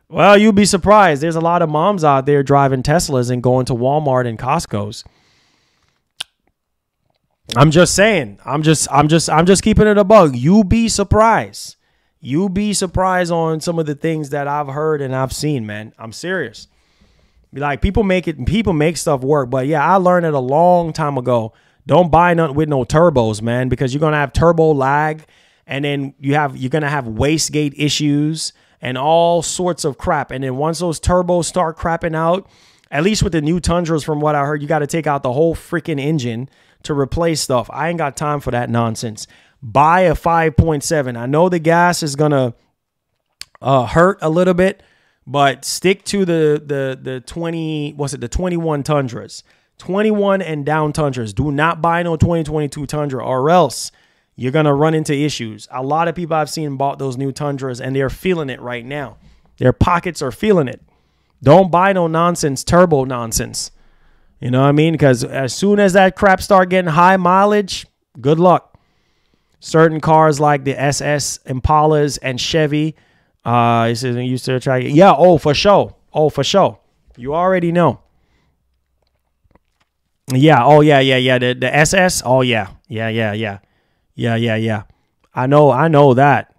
Well, you'd be surprised. There's a lot of moms out there driving Teslas and going to Walmart and Costco's. I'm just saying. I'm just keeping it a bug. You be surprised. You be surprised on some of the things that I've heard and I've seen, man. I'm serious. Like, people make stuff work, but yeah, I learned it a long time ago. Don't buy nothing with no turbos, man, because you're gonna have turbo lag, and then you're gonna have wastegate issues and all sorts of crap. And then once those turbos start crapping out, at least with the new Tundras, from what I heard, you got to take out the whole freaking engine to replace stuff. I ain't got time for that nonsense. Buy a 5.7. I know the gas is gonna hurt a little bit, But stick to the 20, what's it, the 21 Tundras. 21 and down Tundras. Do not buy no 2022 Tundra, or else you're going to run into issues. A lot of people I've seen bought those new Tundras, and they're feeling it right now. Their pockets are feeling it. Don't buy no nonsense, turbo nonsense. You know what I mean? Because as soon as that crap start getting high mileage, good luck. Certain cars like the SS Impalas and Chevy, he says, you used to try. Yeah, oh, for sure. Oh, for sure. You already know. Yeah, oh, yeah. The SS, oh, yeah. Yeah. I know that.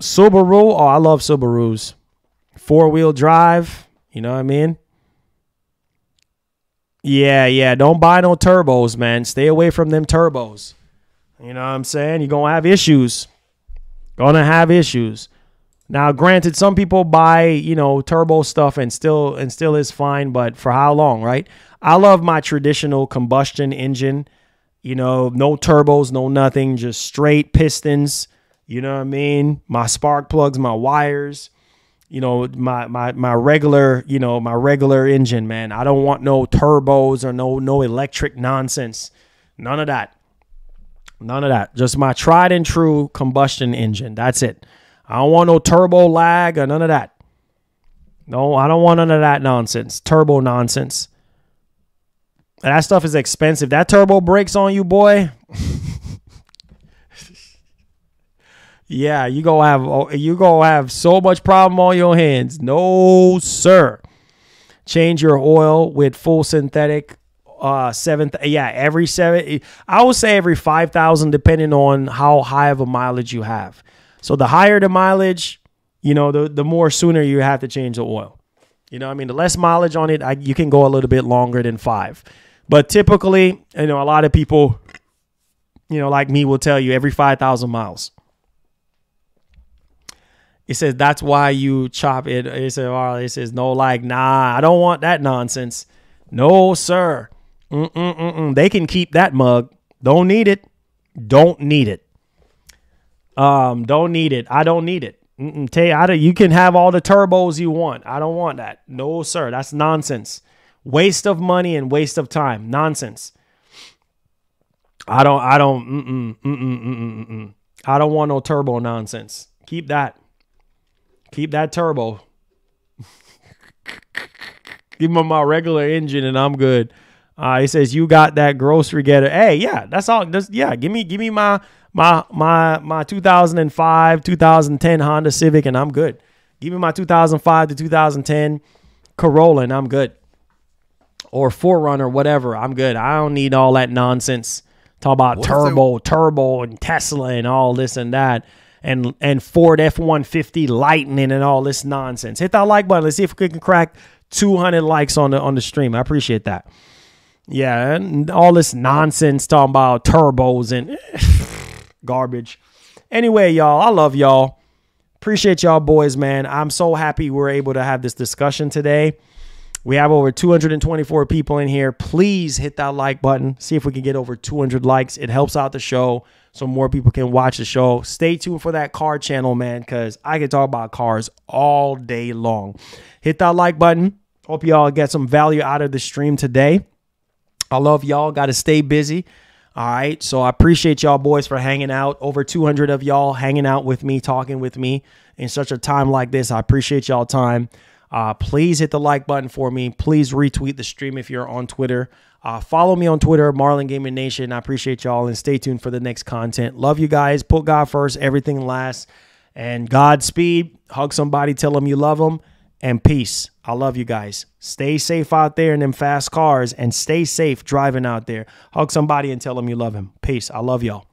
Subaru, oh, I love Subarus. 4-wheel drive, you know what I mean? Yeah, don't buy no turbos, man. Stay away from them turbos. You know what I'm saying? You're going to have issues. Now, granted, some people buy, you know, turbo stuff and still is fine, but for how long, right? I love my traditional combustion engine. You know, no turbos, no nothing, just straight pistons. You know what I mean? My spark plugs, my wires. You know, my regular, you know, my regular engine, man. I don't want no turbos or no electric nonsense. None of that. Just my tried and true combustion engine. That's it. I don't want no turbo lag or none of that. No, I don't want none of that nonsense. Turbo nonsense. And that stuff is expensive. That turbo breaks on you, boy. Yeah, you gonna have so much problem on your hands. No, sir. Change your oil with full synthetic. Every 7. I would say every 5,000, depending on how high of a mileage you have. So the higher the mileage, you know, the more sooner you have to change the oil. You know what I mean? The less mileage on it, you can go a little bit longer than 5. But typically, you know, a lot of people, you know, like me will tell you every 5,000 miles. It says that's why you chop it. It says no, like, nah, I don't want that nonsense. No, sir. They can keep that mug. Don't need it. Don't need it. I don't need it. You can have all the turbos you want. I don't want that. No, sir. That's nonsense. Waste of money and waste of time. Nonsense. I don't want no turbo nonsense. Keep that turbo. Give me my regular engine and I'm good. He says you got that grocery getter. Hey, yeah, that's all. Give me my 2005, 2010 Honda Civic and I'm good. Give me my 2005 to 2010 Corolla and I'm good. Or 4Runner, whatever. I'm good. I don't need all that nonsense. Talk about turbo and Tesla and all this and that. And Ford F-150 Lightning and all this nonsense. Hit that like button. Let's see if we can crack 200 likes on the stream. I appreciate that. Yeah, and all this nonsense talking about turbos and garbage. Anyway, y'all, I love y'all. Appreciate y'all boys, man. I'm so happy we're able to have this discussion today. We have over 224 people in here. Please hit that like button. See if we can get over 200 likes. It helps out the show so more people can watch the show. Stay tuned for that car channel, man, because I can talk about cars all day long. Hit that like button. Hope y'all get some value out of the stream today. I love y'all. Got to stay busy. All right. So I appreciate y'all boys for hanging out. Over 200 of y'all hanging out with me, talking with me in such a time like this. I appreciate y'all time. Please hit the like button for me. Please retweet the stream if you're on Twitter. Follow me on Twitter, Marlin Gaming Nation. I appreciate y'all and stay tuned for the next content. Love you guys. Put God first. Everything last. And Godspeed. Hug somebody. Tell them you love them. And peace. I love you guys. Stay safe out there in them fast cars and stay safe driving out there. Hug somebody and tell them you love him. Peace. I love y'all.